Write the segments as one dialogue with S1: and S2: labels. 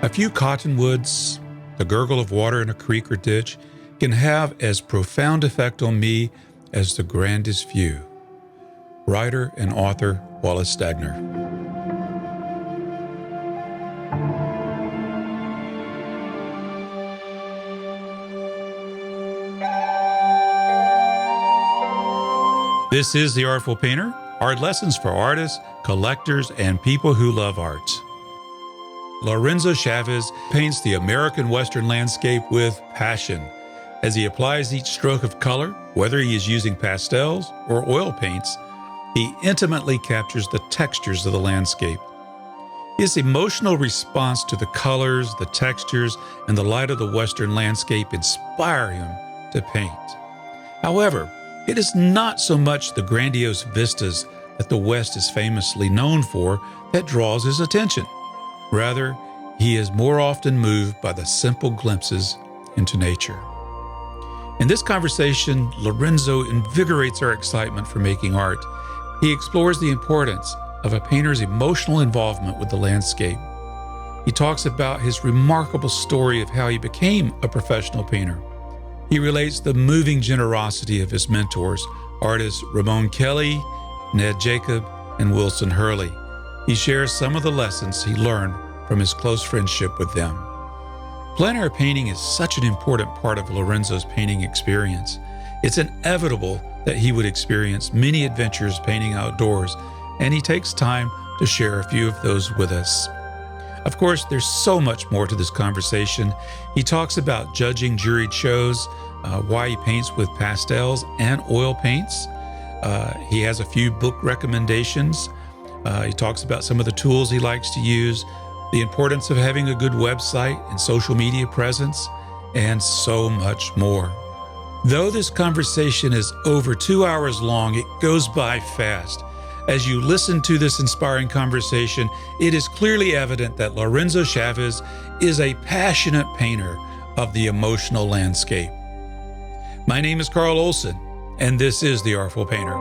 S1: A few cottonwoods, the gurgle of water in a creek or ditch can have as profound effect on me as the grandest view. Writer and author Wallace Stegner. This is The Artful Painter, art lessons for artists, collectors, and people who love art. Lorenzo Chavez paints the American Western landscape with passion. As he applies each stroke of color, whether he is using pastels or oil paints, he intimately captures the textures of the landscape. His emotional response to the colors, the textures, and the light of the Western landscape inspire him to paint. However, it is not so much the grandiose vistas that the West is famously known for that draws his attention. Rather, he is more often moved by the simple glimpses into nature. In this conversation, Lorenzo invigorates our excitement for making art. He explores the importance of a painter's emotional involvement with the landscape. He talks about his remarkable story of how he became a professional painter. He relates the moving generosity of his mentors, artists Ramon Kelley, Ned Jacob, and Wilson Hurley. He shares some of the lessons he learned from his close friendship with them. Plein air painting is such an important part of Lorenzo's painting experience. It's inevitable that he would experience many adventures painting outdoors, and he takes time to share a few of those with us. Of course, there's so much more to this conversation. He talks about judging juried shows, why he paints with pastels and oil paints. He has a few book recommendations. He talks about some of the tools he likes to use, the importance of having a good website and social media presence, and so much more. Though this conversation is over 2 hours long, it goes by fast. As you listen to this inspiring conversation, it is clearly evident that Lorenzo Chavez is a passionate painter of the emotional landscape. My name is Carl Olson, and this is The Artful Painter.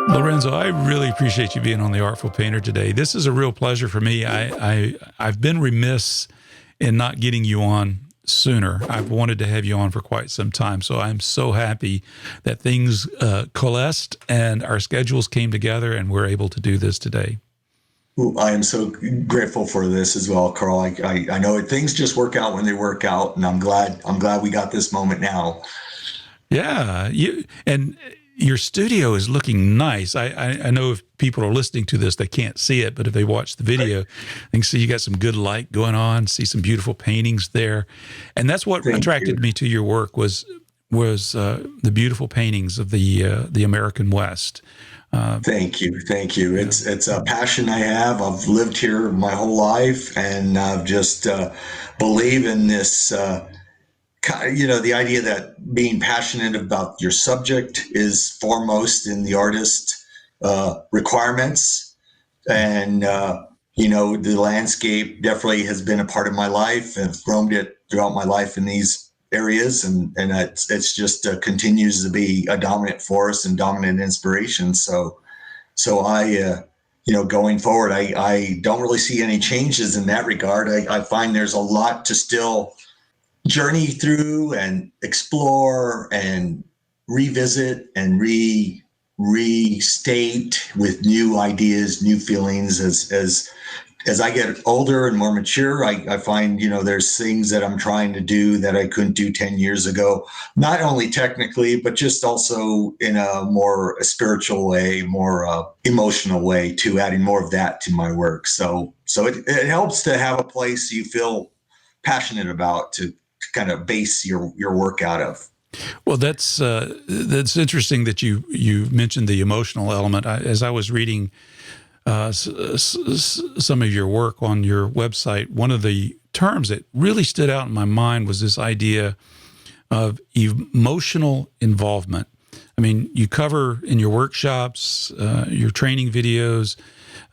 S1: Lorenzo, I really appreciate you being on The Artful Painter today. This is a real pleasure for me. I've been remiss in not getting you on sooner. I've wanted to have you on for quite some time, so I'm so happy that things coalesced and our schedules came together and we're able to do this today.
S2: Well, I am so grateful for this as well, Carl. I know things just work out when they work out, and I'm glad we got this moment now.
S1: Yeah, your studio is looking nice. I know if people are listening to this, they can't see it, but if they watch the video, they can see you got some good light going on, see some beautiful paintings there. And that's what attracted me to your work was the beautiful paintings of the American West.
S2: Thank you. It's a passion I have. I've lived here my whole life, and I've just believe in this the idea that being passionate about your subject is foremost in the artist requirements. And, the landscape definitely has been a part of my life. I've roamed it throughout my life in these areas. And it's just continues to be a dominant force and dominant inspiration. So I, going forward, I don't really see any changes in that regard. I find there's a lot to still journey through and explore and revisit and restate with new ideas, new feelings. As I get older and more mature, I find, there's things that I'm trying to do that I couldn't do 10 years ago, not only technically, but just also in a more spiritual way, more emotional way too, adding more of that to my work. So it helps to have a place you feel passionate about to kind of base your work out of.
S1: Well, that's interesting that you mentioned the emotional element. As I was reading some of your work on your website, one of the terms that really stood out in my mind was this idea of emotional involvement. I mean, you cover in your workshops, your training videos,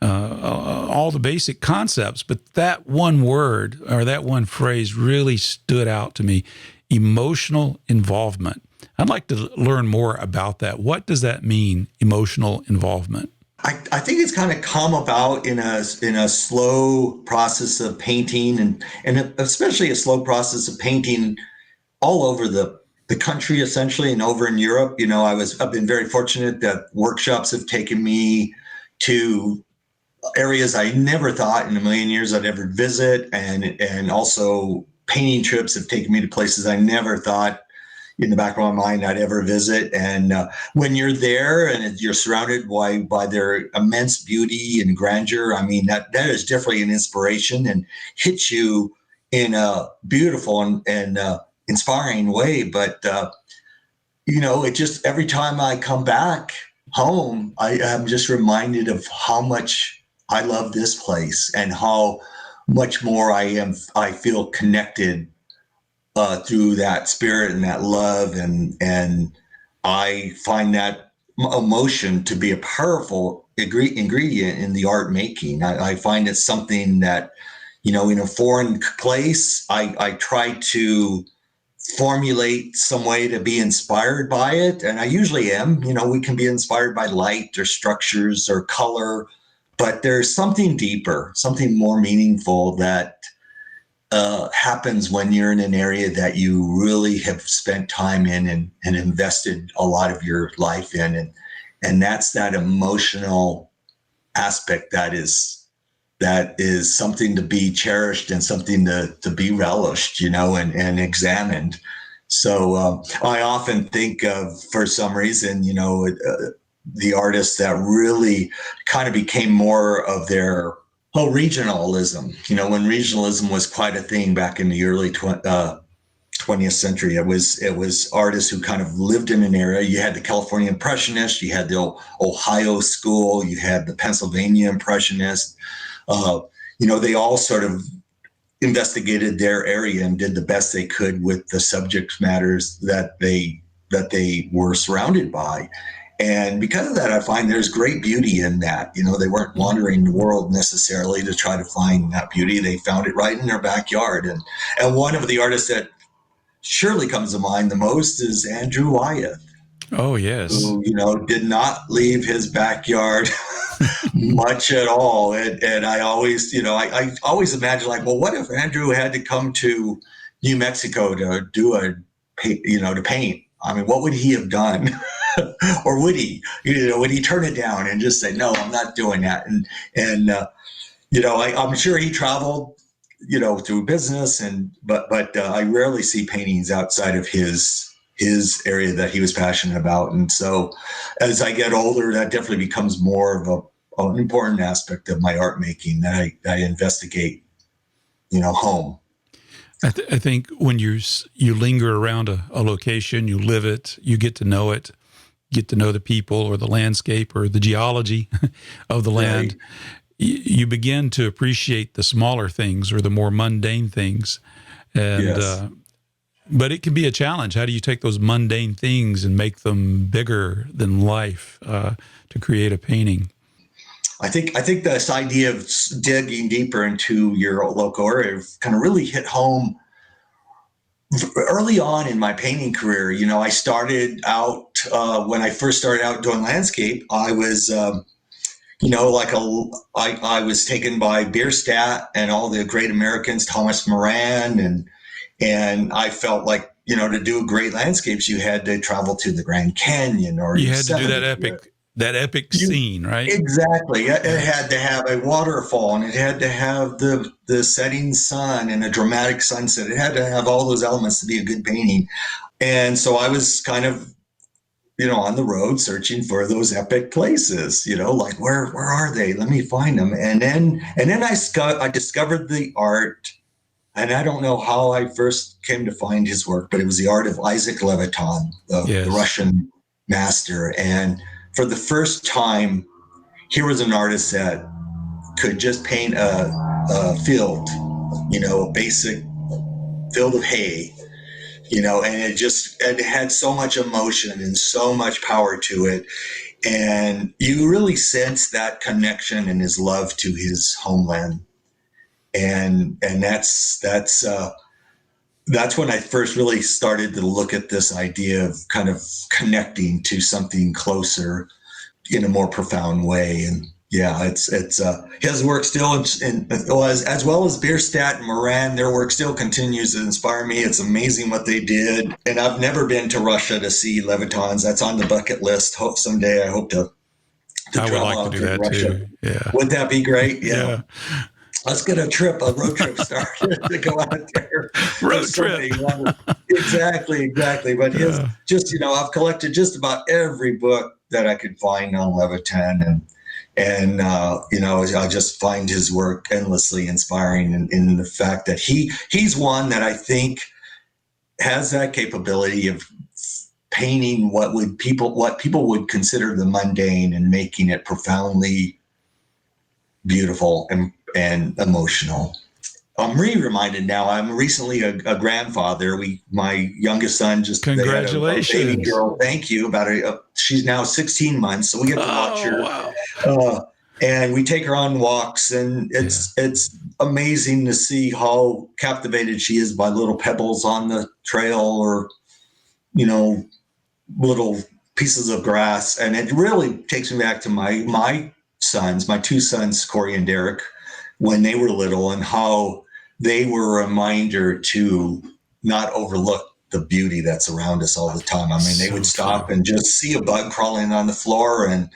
S1: all the basic concepts, but that one word or that one phrase really stood out to me: emotional involvement. I'd like to learn more about that. What does that mean, emotional involvement?
S2: I think it's kind of come about in a slow process of painting, and especially a slow process of painting all over the country, essentially, and over in Europe. I've been very fortunate that workshops have taken me to areas I never thought in a million years I'd ever visit, and also painting trips have taken me to places I never thought in the back of my mind I'd ever visit. And when you're there and you're surrounded by their immense beauty and grandeur, I mean, that is definitely an inspiration and hits you in a beautiful and inspiring way. But it just, every time I come back home, I am just reminded of how much I love this place and how much more I feel connected through that spirit and that love, and I find that emotion to be a powerful ingredient in the art making. I find it's something that, in a foreign place, I try to formulate some way to be inspired by it, and I usually am. We can be inspired by light or structures or color, but there's something deeper, something more meaningful that happens when you're in an area that you really have spent time in and invested a lot of your life in. And that's that emotional aspect that is something to be cherished and something to be relished, and examined. So I often think of, for some reason, the artists that really kind of became more of their regionalism. When regionalism was quite a thing back in the early 20th century, it was artists who kind of lived in an area. You had the California Impressionists, you had the Ohio school, you had the Pennsylvania Impressionists. They all sort of investigated their area and did the best they could with the subject matters that they were surrounded by. And because of that, I find there's great beauty in that. They weren't wandering the world necessarily to try to find that beauty. They found it right in their backyard. And one of the artists that surely comes to mind the most is Andrew Wyeth.
S1: Oh, yes.
S2: Who, did not leave his backyard much at all. And I always, I always imagine, like, well, what if Andrew had to come to New Mexico to to paint? I mean, what would he have done? Or would he turn it down and just say, no, I'm not doing that? And I'm sure he traveled, through business, but I rarely see paintings outside of his area that he was passionate about. And so as I get older, that definitely becomes more of an important aspect of my art making that I investigate, home.
S1: I think when you linger around a location, you live it, you get to know it, get to know the people or the landscape or the geology of the land, you begin to appreciate the smaller things or the more mundane things. And
S2: yes.
S1: But it can be a challenge. How do you take those mundane things and make them bigger than life to create a painting?
S2: I think this idea of digging deeper into your local area kind of really hit home early on in my painting career. I started out, when I first started out doing landscape, I was, I was taken by Bierstadt and all the great Americans, Thomas Moran, and I felt like, to do great landscapes, you had to travel to the Grand Canyon, or
S1: you had to do that epic scene, right?
S2: Exactly. It had to have a waterfall, and it had to have the setting sun and a dramatic sunset. It had to have all those elements to be a good painting. And so I was kind of, on the road searching for those epic places, like where are they? Let me find them. And then I discovered the art. And I don't know how I first came to find his work, but it was the art of Isaac Levitan, the Russian master. And for the first time, here was an artist that could just paint a field, a basic field of hay, and it had so much emotion and so much power to it. And you really sense that connection and his love to his homeland. And that's that's when I first really started to look at this idea of kind of connecting to something closer in a more profound way. And yeah, it's his work still, and was as well as Bierstadt and Moran, their work still continues to inspire me. It's amazing what they did. And I've never been to Russia to see Levitans. That's on the bucket list. Hope someday I hope to
S1: I would
S2: travel
S1: like to
S2: out
S1: do
S2: to
S1: that
S2: Russia.
S1: too. Yeah.
S2: Would that be great?
S1: Yeah.
S2: Let's get a road trip started to go out there.
S1: Road trip.
S2: Exactly. But his, just, I've collected just about every book that I could find on Levitan, and I just find his work endlessly inspiring in the fact that he's one that I think has that capability of painting what people would consider the mundane and making it profoundly beautiful and emotional. I'm reminded now. I'm recently a grandfather. My youngest son just
S1: congratulations,
S2: a baby girl. Thank you. She's now 16 months, so we get to watch her.
S1: Wow.
S2: And we take her on walks, and it's amazing to see how captivated she is by little pebbles on the trail, or little pieces of grass. And it really takes me back to my two sons, Corey and Derek, when they were little, and how they were a reminder to not overlook the beauty that's around us all the time. I mean, they would stop and just see a bug crawling on the floor and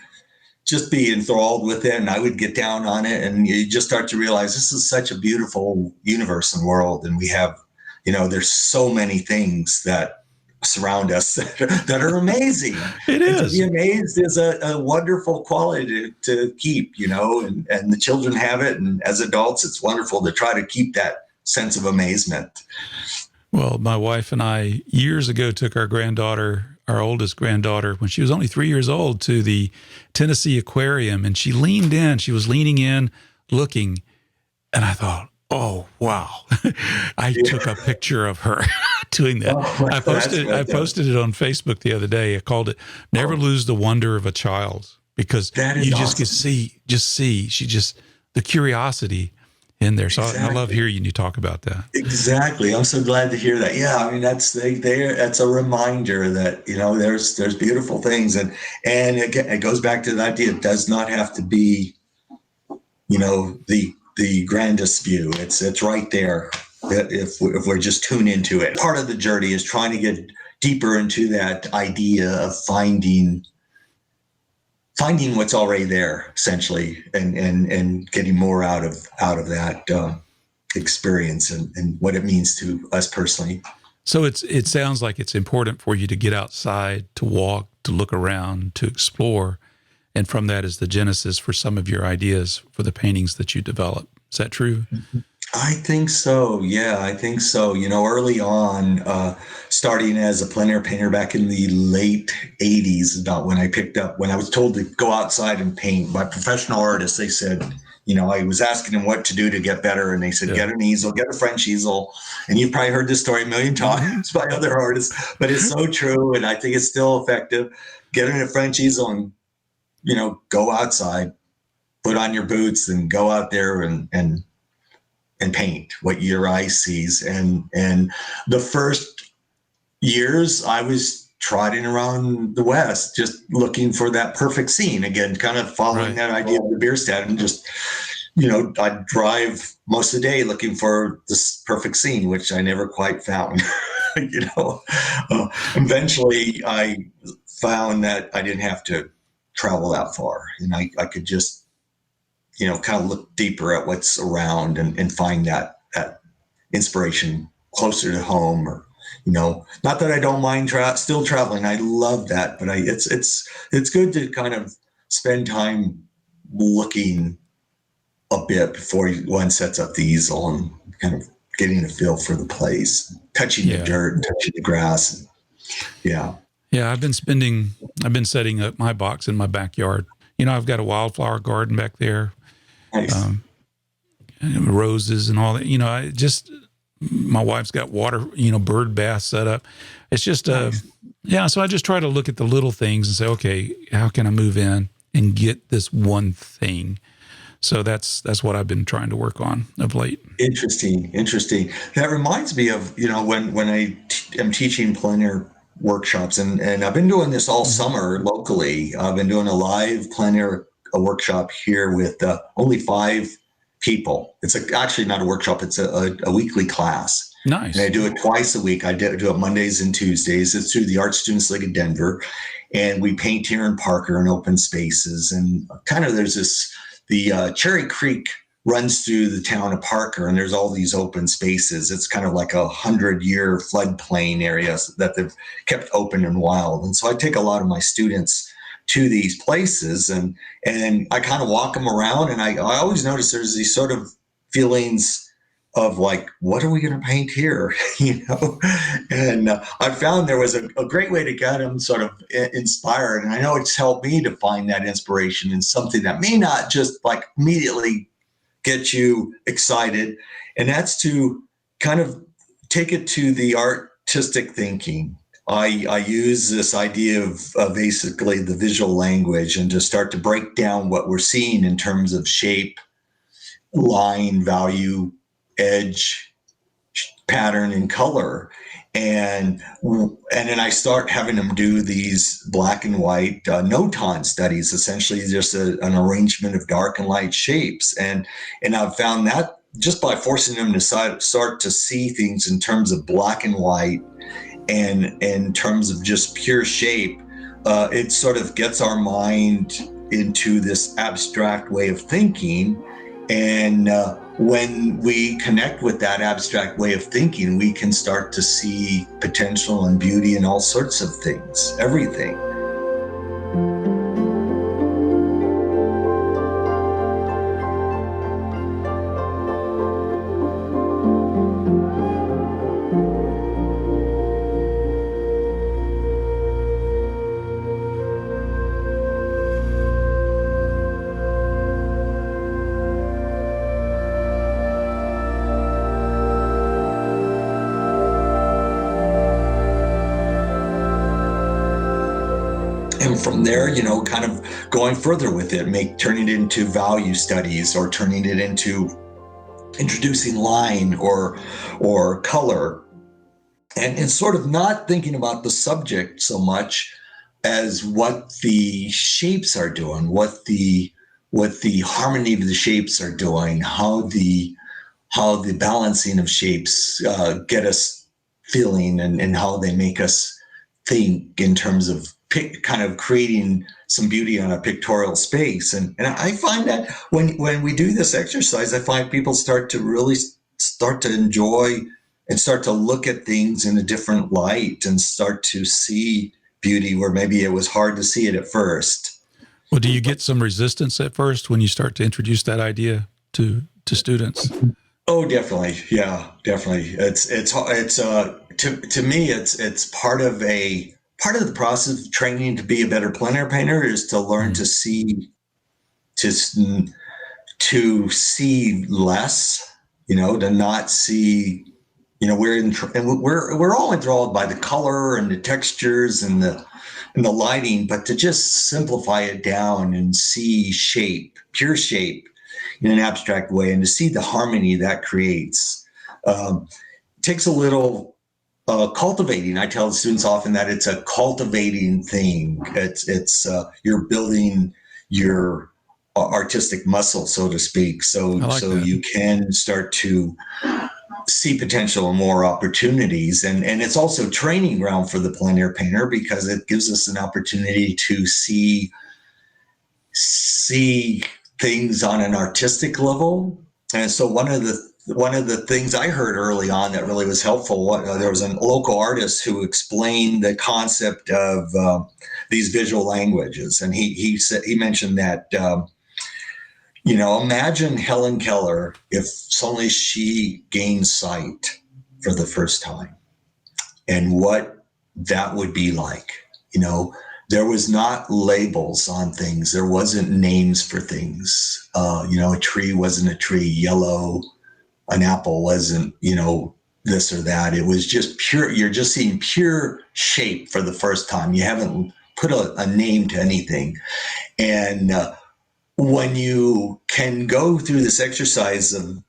S2: just be enthralled with it. And I would get down on it, and you just start to realize this is such a beautiful universe and world. And we have, there's so many things that surround us that are amazing.
S1: It is.
S2: And to be amazed is a wonderful quality to keep, and the children have it. And as adults, it's wonderful to try to keep that sense of amazement.
S1: Well, my wife and I years ago took our oldest granddaughter, when she was only 3 years old, to the Tennessee Aquarium, and she was leaning in, looking, and I thought, oh, wow. I took a picture of her doing that. I posted it on Facebook the other day. I called it "Never Lose the Wonder of a Child," because you just can see the curiosity in there. So exactly. I love hearing you talk about that.
S2: Exactly. I'm so glad to hear that. Yeah. I mean, that's a reminder that, there's beautiful things. And again, it goes back to the idea. It does not have to be, the grandest view. It's right there if we're just tuned into it. Part of the journey is trying to get deeper into that idea of finding what's already there, essentially, and getting more out of that experience and what it means to us personally.
S1: So it sounds like it's important for you to get outside, to walk, to look around, to explore. And from that is the genesis for some of your ideas for the paintings that you develop. Is that true?
S2: I think so. Yeah, I think so. Early on, starting as a plein air painter back in the late 80s, about when I was told to go outside and paint by professional artists, they said, I was asking them what to do to get better. And they said, get an easel, get a French easel. And you've probably heard this story a million times by other artists, but it's so true. And I think it's still effective. Get in a French easel and, go outside, put on your boots and go out there and paint what your eye sees. And the first years I was trotting around the West, just looking for that perfect scene. Again, kind of following that idea of the Bierstadt, and just, I'd drive most of the day looking for this perfect scene, which I never quite found. Eventually I found that I didn't have to travel that far, and I could just, kind of look deeper at what's around and find that inspiration closer to home, or, not that I don't mind still traveling. I love that, but it's good to kind of spend time looking a bit before one sets up the easel and kind of getting a feel for the place, touching the dirt, touching the grass. Yeah.
S1: I've been setting up my box in my backyard. I've got a wildflower garden back there.
S2: Nice.
S1: Roses and all that. My wife's got water, bird bath set up. It's just, nice. So I just try to look at the little things and say, okay, how can I move in and get this one thing So that's what I've been trying to work on of late.
S2: Interesting. That reminds me of, when I am teaching plein air workshops, and I've been doing this all summer locally. I've been doing a live plein air workshop here with only 5 people. It's actually not a workshop. It's a weekly class.
S1: Nice.
S2: And I do it twice a week. I do it Mondays and Tuesdays. It's through the Art Students League of Denver. And we paint here in Parker in open spaces. And kind of there's the Cherry Creek runs through the town of Parker, and there's all these open spaces. It's kind of like 100-year floodplain areas that they've kept open and wild. And so I take a lot of my students to these places, and I kind of walk them around, and I always notice there's these sort of feelings of like, what are we going to paint here? And I found there was a great way to get them sort of inspired. And I know it's helped me to find that inspiration in something that may not just like immediately get you excited. And that's to kind of take it to the artistic thinking. I use this idea of basically the visual language, and to start to break down what we're seeing in terms of shape, line, value, edge, pattern, and color. And then I start having them do these black and white no-tone studies, essentially just an arrangement of dark and light shapes. And I've found that just by forcing them to start to see things in terms of black and white and in terms of just pure shape, it sort of gets our mind into this abstract way of thinking. And when we connect with that abstract way of thinking, we can start to see potential and beauty in all sorts of things, everything. And from there, kind of going further with it, turning it into value studies, or turning it into introducing line or color, and sort of not thinking about the subject so much as what the shapes are doing, what the harmony of the shapes are doing, how the balancing of shapes get us feeling, and how they make us think in terms of kind of creating some beauty on a pictorial space. And I find that when we do this exercise, I find people start to enjoy and start to look at things in a different light, and start to see beauty where maybe it was hard to see it at first.
S1: Well, do you get some resistance at first when you start to introduce that idea to students?
S2: Oh, definitely. Yeah, definitely. It's to me, it's part of the process of training to be a better plein air painter, is to learn to see less, to not see, we're all enthralled by the color and the textures and the lighting, but to just simplify it down and see shape, pure shape, in an abstract way, and to see the harmony that creates. Takes a little cultivating. I tell the students often that it's a cultivating thing. It's you're building your artistic muscle, so to speak. So you can start to see potential and more opportunities. And it's also training ground for the plein air painter, because it gives us an opportunity to see things on an artistic level. And so one of the things I heard early on that really was helpful, there was a local artist who explained the concept of these visual languages, and he mentioned that imagine Helen Keller if suddenly she gained sight for the first time, and what that would be like. There was not labels on things. There wasn't names for things. A tree wasn't a tree. Yellow, an apple wasn't, this or that. It was just pure. You're just seeing pure shape for the first time. You haven't put a name to anything. And when you can go through this exercise of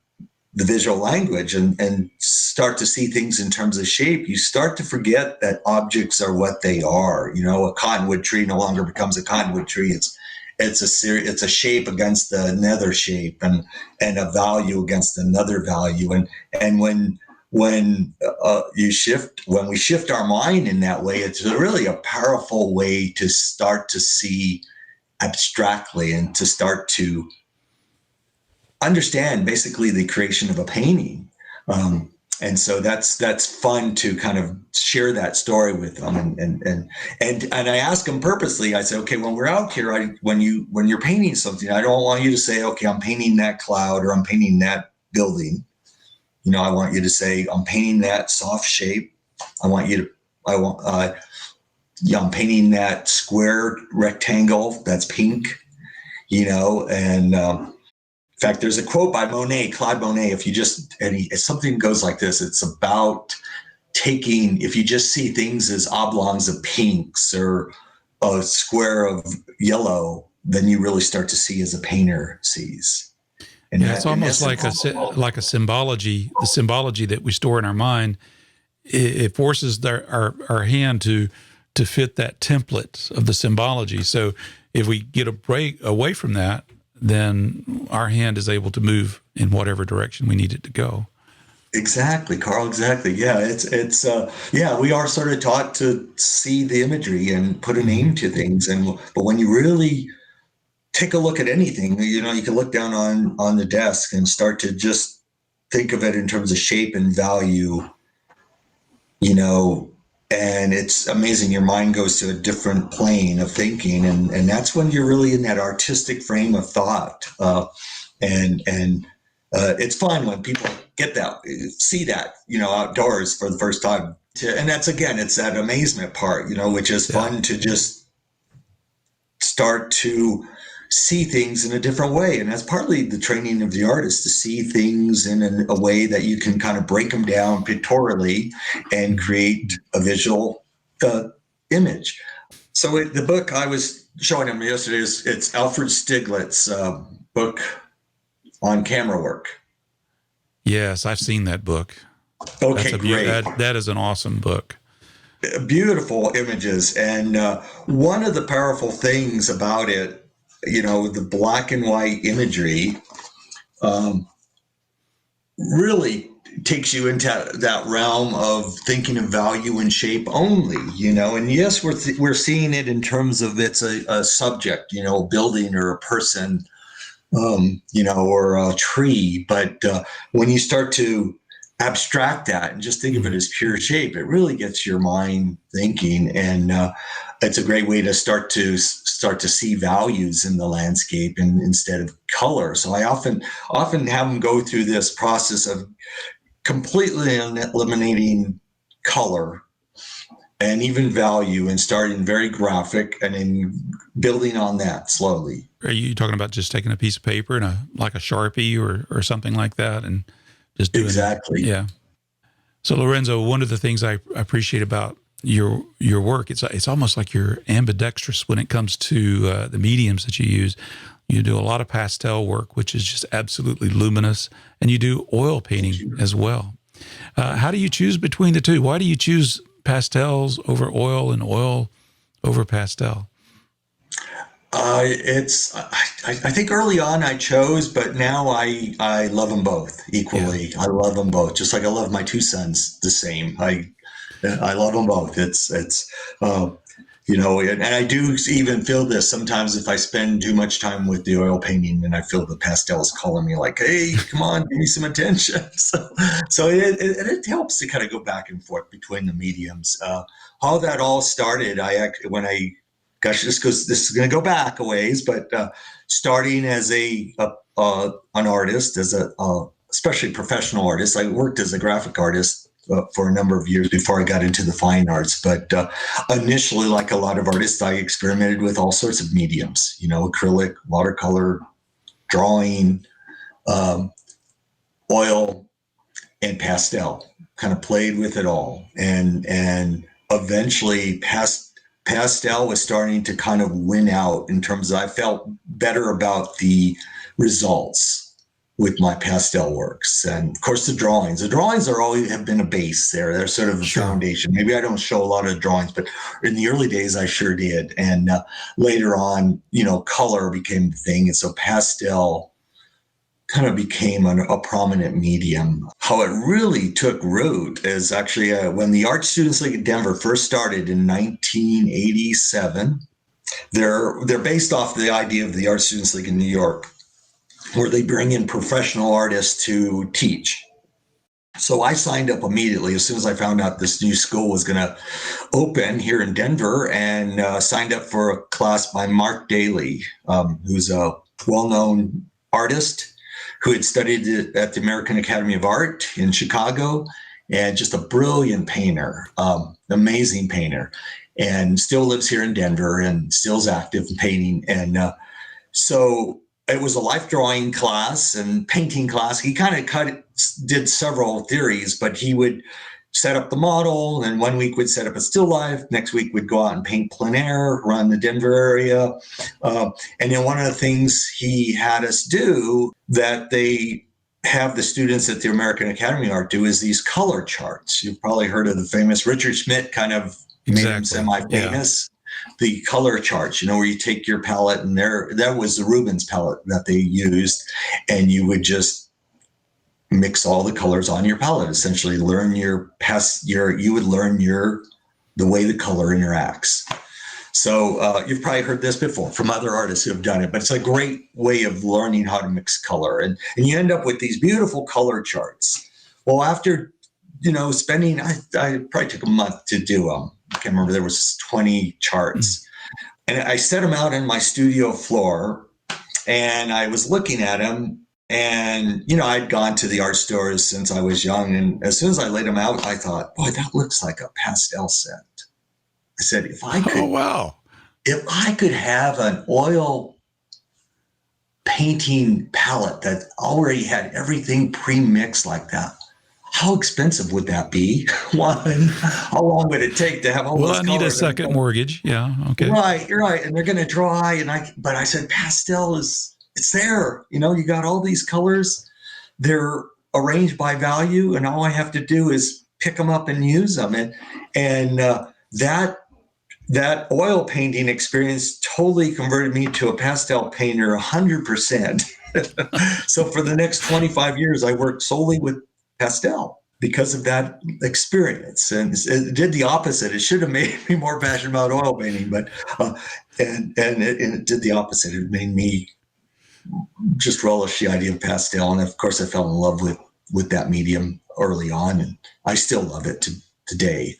S2: the visual language and start to see things in terms of shape, you start to forget that objects are what they are. You know, a cottonwood tree no longer becomes a cottonwood tree. It's a shape against another shape, and a value against another value. And when we shift our mind in that way, it's really a powerful way to start to see abstractly and to start to understand basically the creation of a painting. And so that's fun to kind of share that story with them. And I ask them purposely, I say, okay, when we're out here, when you're painting something, I don't want you to say, okay, I'm painting that cloud or I'm painting that building. You know, I want you to say, I'm painting that soft shape. I'm painting that square rectangle that's pink, you know, and in fact, there's a quote by Claude Monet. If something goes like this, it's about if you just see things as oblongs of pinks or a square of yellow, then you really start to see as a painter sees.
S1: And it's almost like a symbology, the symbology that we store in our mind. It forces our hand to fit that template of the symbology. So if we get a break away from that, then our hand is able to move in whatever direction we need it to go.
S2: Exactly, Carl. Exactly. Yeah, we are sort of taught to see the imagery and put a name to things, but when you really take a look at anything, you know, you can look down on the desk and start to just think of it in terms of shape and value, you know. And it's amazing. Your mind goes to a different plane of thinking, and that's when you're really in that artistic frame of thought. And it's fun when people see that, you know, outdoors for the first time. And that's, again, it's that amazement part, you know, which is fun to just start to see things in a different way. And that's partly the training of the artist, to see things in a way that you can kind of break them down pictorially and create a visual image. So the book I was showing him yesterday it's Alfred Stieglitz's book on camera work.
S1: Yes, I've seen that book.
S2: Okay, great.
S1: That is an awesome book.
S2: Beautiful images. And one of the powerful things about it, you know, the black and white imagery really takes you into that realm of thinking of value and shape only, you know. And yes, we're seeing it in terms of it's a subject, you know, a building or a person, you know, or a tree. But when you start to abstract that and just think of it as pure shape, it really gets your mind thinking, and it's a great way to start to see values in the landscape and instead of color. So I often have them go through this process of completely eliminating color and even value, and starting very graphic and then building on that slowly.
S1: Are you talking about just taking a piece of paper and like a Sharpie or something like that and just doing
S2: exactly?
S1: Yeah. So Lorenzo, one of the things I appreciate about your work, it's almost like you're ambidextrous when it comes to the mediums that you use. You do a lot of pastel work, which is just absolutely luminous, and you do oil painting as well. How do you choose between the two? Why do you choose pastels over oil and oil over pastel?
S2: I think early on I chose, but now I love them both equally. Yeah. I love them both, just like I love my two sons the same. I love them both. It's you know, and I do even feel this sometimes if I spend too much time with the oil painting, and I feel the pastels calling me like, hey, come on, give me some attention. So it helps to kind of go back and forth between the mediums. How that all started, gosh, this is going to go back a ways, but starting as an artist, as especially professional artist, I worked as a graphic artist for a number of years before I got into the fine arts. But initially, like a lot of artists, I experimented with all sorts of mediums, you know, acrylic, watercolor, drawing, oil, and pastel. Kind of played with it all, and eventually pastel was starting to kind of win out in terms of I felt better about the results with my pastel works. And of course, the drawings are always have been a base there. They're sort of a foundation. Maybe I don't show a lot of drawings, but in the early days, I sure did. And later on, color became the thing. And so pastel kind of became a prominent medium. How it really took root is actually when the Art Students League of Denver first started in 1987. They're based off the idea of the Art Students League in New York, where they bring in professional artists to teach. So I signed up immediately as soon as I found out this new school was going to open here in Denver, and signed up for a class by Mark Daly, who's a well-known artist who had studied at the American Academy of Art in Chicago, and just a brilliant painter, amazing painter, and still lives here in Denver and still's active in painting. And so it was a life drawing class and painting class. He kind of did several theories, but he would set up the model, and 1 week would set up a still life. Next week would go out and paint plein air around the Denver area. And then one of the things he had us do that they have the students at the American Academy of Art do is these color charts. You've probably heard of the famous Richard Schmidt kind of made him semi-famous. Yeah. The color charts, where you take your palette, and that was the Rubens palette that they used, and you would just mix all the colors on your palette, essentially you would learn the way the color interacts. So you've probably heard this before from other artists who have done it, but it's a great way of learning how to mix color. And you end up with these beautiful color charts. Well, after, spending, I probably took a month to do them. I can't remember, there was 20 charts. And I set them out on my studio floor, and I was looking at them. And, I'd gone to the art stores since I was young. And as soon as I laid them out, I thought, boy, that looks like a pastel set. I said, if I could have an oil painting palette that already had everything pre-mixed like that, how expensive would that be? One, how long would it take to have all those colors?
S1: Well, I need a second mortgage. Yeah. Okay.
S2: Right. You're right. And they're going to dry. But I said, pastel it's there. You got all these colors. They're arranged by value, and all I have to do is pick them up and use them. And that oil painting experience totally converted me to a pastel painter 100%. So for the next 25 years, I worked solely with pastel because of that experience. And it did the opposite. It should have made me more passionate about oil painting, but and it did the opposite. It made me just relish the idea of pastel. And of course, I fell in love with that medium early on, and I still love it today.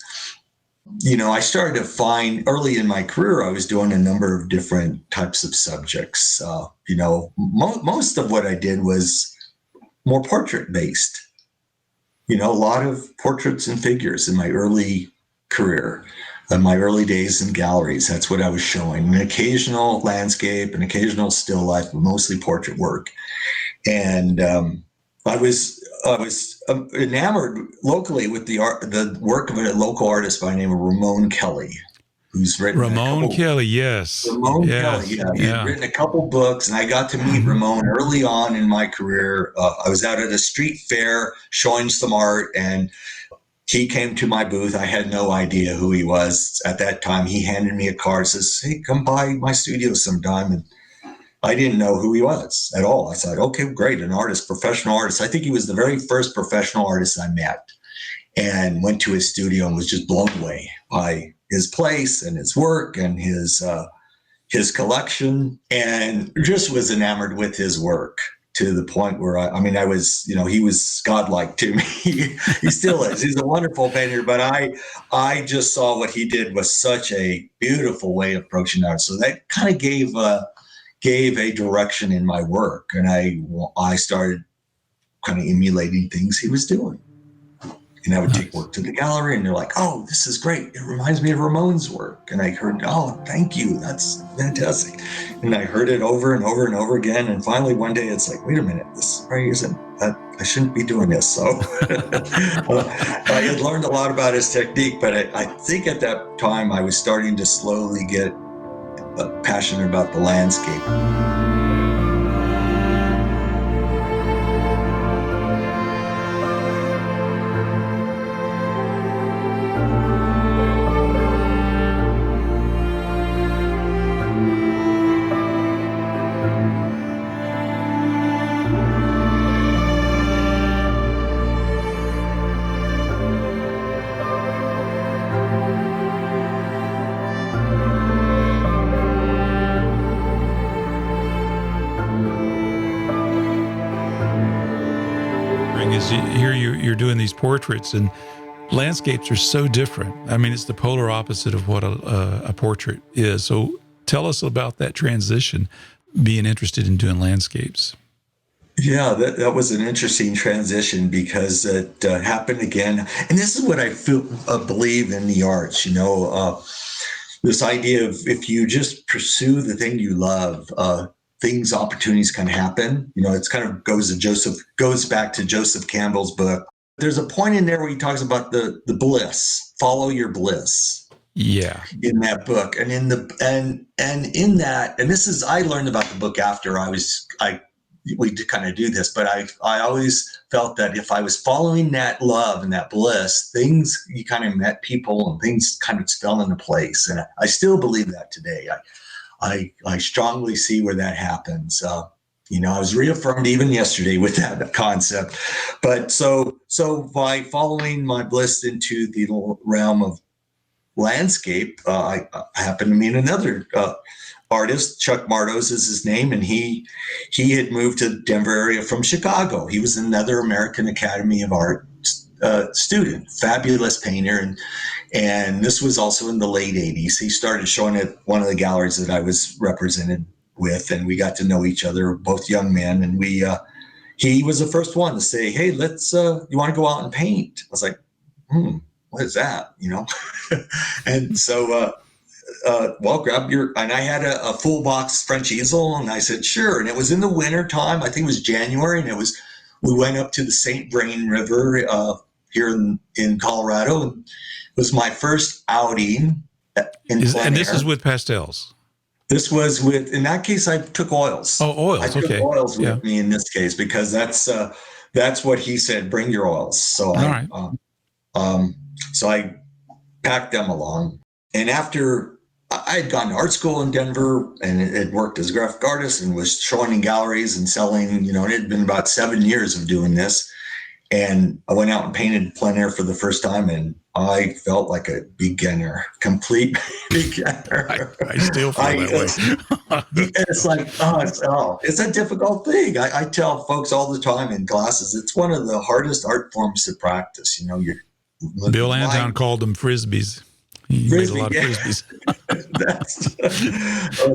S2: I started to find early in my career, I was doing a number of different types of subjects. Most of what I did was more portrait based. A lot of portraits and figures in my early career. In my early days in galleries, that's what I was showing. An occasional landscape, an occasional still life, but mostly portrait work. And I was enamored locally with the work of a local artist by the name of Ramon Kelley, who's written
S1: Ramon Kelley, yes.
S2: Ramon Kelley, yeah. He had written a couple books, and I got to meet Ramon early on in my career. I was out at a street fair showing some art, and he came to my booth. I had no idea who he was at that time. He handed me a card, says, "Hey, come by my studio sometime." And I didn't know who he was at all. I thought, okay, great, an artist, professional artist. I think he was the very first professional artist I met, and went to his studio and was just blown away by his place and his work and his collection, and just was enamored with his work. To the point where I was, he was godlike to me. He still is. He's a wonderful painter, but I just saw what he did was such a beautiful way of approaching art. So that kind of gave a direction in my work, and I started kind of emulating things he was doing. And I would take
S1: Nice.
S2: work to the gallery, and they're like, "Oh, this is great. It reminds me of Ramon's work." And I heard, "Oh, thank you. That's fantastic." And I heard it over and over and over again. And finally, one day, it's like, "Wait a minute, this probably isn't that. I shouldn't be doing this." So I had learned a lot about his technique, but I think at that time I was starting to slowly get passionate about the landscape.
S1: Is here you're doing these portraits, and landscapes are so different. I mean, it's the polar opposite of what a portrait is. So tell us about that transition, being interested in doing landscapes.
S2: Yeah, that was an interesting transition because it happened again. And this is what I feel believe in the arts, this idea of if you just pursue the thing you love, opportunities can happen. It's kind of goes back to Joseph Campbell's book. There's a point in there where he talks about the bliss, follow your bliss.
S1: Yeah.
S2: In that book. And in that, and this is, I learned about the book after we kind of do this, but I always felt that if I was following that love and that bliss, you kind of met people and things kind of fell into place. And I still believe that today. I strongly see where that happens. I was reaffirmed even yesterday with that concept. But so by following my bliss into the realm of landscape, I happened to meet another artist. Chuck Mardos is his name, and he had moved to the Denver area from Chicago. He was another American Academy of Art student, fabulous painter, and this was also in the late 80s. He started showing at one of the galleries that I was represented with, and we got to know each other, both young men, and he was the first one to say, "Hey, let's you want to go out and paint?" I was like, what is that? And so well, grab and I had a full box French easel, and I said, sure. And it was in the winter time. I think it was January, and we went up to the St. Vrain River here in Colorado. And it was my first outing in Plein.
S1: And this is with pastels.
S2: This was in that case, I took oils.
S1: Oh, oils.
S2: I took oils with me in this case, because that's what he said, bring your oils. So so I packed them along. And after I had gone to art school in Denver and had worked as a graphic artist and was showing in galleries and selling, and it had been about 7 years of doing this. And I went out and painted plein air for the first time, and I felt like a beginner, complete beginner.
S1: I still feel that way.
S2: It's like, it's a difficult thing. I tell folks all the time in classes, it's one of the hardest art forms to practice.
S1: Bill Anton called them frisbees. He made a lot of frisbees.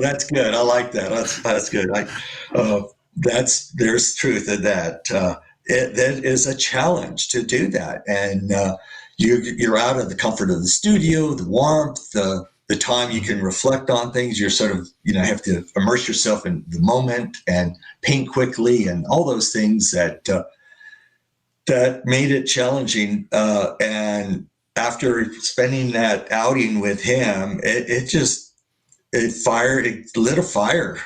S2: That's good. I like that. That's good. There's truth in that. That is a challenge to do that, and you're out of the comfort of the studio, the warmth, the time you can reflect on things. You're sort of have to immerse yourself in the moment and paint quickly, and all those things that made it challenging. And after spending that outing with him, it lit a fire.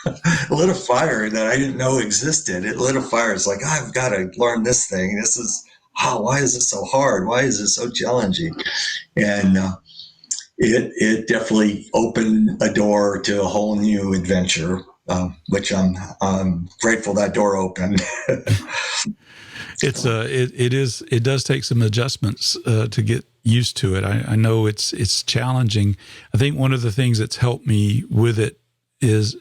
S2: It lit a fire that I didn't know existed. It lit a fire. It's like, I've got to learn this thing. This is, why is this so hard? Why is this so challenging? And it definitely opened a door to a whole new adventure, which I'm grateful that door opened.
S1: It does take some adjustments to get used to it. I know it's challenging. I think one of the things that's helped me with it is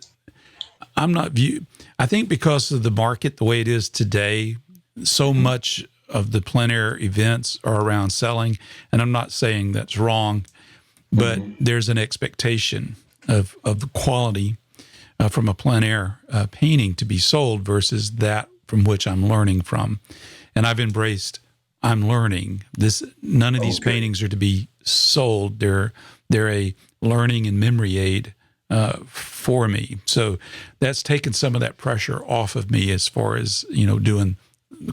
S1: I think because of the market, the way it is today, so much of the plein air events are around selling, and I'm not saying that's wrong, but there's an expectation of the quality from a plein air painting to be sold versus that from which I'm learning from. And I've embraced I'm learning. None of these paintings are to be sold. They're a learning and memory aid for me. So that's taken some of that pressure off of me as far as, doing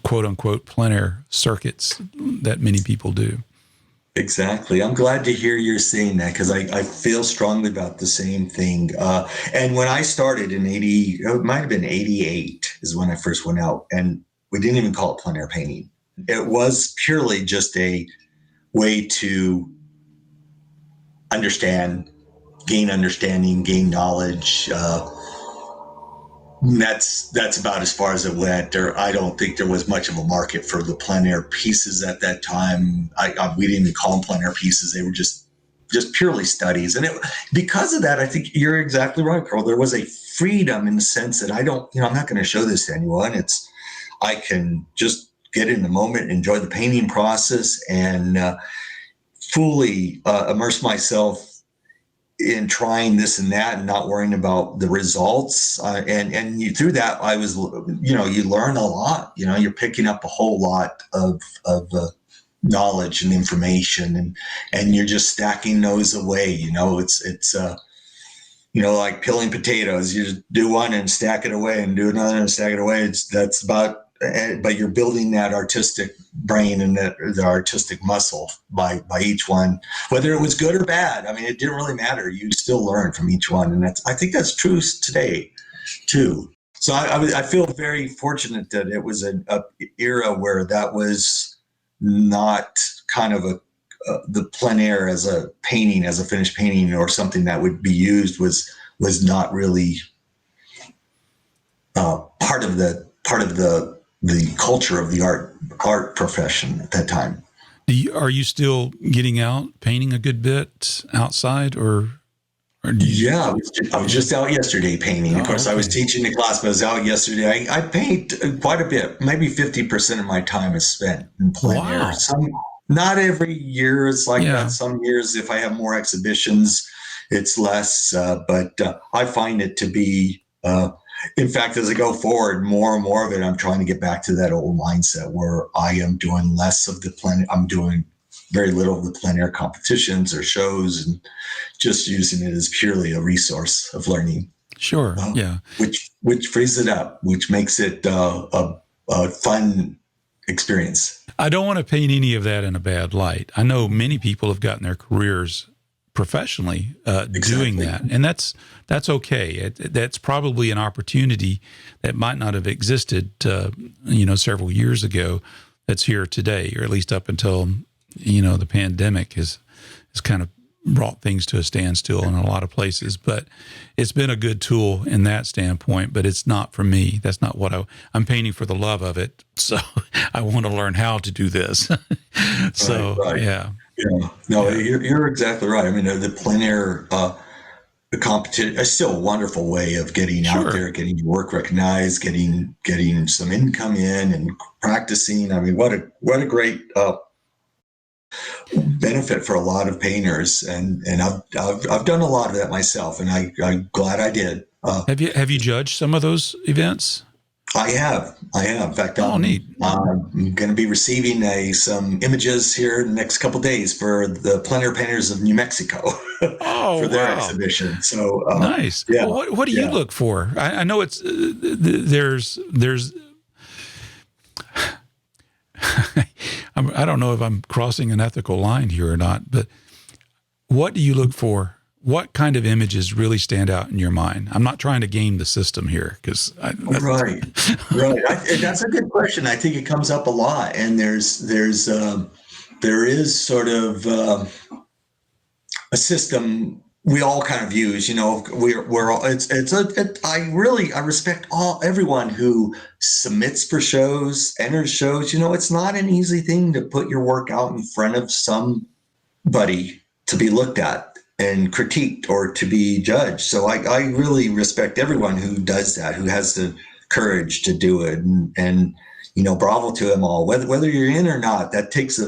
S1: quote unquote plein air circuits that many people do.
S2: Exactly. I'm glad to hear you're saying that, because I feel strongly about the same thing. And when I started in it might have been 88 is when I first went out, and we didn't even call it plein air painting. It was purely just a way to gain understanding, gain knowledge. That's about as far as it went. I don't think there was much of a market for the plein air pieces at that time. We didn't even call them plein air pieces. They were just purely studies. And because of that, I think you're exactly right, Carl. There was a freedom in the sense that I'm not going to show this to anyone. I can just get in the moment, enjoy the painting process, and fully immerse myself in trying this and that, and not worrying about the results. Through that, I was, you learn a lot. You're picking up a whole lot of knowledge and information, and you're just stacking those away. It's like peeling potatoes. You just do one and stack it away, and do another and stack it away. That's about. But you're building that artistic brain and the artistic muscle by each one, whether it was good or bad. I mean, it didn't really matter. You still learn from each one, and I think that's true today, too. So I feel very fortunate that it was an era where that was not kind of the plein air as a painting, as a finished painting, or something that would be used was not really part of the culture of the art profession at that time.
S1: Are you still getting out, painting a good bit outside, or
S2: Yeah, I was just out yesterday painting. Of course,
S1: okay.
S2: I was teaching the class, but I was out yesterday. I paint quite a bit. Maybe 50% of my time is spent in plein air. Not every year is like that. Some years, if I have more exhibitions, it's less. But I find it to be... in fact, as I go forward, more and more of it, I'm trying to get back to that old mindset where I am doing less of the I'm doing very little of the plein air competitions or shows, and just using it as purely a resource of learning.
S1: Sure,
S2: Which frees it up, which makes it a fun experience.
S1: I don't want to paint any of that in a bad light. I know many people have gotten their careers professionally doing that, and that's okay. That's probably an opportunity that might not have existed several years ago, that's here today, or at least up until the pandemic has kind of brought things to a standstill in a lot of places. But it's been a good tool in that standpoint, but it's not for me. That's not what I'm painting for the love of it, so I want to learn how to do this. So
S2: right.
S1: Yeah.
S2: No, you're exactly right. I mean, the plein air, the competition is still a wonderful way of getting out there, getting your work recognized, getting some income in, and practicing. I mean, what a great benefit for a lot of painters, and I've done a lot of that myself, and I'm glad I did.
S1: Have you judged some of those events?
S2: I have. In fact,
S1: neat.
S2: I'm going to be receiving some images here in the next couple of days for the plein air painters of New Mexico for their exhibition. So
S1: nice.
S2: Yeah.
S1: Well, what do you look for? I know it's there's. I don't know if I'm crossing an ethical line here or not, but what do you look for? What kind of images really stand out in your mind? I'm not trying to game the system here, because
S2: right. That's a good question. I think it comes up a lot, and there is sort of a system we all kind of use. We're all. I respect everyone who submits for shows, enters shows. It's not an easy thing to put your work out in front of somebody to be looked at and critiqued or to be judged. So I really respect everyone who does that, who has the courage to do it, and bravo to them all. Whether you're in or not, that takes a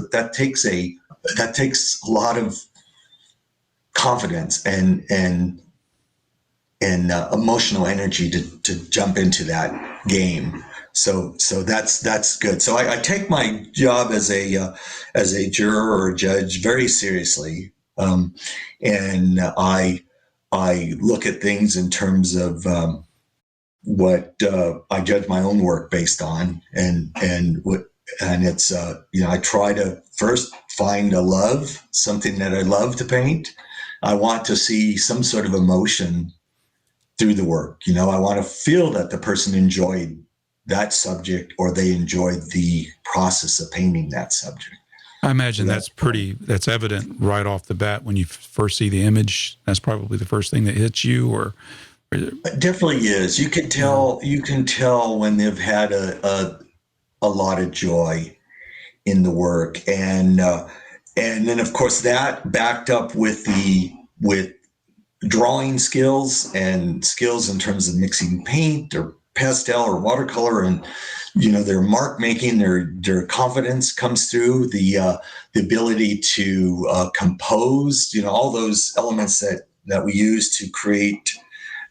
S2: lot of confidence and emotional energy to jump into that game. So that's good. So I take my job as a juror or a judge very seriously, and I look at things in terms of what I judge my own work based on, and it's I try to first find a love, something that I love to paint. I want to see some sort of emotion through the work. I want to feel that the person enjoyed that subject, or they enjoyed the process of painting that subject.
S1: I imagine that's evident right off the bat when you first see the image. That's probably the first thing that hits you, or
S2: it definitely is. You can tell when they've had a lot of joy in the work, and then of course that backed up with drawing skills and skills in terms of mixing paint or pastel or watercolor, and their mark making, their confidence comes through, the ability to compose, all those elements that we use to create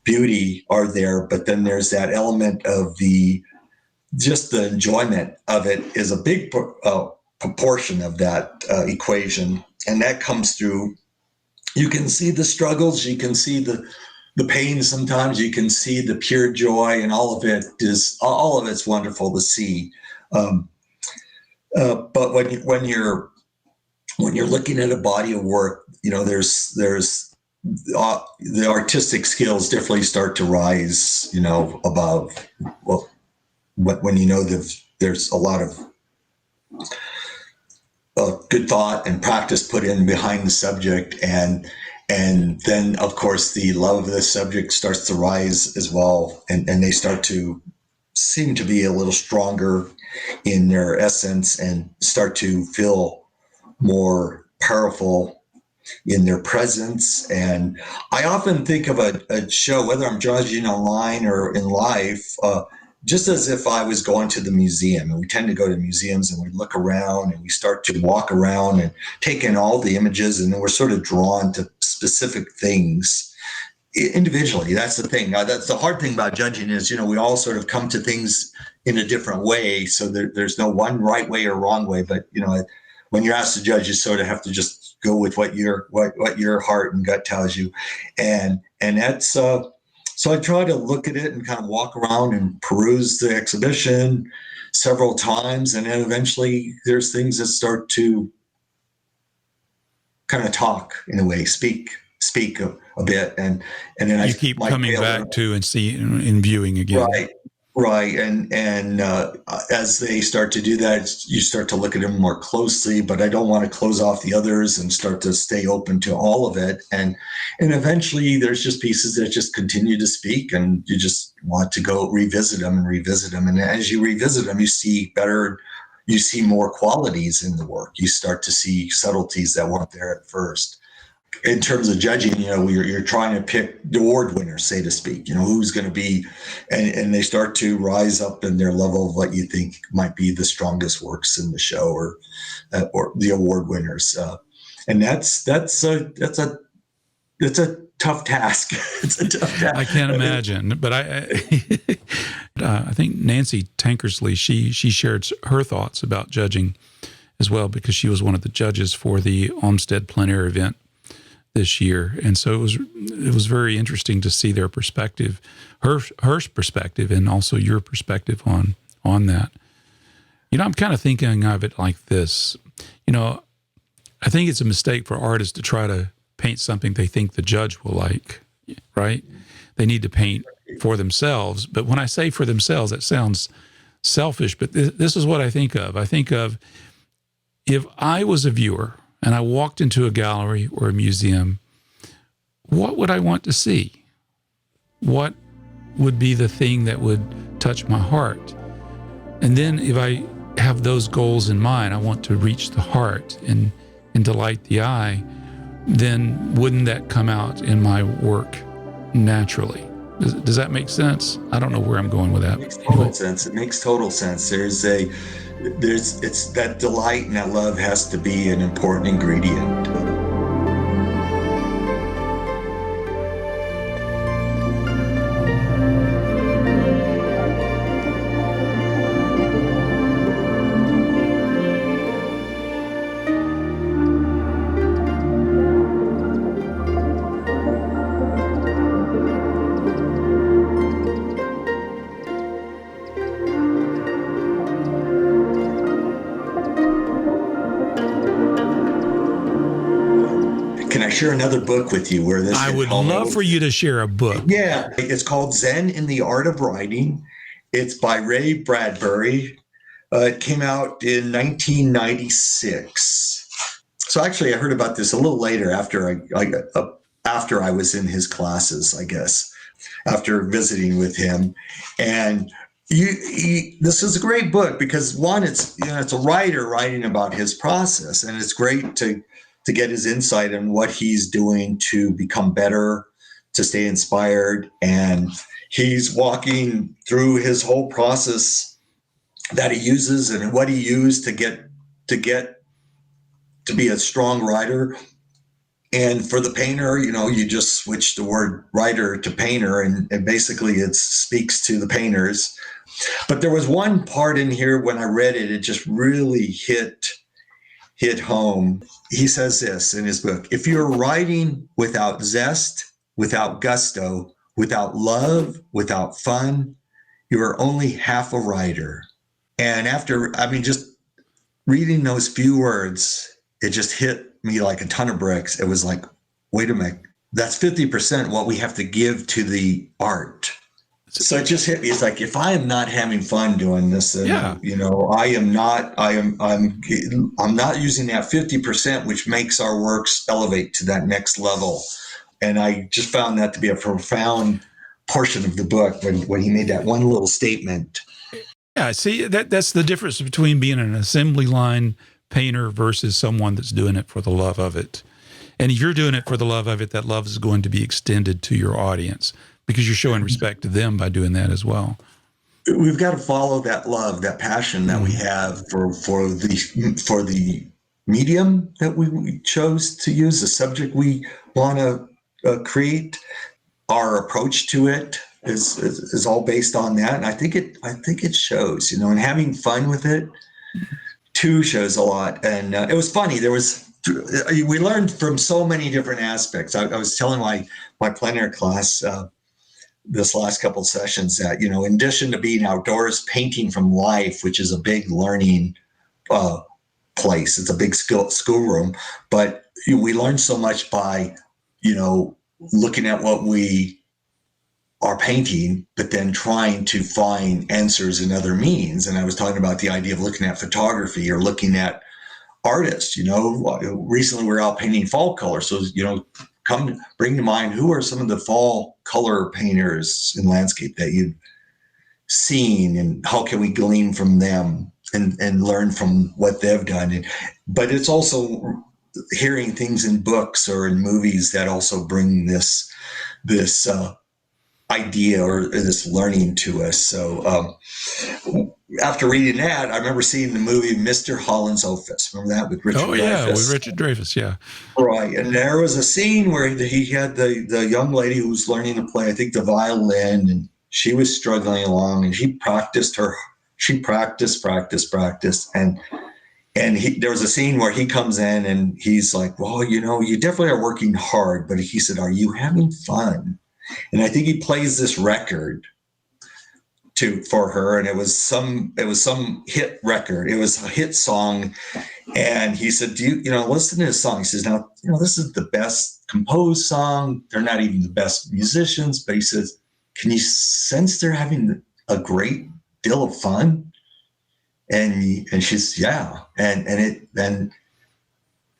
S2: beauty are there. But then there's that element of just the enjoyment of it is a big proportion of that equation, and that comes through. You can see the struggles, you can see the pain sometimes, you can see the pure joy, and all of it's wonderful to see. But when you're looking at a body of work, there's the artistic skills definitely start to rise, above when there's a lot of good thought and practice put in behind the subject, and then of course the love of the subject starts to rise as well, and they start to seem to be a little stronger in their essence and start to feel more powerful in their presence. And I often think of a show, whether I'm judging online or in life, just as if I was going to the museum. And we tend to go to museums and we look around and we start to walk around and take in all the images, and then we're sort of drawn to specific things individually. That's the thing. That's the hard thing about judging is, we all sort of come to things in a different way. So there's no one right way or wrong way. But, when you're asked to judge, you sort of have to just go with what your heart and gut tells you. And that's, so I try to look at it and kind of walk around and peruse the exhibition several times. And then eventually there's things that start to kind of talk in a way, speak a bit. And then
S1: you keep coming back to and and viewing again.
S2: Right. And as they start to do that, you start to look at them more closely, but I don't want to close off the others and start to stay open to all of it. And eventually there's just pieces that just continue to speak, and you just want to go revisit them. And as you revisit them, you see more qualities in the work. You start to see subtleties that weren't there at first. In terms of judging, you're trying to pick the award winners, so to speak, who's going to be, and they start to rise up in their level of what you think might be the strongest works in the show, or the award winners. And that's a tough task. It's a tough task.
S1: I can't imagine, but I think Nancy Tankersley, she shared her thoughts about judging as well, because she was one of the judges for the Olmsted Plein Air event this year, and so it was very interesting to see their perspective, her perspective, and also your perspective on that. I'm kind of thinking of it like this. I think it's a mistake for artists to try to paint something they think the judge will like. Right? They need to paint for themselves. But when I say for themselves, that sounds selfish. But this is what I think of. I think of if I was a viewer and I walked into a gallery or a museum, what would I want to see? What would be the thing that would touch my heart? And then if I have those goals in mind, I want to reach the heart and delight the eye, then wouldn't that come out in my work naturally? Does that make sense? I don't know where I'm going with that.
S2: It makes total sense. It makes total sense. It's that delight and that love has to be an important ingredient. Can I share another book with you where this?
S1: I would love for you to share a book.
S2: Yeah, it's called Zen in the Art of Writing. It's by Ray Bradbury. It came out in 1996. So actually, I heard about this a little later after I was in his classes, I guess, after visiting with him. And this is a great book because one, it's a writer writing about his process, and it's great to get his insight on what he's doing to become better, to stay inspired. And he's walking through his whole process that he uses and what he used to get to be a strong writer. And for the painter, you just switch the word writer to painter, and basically it speaks to the painters. But there was one part in here when I read it, it just really hit home. He says this in his book: if you're writing without zest, without gusto, without love, without fun, you are only half a writer. And just reading those few words, it just hit me like a ton of bricks. It was like, wait a minute, that's 50% what we have to give to the art. So it just hit me. It's like, if I am not having fun doing this, then, I'm not using that 50%, which makes our works elevate to that next level. And I just found that to be a profound portion of the book when he made that one little statement.
S1: Yeah, see, that's the difference between being an assembly line painter versus someone that's doing it for the love of it. And if you're doing it for the love of it, that love is going to be extended to your audience because you're showing respect to them by doing that as well.
S2: We've got to follow that love, that passion that we have for the medium that we chose to use, the subject we want to create. Our approach to it is all based on that, and I think it shows. And having fun with it too shows a lot. And it was funny. We learned from so many different aspects. I was telling my plein class this last couple of sessions that, in addition to being outdoors, painting from life, which is a big learning place. It's a big schoolroom, but we learn so much by, looking at what we are painting, but then trying to find answers in other means. And I was talking about the idea of looking at photography or looking at artists. Recently we're out painting fall color. So, bring to mind, who are some of the fall color painters in landscape that you've seen, and how can we glean from them and learn from what they've done? But it's also hearing things in books or in movies that also bring this idea or this learning to us. So after reading that, I remember seeing the movie Mr. Holland's Opus. Remember that with Richard Dreyfuss? Oh, yeah,
S1: with Richard Dreyfuss, yeah.
S2: Right. And there was a scene where he had the young lady who was learning to play, I think, the violin, and she was struggling along, and she practiced. And there was a scene where he comes in and he's like, well, you definitely are working hard, but he said, are you having fun? And I think he plays this record for her, and it was some hit record. It was a hit song, and he said, "Do you listen to this song?" He says, "Now, this is the best composed song. They're not even the best musicians, but he says, can you sense they're having a great deal of fun?" And she's, yeah, and then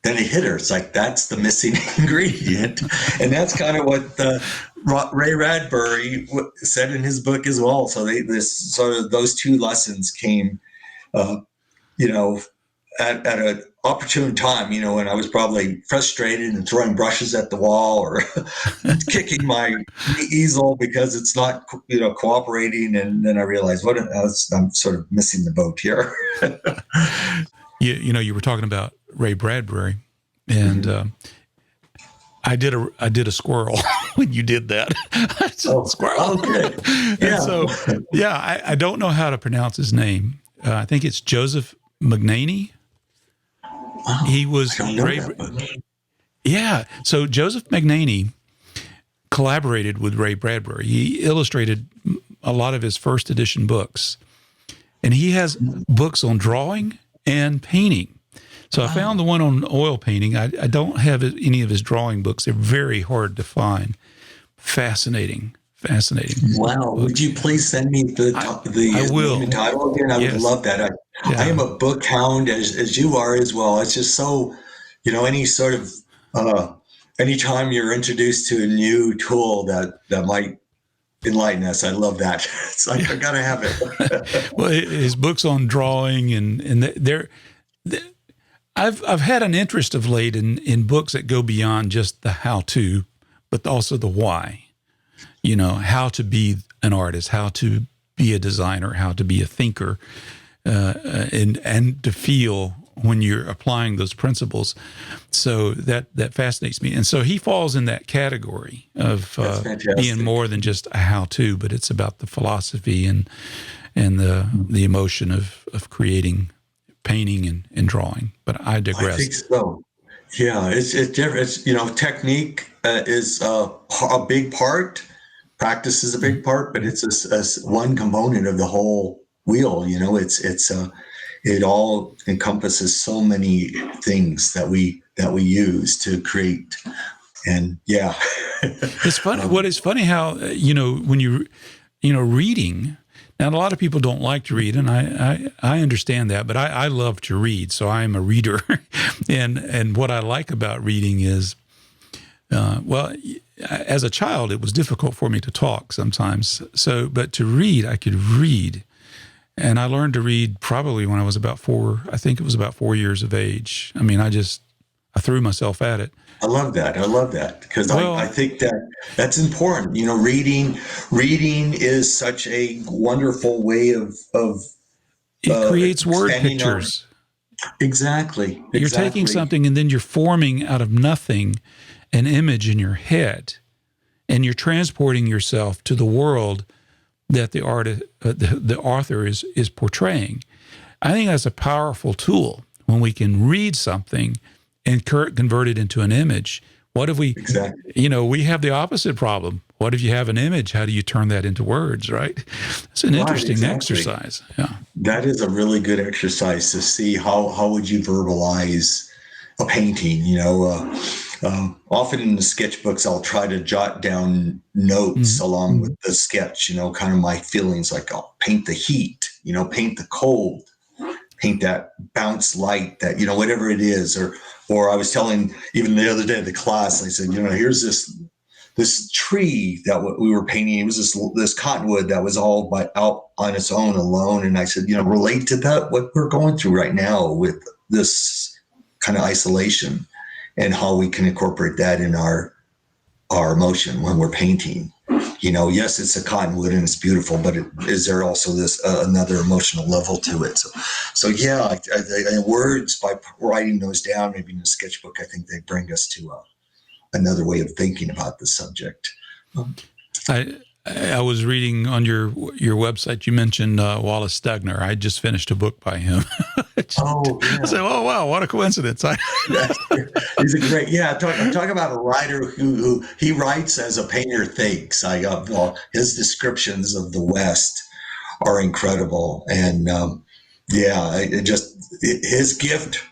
S2: it hit her. It's like, that's the missing ingredient. And that's kind of what Ray Bradbury said in his book as well. So those two lessons came, at an opportune time, when I was probably frustrated and throwing brushes at the wall or kicking my easel because it's not, cooperating. And then I realized I'm sort of missing the boat here.
S1: You were talking about Ray Bradbury, and I did a squirrel when you did that. Squirrel. Okay. Yeah. So, I don't know how to pronounce his name. I think it's Joseph McNaney.
S2: Wow,
S1: he was Yeah. So Joseph McNaney collaborated with Ray Bradbury. He illustrated a lot of his first edition books, and he has books on drawing and painting. So I found the one on oil painting. I don't have any of his drawing books. They're very hard to find. Fascinating.
S2: Wow.
S1: Books.
S2: Would you please send me the
S1: I will.
S2: name and title again? I would love that. I am a book hound as you are as well. It's just so, any sort of, anytime you're introduced to a new tool that might enlighten us, I love that. It's like, I got to have it.
S1: Well, his books on drawing and I've had an interest of late in books that go beyond just the how-to, but also the why. How to be an artist, how to be a designer, how to be a thinker, and to feel when you're applying those principles. So that fascinates me. And so he falls in that category of being more than just a how-to, but it's about the philosophy and the emotion of creating, painting and drawing. But I digress.
S2: I think so. Yeah, it's different. It's, technique is a big part. Practice is a big part, but it's a one component of the whole wheel. It all encompasses so many things that we use to create. And yeah,
S1: it's funny. What is funny how when you reading. Now, a lot of people don't like to read, and I understand that, but I love to read, so I'm a reader. and what I like about reading is, as a child, it was difficult for me to talk sometimes. But to read, I could read. And I learned to read probably when I was about 4 years of age. I mean, I threw myself at it.
S2: I love that because I think that's important. Reading is such a wonderful way of
S1: it creates word pictures.
S2: Exactly.
S1: You're taking something and then you're forming out of nothing an image in your head, and you're transporting yourself to the world that the author is portraying. I think that's a powerful tool when we can read something and convert it into an image. What if we, we have the opposite problem. What if you have an image? How do you turn that into words, right? It's an interesting exercise. Yeah.
S2: That is a really good exercise to see how would you verbalize a painting. Often in the sketchbooks, I'll try to jot down notes along with the sketch, kind of my feelings, like I'll paint the heat, paint the cold, paint that bounce light, that, whatever it is. Or I was telling even the other day at the class, I said, here's this tree that we were painting. It was this cottonwood that was all out on its own alone. And I said, relate to that, what we're going through right now with this kind of isolation, and how we can incorporate that in our emotion when we're painting. Yes, it's a cottonwood and it's beautiful, but is there also this another emotional level to it? So yeah, words, by writing those down, maybe in a sketchbook, I think they bring us to another way of thinking about the subject.
S1: I was reading on your website, you mentioned Wallace Stegner. I just finished a book by him. I said, oh, wow, what a coincidence.
S2: He's a great, talk about a writer who he writes as a painter thinks. His descriptions of the West are incredible. And his gift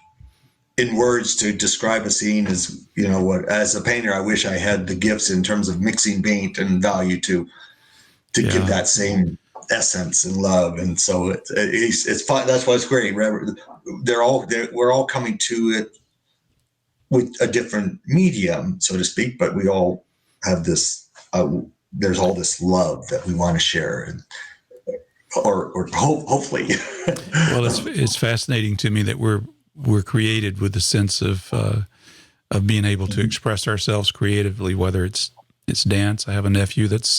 S2: in words to describe a scene is, as a painter, I wish I had the gifts in terms of mixing paint and value to give that same essence and love. And so it's fun. That's why it's great. We're all coming to it with a different medium, so to speak, but we all have this, there's all this love that we want to share, or hopefully.
S1: Well, it's fascinating to me that we're created with a sense of being able to express ourselves creatively, whether it's dance. I have a nephew that's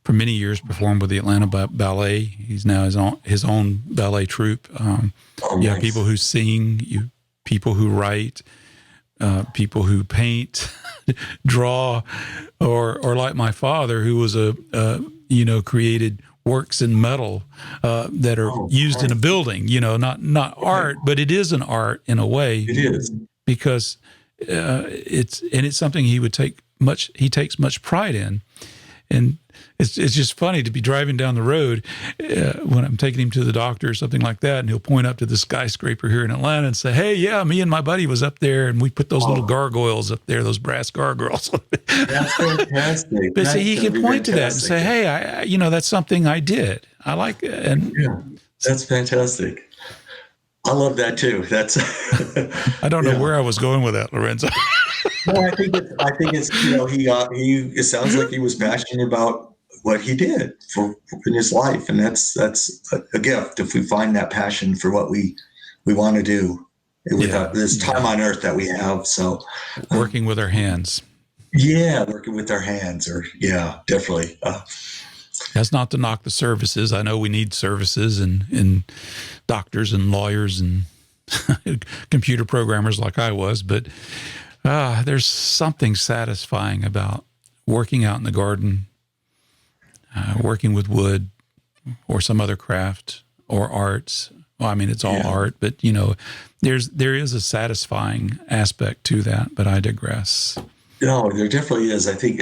S1: for many years performed with the Atlanta Ballet. He's now his own ballet troupe.
S2: Nice.
S1: People who sing, people who write, people who paint, draw, or like my father, who was created works in metal that are used in a building. Not art, but it is an art in a way.
S2: It is,
S1: because it's something he takes much pride in. And it's just funny to be driving down the road when I'm taking him to the doctor or something like that, and he'll point up to the skyscraper here in Atlanta and say, "Hey, yeah, me and my buddy was up there, and we put those little gargoyles up there, those brass gargoyles."
S2: That's fantastic.
S1: But see, he can point to that and say, "Hey, I that's something I did. I like it." And
S2: yeah, that's fantastic. I love that too. That's
S1: I don't know where I was going with that, Lorenzo.
S2: No, I think it's it sounds like he was passionate about what he did in his life, and that's a gift if we find that passion for what we want to do with this time on earth that we have. So
S1: working with our hands.
S2: Yeah, working with our hands, definitely.
S1: That's not to knock the services. I know we need services and doctors and lawyers and computer programmers like I was, but there's something satisfying about working out in the garden, working with wood or some other craft or arts. Well, I mean, it's all art, but there is a satisfying aspect to that, but I digress.
S2: No, there definitely is. I think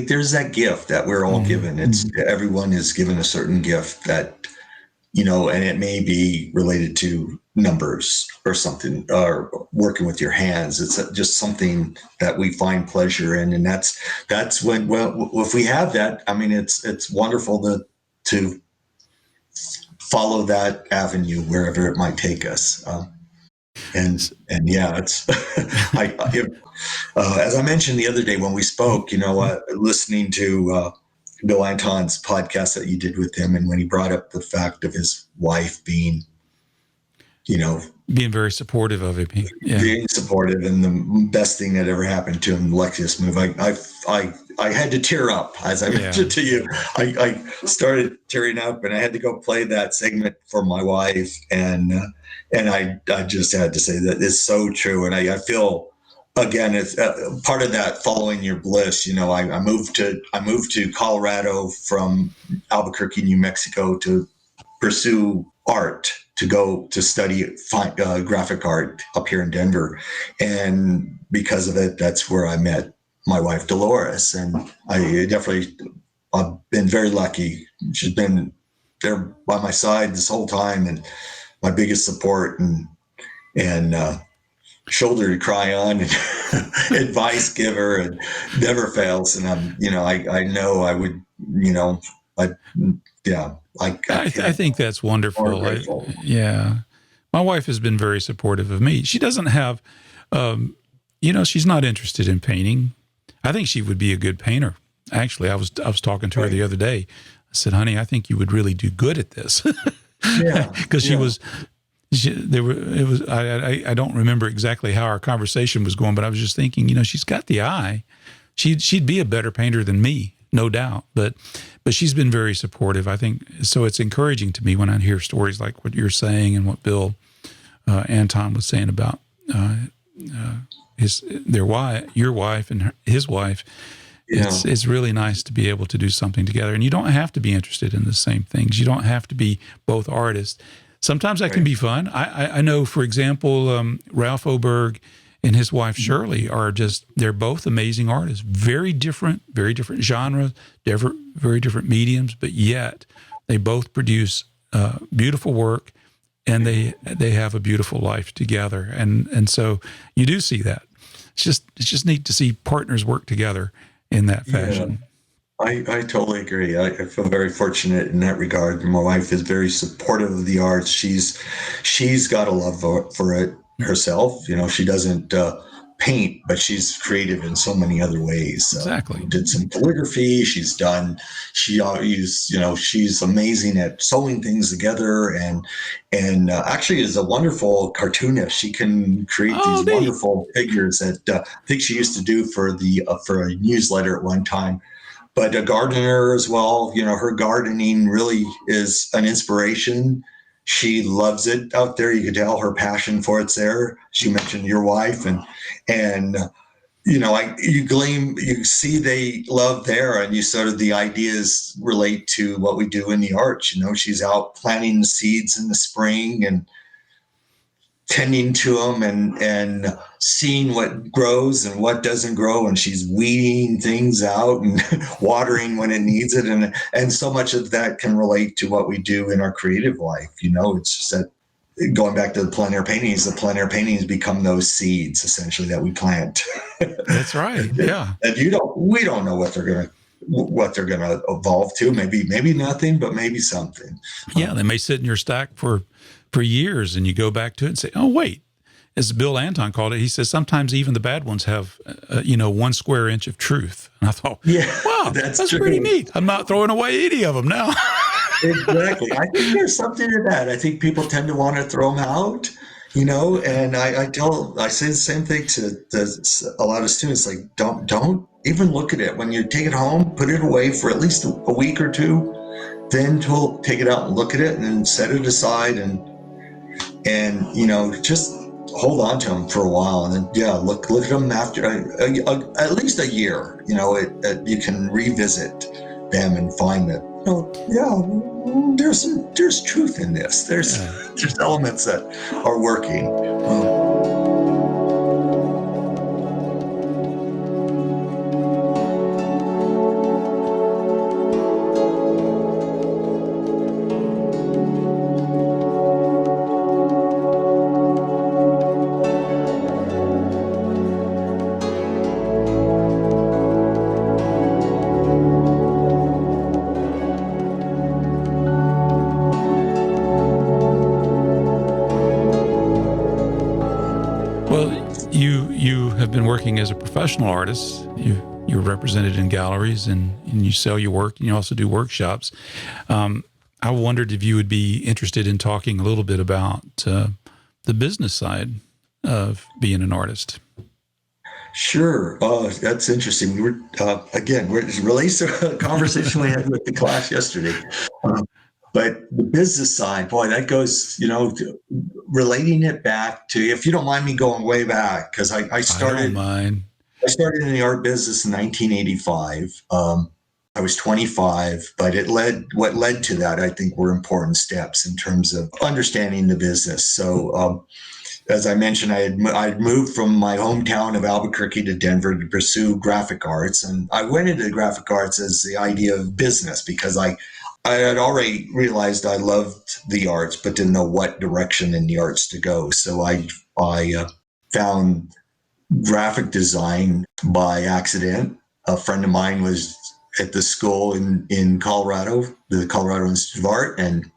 S2: there's that gift that we're all given. Everyone is given a certain gift that, and it may be related to numbers or something, or working with your hands. It's just something that we find pleasure in. And that's when, if we have that, I mean, it's wonderful to follow that avenue wherever it might take us. It's as I mentioned the other day when we spoke, listening to Bill Anton's podcast that you did with him, and when he brought up the fact of his wife being,
S1: being very supportive of him,
S2: being supportive, and the best thing that ever happened to him, Lexius move. I had to tear up as I mentioned to you. I started tearing up, and I had to go play that segment for my wife, and I just had to say that it's so true, and I feel. Again, it's part of that following your bliss. I moved to Colorado from Albuquerque, New Mexico, to pursue art, to go to study graphic art up here in Denver, and because of it, that's where I met my wife Dolores, and I've been very lucky. She's been there by my side this whole time, and my biggest support and shoulder to cry on, and advice giver, and never fails. And I know I would, I
S1: think that's wonderful. My wife has been very supportive of me. She doesn't have, she's not interested in painting. I think she would be a good painter. Actually, I was talking to her the other day. I said, "Honey, I think you would really do good at this." Because I don't remember exactly how our conversation was going, but I was just thinking, she's got the eye. She'd be a better painter than me, no doubt. But she's been very supportive. I think so. It's encouraging to me when I hear stories like what you're saying and what Bill Anton was saying about your wife and his wife. It's really nice to be able to do something together, and you don't have to be interested in the same things. You don't have to be both artists. Sometimes that can be fun. I know, for example, Ralph Oberg and his wife Shirley they're both amazing artists, very different genres, very different mediums, but yet they both produce beautiful work, and they have a beautiful life together. And so you do see that. It's just neat to see partners work together in that fashion.
S2: Yeah. I totally agree. I feel very fortunate in that regard. My wife is very supportive of the arts. She's got a love for it herself. She doesn't paint, but she's creative in so many other ways.
S1: Exactly.
S2: Did some calligraphy. She's amazing at sewing things together, and actually is a wonderful cartoonist. She can create these wonderful figures that I think she used to do for a newsletter at one time. But a gardener as well. Her gardening really is an inspiration. She loves it out there. You can tell her passion for it's there. She mentioned your wife, and you see they love there, and you sort of the ideas relate to what we do in the arts. She's out planting the seeds in the spring and tending to them and seeing what grows and what doesn't grow, and she's weeding things out and watering when it needs it, and so much of that can relate to what we do in our creative life. It's just that, going back to the plein air paintings become those seeds essentially that we plant.
S1: That's right. Yeah.
S2: And we don't know what they're gonna evolve to. Maybe nothing, but maybe something.
S1: Yeah, they may sit in your stack for years, and you go back to it and say, "Oh, wait." As Bill Anton called it, he says sometimes even the bad ones have, 1 square inch of truth. And I thought, wow, that's pretty neat. I'm not throwing away any of them now.
S2: Exactly. I think there's something to that. I think people tend to want to throw them out, and I say the same thing to a lot of students, like, don't even look at it. When you take it home, put it away for at least a week or two, then take it out and look at it and then set it aside and just hold on to them for a while, and then look at them after at least a year. You can revisit them and find that there's truth in this. There's elements that are working.
S1: Working as a professional artist, you're represented in galleries and you sell your work, and you also do workshops. I wondered if you would be interested in talking a little bit about the business side of being an artist.
S2: Sure. That's interesting. We were, it relates to a conversation we had with the class yesterday. But the business side, boy, that goes, relating it back to, if you don't mind me going way back, because I started in the art business in 1985. I was 25, but what led to that, I think, were important steps in terms of understanding the business. So, as I mentioned, I'd moved from my hometown of Albuquerque to Denver to pursue graphic arts. And I went into graphic arts as the idea of business, because I had already realized I loved the arts, but didn't know what direction in the arts to go. So I found graphic design by accident. A friend of mine was at the school in Colorado, the Colorado Institute of Art, and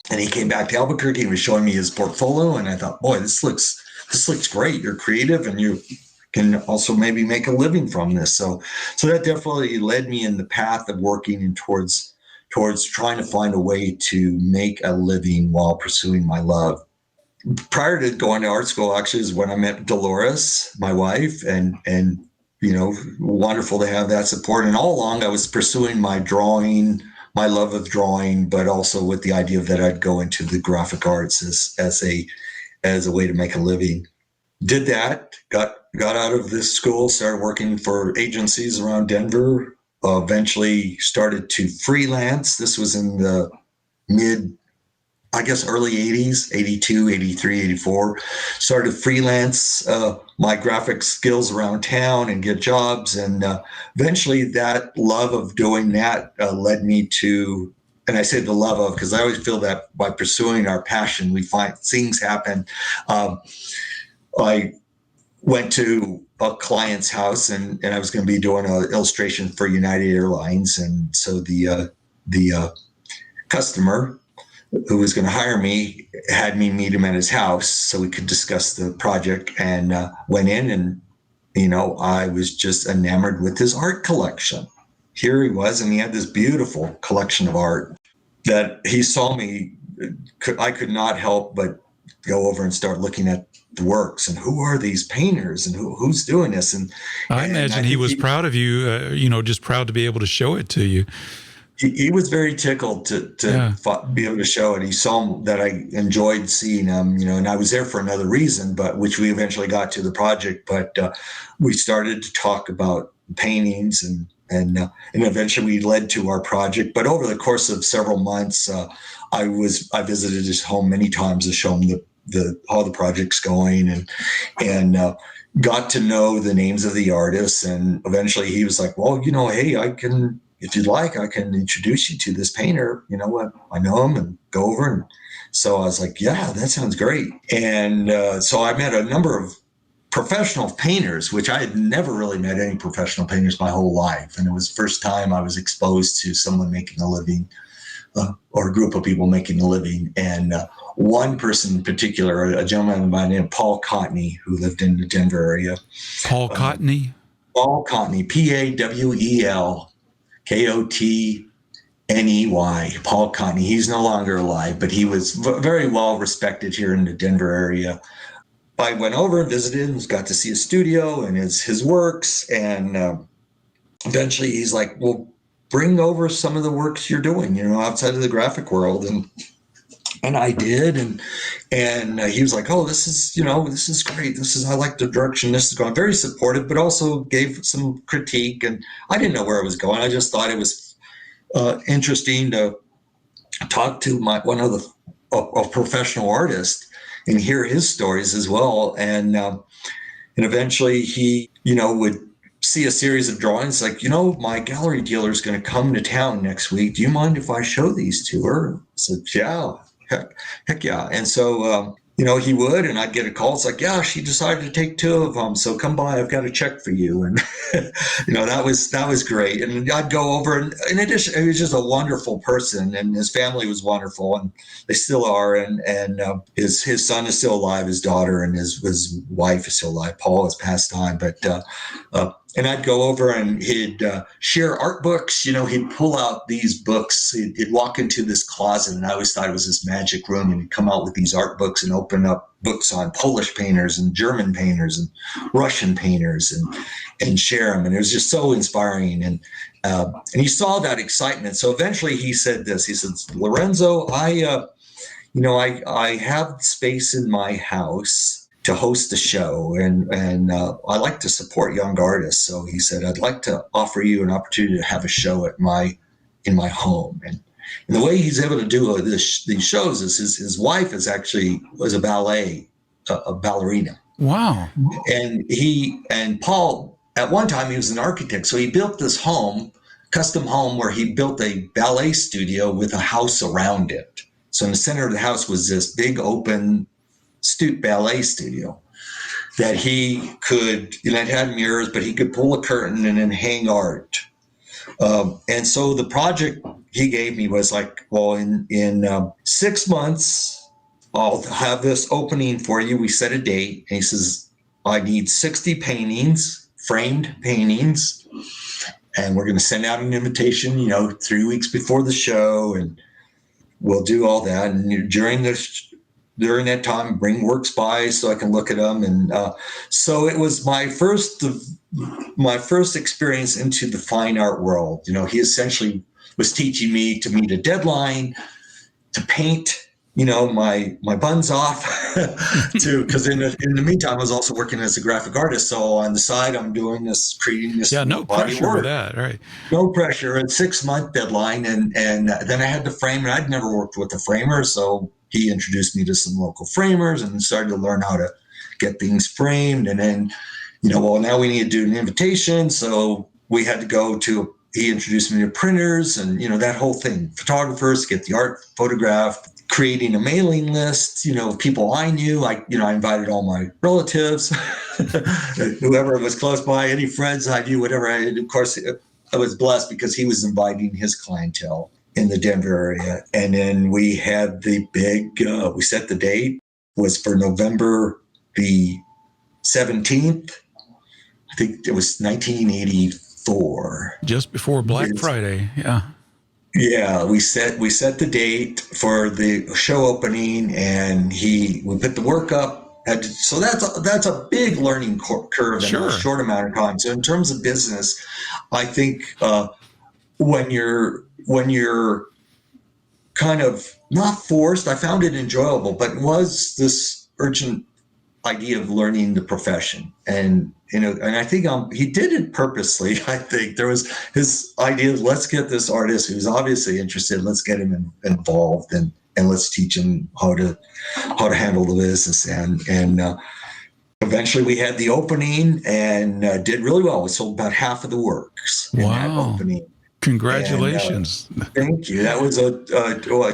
S2: he came back to Albuquerque and was showing me his portfolio. And I thought, boy, this looks great. You're creative, and you can also maybe make a living from this. So that definitely led me in the path of working in towards trying to find a way to make a living while pursuing my love. Prior to going to art school, actually, is when I met Dolores, my wife, and wonderful to have that support. And all along, I was pursuing my love of drawing, but also with the idea that I'd go into the graphic arts as a way to make a living. Did that, got out of this school, started working for agencies around Denver. Eventually started to freelance. This was in the early 80s, 82, 83, 84. Started freelance my graphic skills around town and get jobs. And eventually that love of doing that led me to, and I say the love of, because I always feel that by pursuing our passion, we find things happen. I went to a client's house and I was going to be doing an illustration for United Airlines. And so the customer who was going to hire me had me meet him at his house so we could discuss the project, and went in, and, I was just enamored with his art collection. Here he was, and he had this beautiful collection of art that he saw me. I could not help but go over and start looking at the works and who are these painters and who's doing this. And
S1: I imagine he was proud of you, just proud to be able to show it to you.
S2: He was very tickled to be able to show it. He saw that I enjoyed seeing him, and I was there for another reason, but which we eventually got to the project. But we started to talk about paintings, and eventually we led to our project. But over the course of several months, I visited his home many times to show him how the project's going, and got to know the names of the artists. And eventually he was like, well, hey, if you'd like, I can introduce you to this painter. I know him, and go over. And so I was like, yeah, that sounds great. And so I met a number of professional painters, which I had never really met any professional painters my whole life. And it was the first time I was exposed to someone making a living, or a group of people making a living. And one person in particular, a gentleman by the name of Paul Cotney, who lived in the Denver area.
S1: Paul Cotney?
S2: Paul Cotney, Pawelkotney. Paul Cotney. He's no longer alive, but he was very well respected here in the Denver area. I went over and visited and got to see his studio and his works. And eventually he's like, well, bring over some of the works you're doing, outside of the graphic world. And I did. And he was like, oh, this is great. I like the direction this is going. Very supportive, but also gave some critique. And I didn't know where it was going. I just thought it was interesting to talk to one of a professional artist and hear his stories as well. And eventually he, would see a series of drawings like, my gallery dealer is going to come to town next week. Do you mind if I show these to her? I said, yeah, heck yeah. And so, he would, and I'd get a call. It's like, yeah, she decided to take 2 of them. So come by, I've got a check for you. And, that was great. And I'd go over, and in addition, he was just a wonderful person, and his family was wonderful, and they still are. And his son is still alive, his daughter, and his wife is still alive. Paul has passed on, but, and I'd go over and he'd share art books. He'd pull out these books. He'd walk into this closet, and I always thought it was this magic room, and he'd come out with these art books and open up books on Polish painters and German painters and Russian painters and share them. And it was just so inspiring. And he saw that excitement. So eventually he said this. He said, Lorenzo, I have space in my house to host a show, and I like to support young artists. So he said, I'd like to offer you an opportunity to have a show in my home. And the way he's able to do these shows is his wife was a ballerina.
S1: Wow.
S2: And Paul, at one time he was an architect. So he built this custom home where he built a ballet studio with a house around it. So in the center of the house was this big open ballet studio that he could, it had mirrors, but he could pull a curtain and then hang art. And so the project he gave me was like, well, in 6 months, I'll have this opening for you. We set a date, and he says, I need 60 paintings, framed paintings, and we're going to send out an invitation, 3 weeks before the show, and we'll do all that. And during that time, bring works by so I can look at them. And so it was my first experience into the fine art world. He essentially was teaching me to meet a deadline, to paint, my buns off, because in the meantime, I was also working as a graphic artist. So on the side, I'm doing this, creating this.
S1: Yeah, no
S2: body
S1: pressure
S2: work.
S1: with that, right?
S2: No pressure. A 6-month deadline, and then I had to frame, and I'd never worked with a framer, so he introduced me to some local framers and started to learn how to get things framed. And then, now we need to do an invitation. So we had to he introduced me to printers and, that whole thing, photographers, get the art photographed, creating a mailing list, people I knew. I invited all my relatives, whoever was close by, any friends I knew, whatever. Of course, I was blessed because he was inviting his clientele in the Denver area. And then we had the big, we set the date, was for November the 17th. I think it was 1984.
S1: Just before Black Friday, yeah.
S2: Yeah, we set the date for the show opening, and we put the work up. So that's a big learning curve in a short amount of time. So in terms of business, I think when you're kind of not forced, I found it enjoyable, but it was this urgent idea of learning the profession. And I think he did it purposely. I think there was his idea, let's get this artist who's obviously interested, let's get him involved. And and let's teach them how to handle the business. And eventually we had the opening and did really well. We sold about half of the works in that opening.
S1: Congratulations.
S2: And, thank you. That was a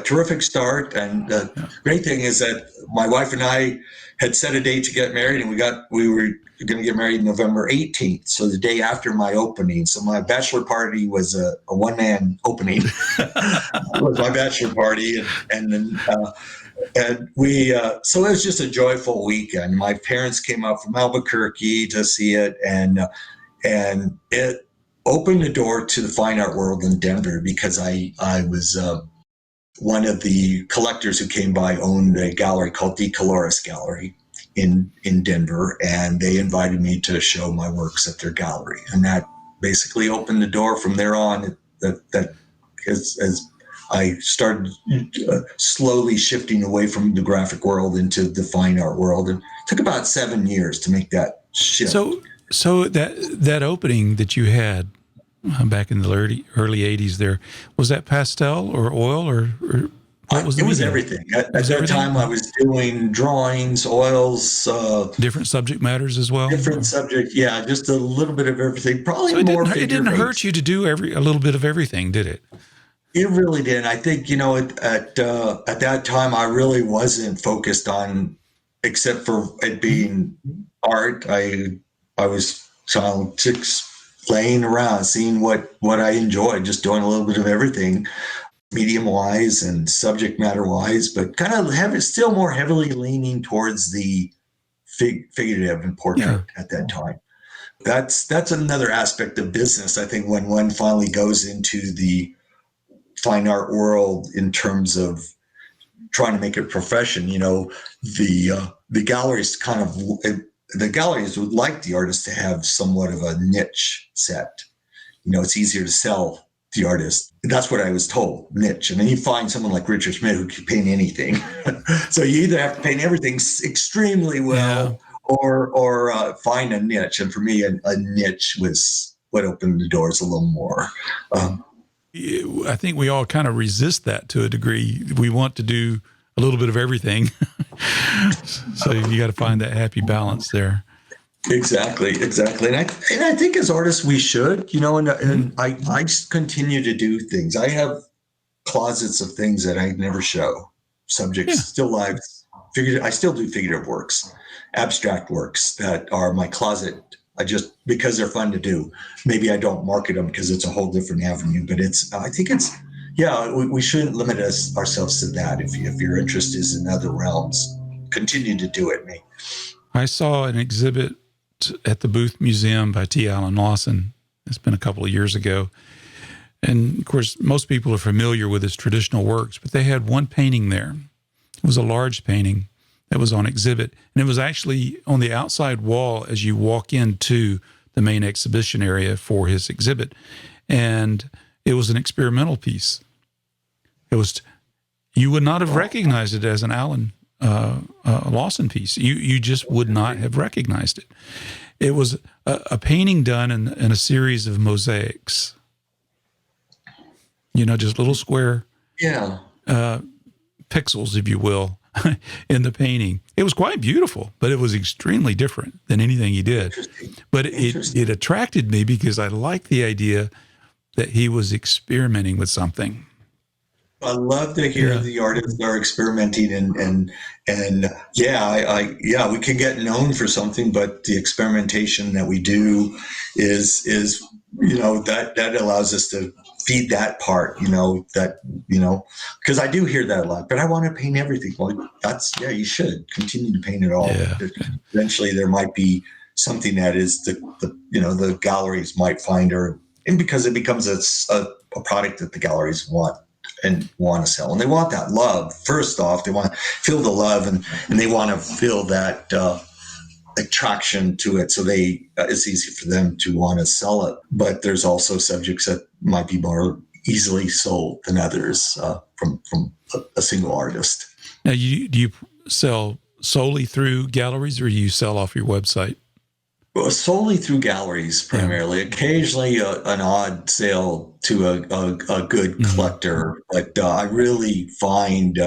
S2: terrific start. And the great thing is that my wife and I had set a date to get married, and we were going to get married November 18th. So the day after my opening. So my bachelor party was a one-man opening. It was my bachelor party. And then so it was just a joyful weekend. My parents came up from Albuquerque to see it, and it opened the door to the fine art world in Denver, because I was one of the collectors who came by, owned a gallery called De Colores Gallery in Denver, and they invited me to show my works at their gallery, and that basically opened the door from there on. That as I started slowly shifting away from the graphic world into the fine art world, and it took about 7 years to make that shift.
S1: So that opening that you had back in the early 80s there, was that pastel or oil or what was it?
S2: It was everything. At that time I was doing drawings, oils.
S1: Different subject matters as well?
S2: Different subject, yeah, just a little bit of everything. Probably
S1: so
S2: more
S1: it didn't hurt you to do a little bit of everything, did it?
S2: It really did. I think, at that time I really wasn't focused on, except for it being art. I was just playing around, seeing what I enjoyed, just doing a little bit of everything, medium-wise and subject matter-wise, but kind of still more heavily leaning towards the figurative and portrait at that time. That's another aspect of business. I think when one finally goes into the fine art world in terms of trying to make it a profession, the galleries the galleries would like the artist to have somewhat of a niche set. It's easier to sell the artist. That's what I was told, niche. And then you find someone like Richard Schmidt who can paint anything. So you either have to paint everything extremely well or find a niche. And for me, a niche was what opened the doors a little more.
S1: I think we all kind of resist that to a degree. We want to do a little bit of everything. So you got to find that happy balance there.
S2: Exactly. And I think as artists we should, and I continue to do things. I have closets of things that I never show. Subjects still live. I still do figurative works, abstract works that are my closet. Because they're fun to do. Maybe I don't market them because it's a whole different avenue, but we shouldn't limit ourselves to that. If your interest is in other realms, continue to do it.
S1: I saw an exhibit at the Booth Museum by T. Allen Lawson. It's been a couple of years ago. And of course, most people are familiar with his traditional works, but they had one painting there. It was a large painting that was on exhibit. And it was actually on the outside wall as you walk into the main exhibition area for his exhibit. And it was an experimental piece. You would not have recognized it as an Allen Lawson piece. You just would not have recognized it. It was a painting done in a series of mosaics. Just little square pixels, if you will, in the painting. It was quite beautiful, but it was extremely different than anything he did. But it attracted me because I liked the idea that he was experimenting with something.
S2: I love to hear the artists are experimenting and we can get known for something, but the experimentation that we do is that allows us to feed that part, because I do hear that a lot, but I want to paint everything. Well, you should continue to paint it all. Yeah. Eventually there might be something that is the galleries might find, and because it becomes a product that the galleries want to sell. And they want that love. First off, they want to feel the love and they want to feel that attraction to it. So it's easy for them to want to sell it. But there's also subjects that might be more easily sold than others from a single artist.
S1: Now, do you sell solely through galleries or do you sell off your website?
S2: solely through galleries, primarily. Occasionally, an odd sale to a good collector, but I really find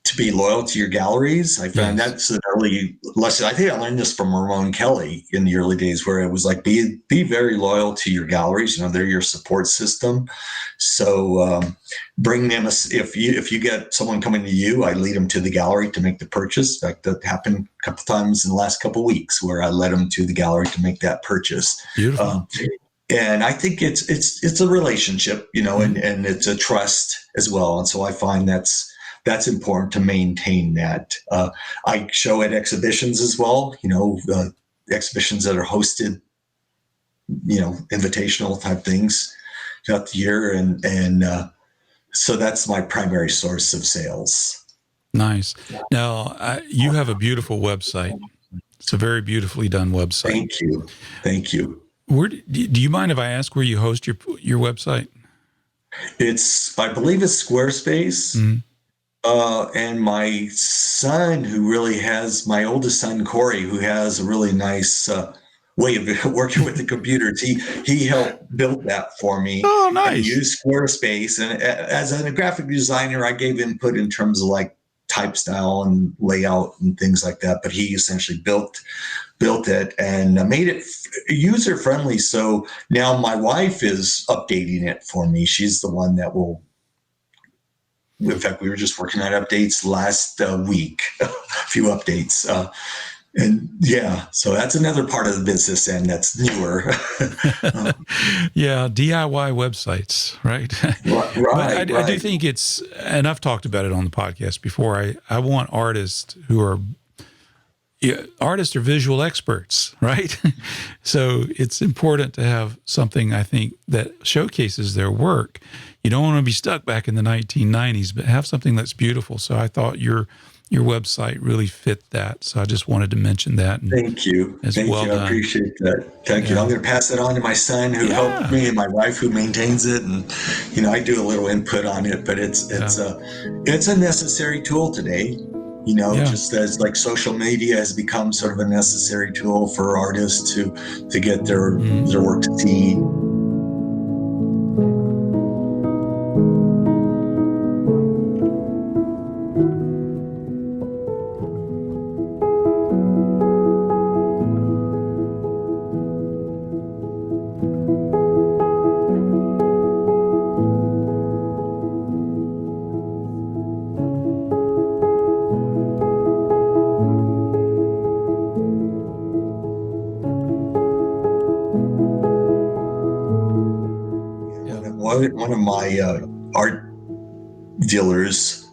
S2: to be loyal to your galleries. I found that's an early lesson. I think I learned this from Ramon Kelley in the early days, where it was like be very loyal to your galleries. You know, they're your support system. So bring them if you get someone coming to you, I lead them to the gallery to make the purchase. In fact, that happened a couple times in the last couple of weeks where I led them to the gallery to make that purchase.
S1: Beautiful.
S2: And I think it's a relationship, you know, and it's a trust as well. And so I find that's important to maintain that. I show at exhibitions as well, you know, exhibitions that are hosted, you know, invitational type things throughout the year. And so that's my primary source of sales.
S1: Nice. Now, you have a beautiful website. It's a very beautifully done website.
S2: Thank you. Thank you.
S1: Do you mind if I ask where you host your website?
S2: I believe it's Squarespace. Mm-hmm. And my son, my oldest son, Corey, who has a really nice way of working with the computers, he helped build that for me.
S1: Oh, nice.
S2: And use Squarespace. And as a graphic designer, I gave input in terms of like type style and layout and things like that. But he essentially built it and made it user friendly. So now my wife is updating it for me. She's the one that will. In fact, we were just working on updates last week, a few updates. And yeah, so that's another part of the business end that's newer.
S1: Yeah, DIY websites, right?
S2: Right,
S1: I do think it's, and I've talked about it on the podcast before, I want artists who are, artists are visual experts, right? So it's important to have something, I think, that showcases their work. You don't want to be stuck back in the 1990s, but have something that's beautiful. So I thought your website really fit that. So I just wanted to mention that.
S2: Thank you. Thank you. I appreciate that. Thank you. I'm going to pass it on to my son who helped me and my wife who maintains it. And, you know, I do a little input on it, but it's a necessary tool today. You know, just as like social media has become sort of a necessary tool for artists to get their work seen. One of my art dealers,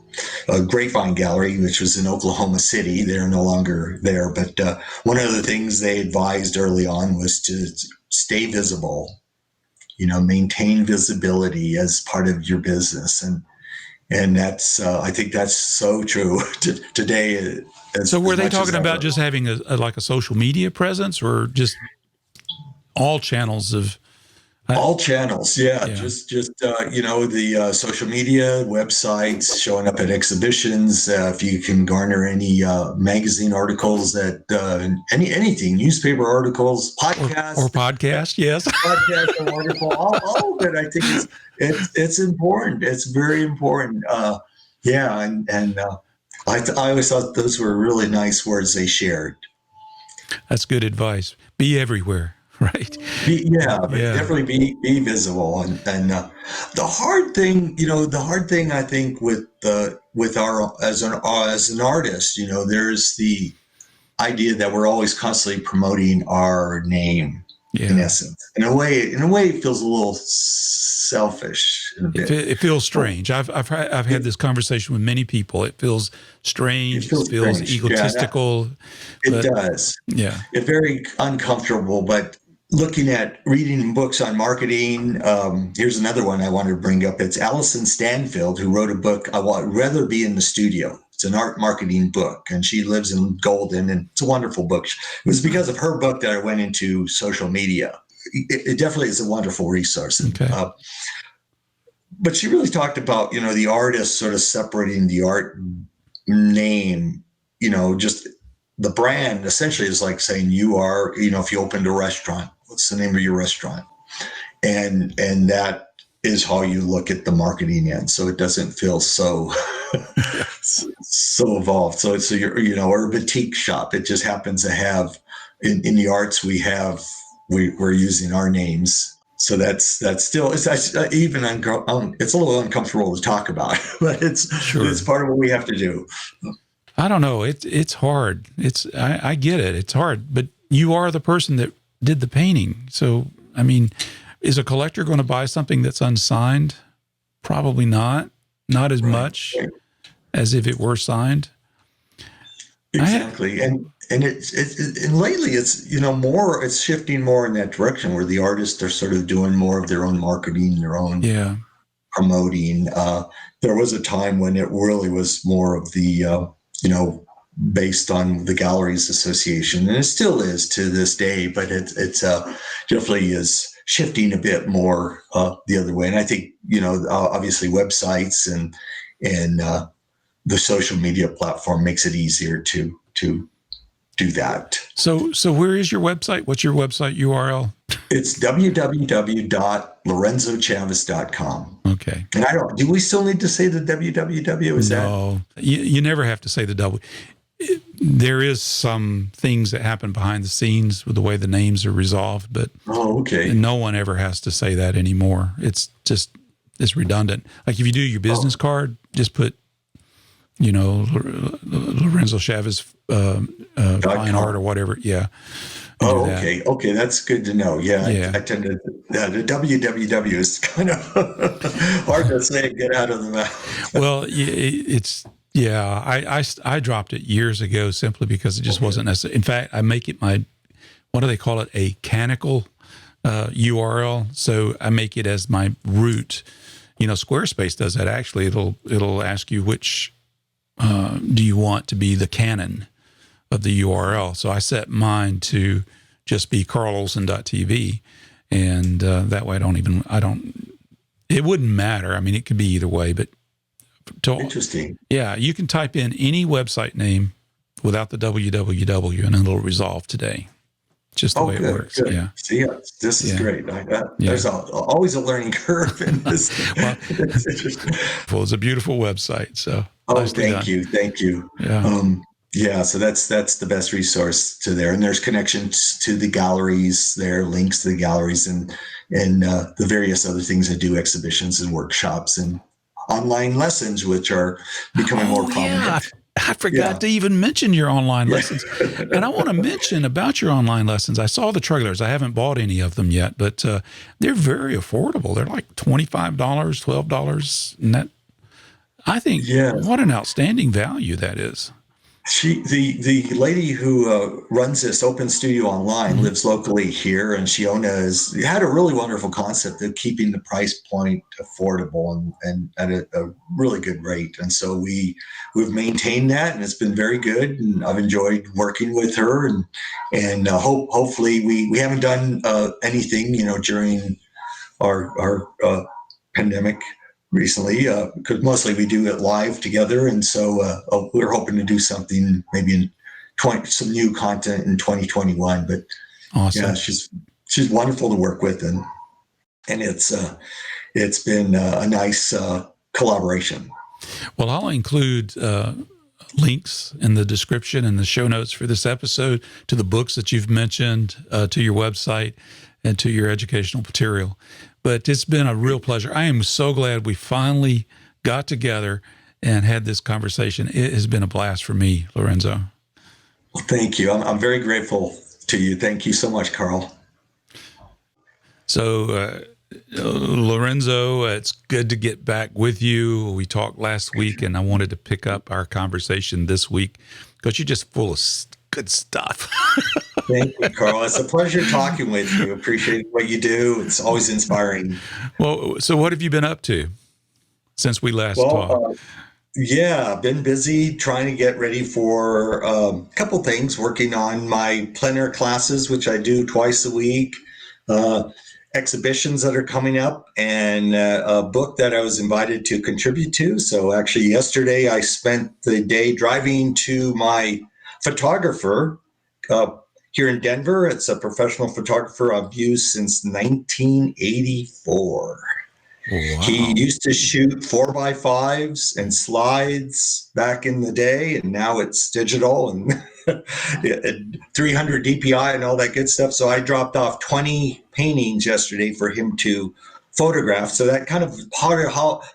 S2: Grapevine Gallery, which was in Oklahoma City, they're no longer there. But one of the things they advised early on was to stay visible, you know, maintain visibility as part of your business. And that's, I think that's so true today.
S1: So were they talking about just having a social media presence, or just all channels of...
S2: All channels, just you know, the social media, websites, showing up at exhibitions. If you can garner any magazine articles, anything, newspaper articles, podcasts,
S1: or podcast, yes,
S2: podcast or article, all of it. I think it's important. It's very important. And I always thought those were really nice words they shared.
S1: That's good advice. Be everywhere. Right.
S2: Definitely be visible. And the hard thing I think with our as an artist, you know, there's the idea that we're always constantly promoting our name in essence. In a way, it feels a little selfish. In a bit.
S1: It feels strange. I've had this conversation with many people. It feels strange. It feels egotistical.
S2: It does.
S1: Yeah.
S2: It's very uncomfortable, but. Looking at reading books on marketing, here's another one I wanted to bring up. It's Alison Stanfield, who wrote a book, I Would Rather Be in the Studio. It's an art marketing book, and she lives in Golden, and it's a wonderful book. It was because of her book that I went into social media. It definitely is a wonderful resource.
S1: Okay.
S2: But she really talked about, you know, the artist sort of separating the art name, you know, just the brand essentially is like saying you are, if you opened a restaurant, what's the name of your restaurant? And that is how you look at the marketing end. So it doesn't feel so so evolved. So it's or a boutique shop. It just happens to have in the arts we're using our names. So that's still it's even it's a little uncomfortable to talk about, but it's part of what we have to do.
S1: I don't know. It's hard. I get it. It's hard, but you are the person that did the painting. So, I mean, is a collector going to buy something that's unsigned? Probably not. Not as much as if it were signed.
S2: Exactly. And lately it's, more, it's shifting more in that direction where the artists are sort of doing more of their own marketing, their own promoting. There was a time when it really was more of the, based on the Galleries Association, and it still is to this day, but it's definitely is shifting a bit more the other way. And I think, obviously websites and the social media platform makes it easier to do that.
S1: So where is your website? What's your website URL?
S2: It's www.lorenzochavez.com.
S1: Okay.
S2: And do we still need to say the www?
S1: No, you never have to say the W. There is some things that happen behind the scenes with the way the names are resolved, but no one ever has to say that anymore. It's redundant. Like if you do your business card, just put, Lorenzo Chavez, fine art or whatever. Yeah.
S2: Okay. Okay. That's good to know. Yeah. I tend to, the www is kind of hard to say, get out of the mouth.
S1: Well, I dropped it years ago simply because it just wasn't necessary. In fact, I make it what do they call it? A canonical URL. So I make it as my root. Squarespace does that actually. It'll ask you which do you want to be the canon of the URL. So I set mine to just be carlolson.tv, and that way it wouldn't matter. I mean, it could be either way, but
S2: interesting.
S1: Yeah, you can type in any website name without the www, and it'll resolve today. Just the way it works.
S2: Good.
S1: Yeah.
S2: See, this is great. There's always a learning curve in this.
S1: Well, it's a beautiful website. So.
S2: Thank you.
S1: Yeah.
S2: So that's the best resource to there, and there's connections to the galleries there, links to the galleries, and the various other things that do exhibitions and workshops and online lessons, which are becoming more prominent.
S1: Yeah. I forgot to even mention your online lessons. And I want to mention about your online lessons. I saw the trailers. I haven't bought any of them yet, but they're very affordable. They're like $25, $12. And I think what an outstanding value that is.
S2: The lady who runs this open studio online lives locally here, and Shiona had a really wonderful concept of keeping the price point affordable and at a really good rate. And so we've maintained that, and it's been very good. And I've enjoyed working with her, and hopefully we haven't done anything during our pandemic recently, because mostly we do it live together, and so we're hoping to do something maybe in some new content in 2021. But
S1: awesome.
S2: She's wonderful to work with, and it's been a nice collaboration.
S1: Well, I'll include links in the description and the show notes for this episode to the books that you've mentioned, to your website, and to your educational material. But it's been a real pleasure. I am so glad we finally got together and had this conversation. It has been a blast for me, Lorenzo.
S2: Well, thank you. I'm very grateful to you. Thank you so much, Carl.
S1: So, Lorenzo, it's good to get back with you. We talked last week, and I wanted to pick up our conversation this week because you're just full of good stuff.
S2: Thank you, Carl. It's a pleasure talking with you. Appreciate what you do. It's always inspiring.
S1: Well, so what have you been up to since we last talked?
S2: I've been busy trying to get ready for a couple things, working on my plein air classes, which I do twice a week, exhibitions that are coming up, and a book that I was invited to contribute to. So actually yesterday I spent the day driving to my photographer here in Denver. It's a professional photographer I've used since 1984.
S1: Wow.
S2: He used to shoot 4x5s and slides back in the day, and now it's digital and 300 DPI and all that good stuff. So I dropped off 20 paintings yesterday for him to photograph. So that kind of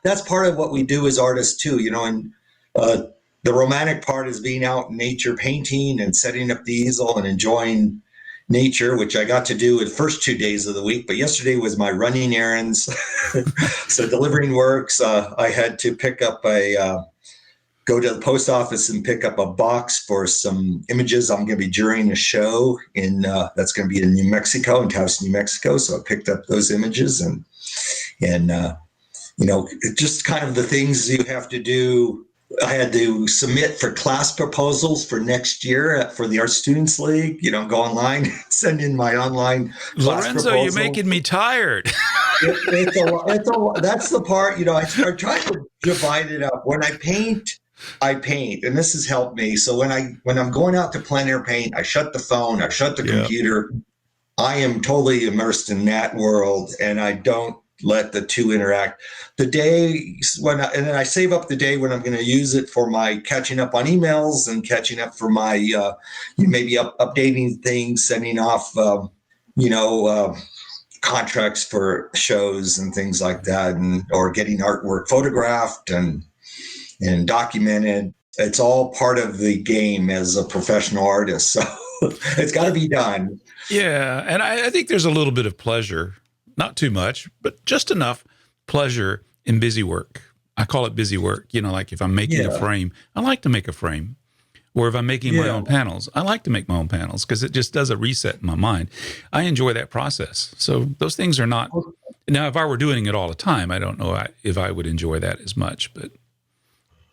S2: that's part of what we do as artists too, and the romantic part is being out in nature painting and setting up the easel and enjoying nature, which I got to do the first 2 days of the week, but yesterday was my running errands. So delivering works, I had to pick up go to the post office and pick up a box for some images I'm going to be during a show that's going to be in New Mexico, in Taos, New Mexico. So I picked up those images and just kind of the things you have to do. I had to submit for class proposals for next year for the Art Students League, go online, send in my online class
S1: Lorenzo,
S2: proposal.
S1: you're making me tired.
S2: That's the part, I try to divide it up. When I paint, and this has helped me. So when I'm going out to plein air paint, I shut the phone, I shut the computer. I am totally immersed in that world, and I don't let the two interact. The day and then I save up the day when I'm going to use it for my catching up on emails and catching up for my maybe updating things, sending off contracts for shows and things like that, or getting artwork photographed and documented. It's all part of the game as a professional artist, so it's got to be done.
S1: Yeah, and I think there's a little bit of pleasure. Not too much, but just enough pleasure in busy work. I call it busy work. Like if I'm making a frame, I like to make a frame. Or if I'm making my own panels, I like to make my own panels because it just does a reset in my mind. I enjoy that process. So those things are not. Now, if I were doing it all the time, I don't know if I would enjoy that as much. But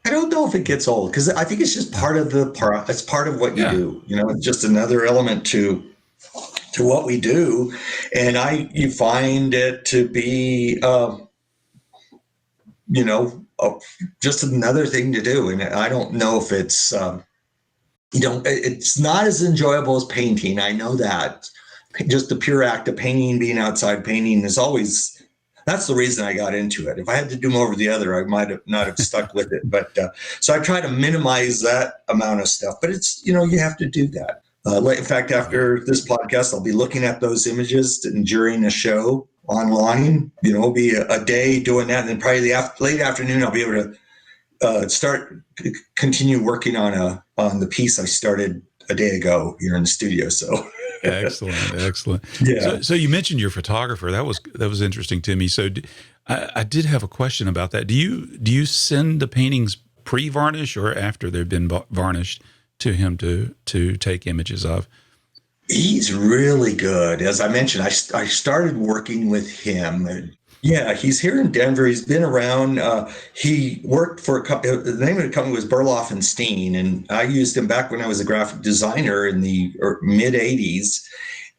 S2: I don't know if it gets old because I think it's just part of it's part of what you do. It's just another element to what we do, and you find it to be just another thing to do. And I don't know if it's it's not as enjoyable as painting. I know that just the pure act of painting, being outside painting is always, that's the reason I got into it. If I had to do more over the other, I might have not have stuck with it. But so I try to minimize that amount of stuff, but it's, you have to do that. In fact, after this podcast, I'll be looking at those images during a show online. It'll be a day doing that, and then probably the late afternoon, I'll be able to continue working on the piece I started a day ago here in the studio. So
S1: excellent.
S2: Yeah.
S1: So you mentioned your photographer. That was interesting to me. So I did have a question about that. Do you send the paintings pre-varnish or after they've been varnished to him to take images of?
S2: He's really good. As I mentioned, I started working with him. Yeah, he's here in Denver. He's been around. He worked for a company. The name of the company was Burloff and Steen, and I used him back when I was a graphic designer in the mid 80s.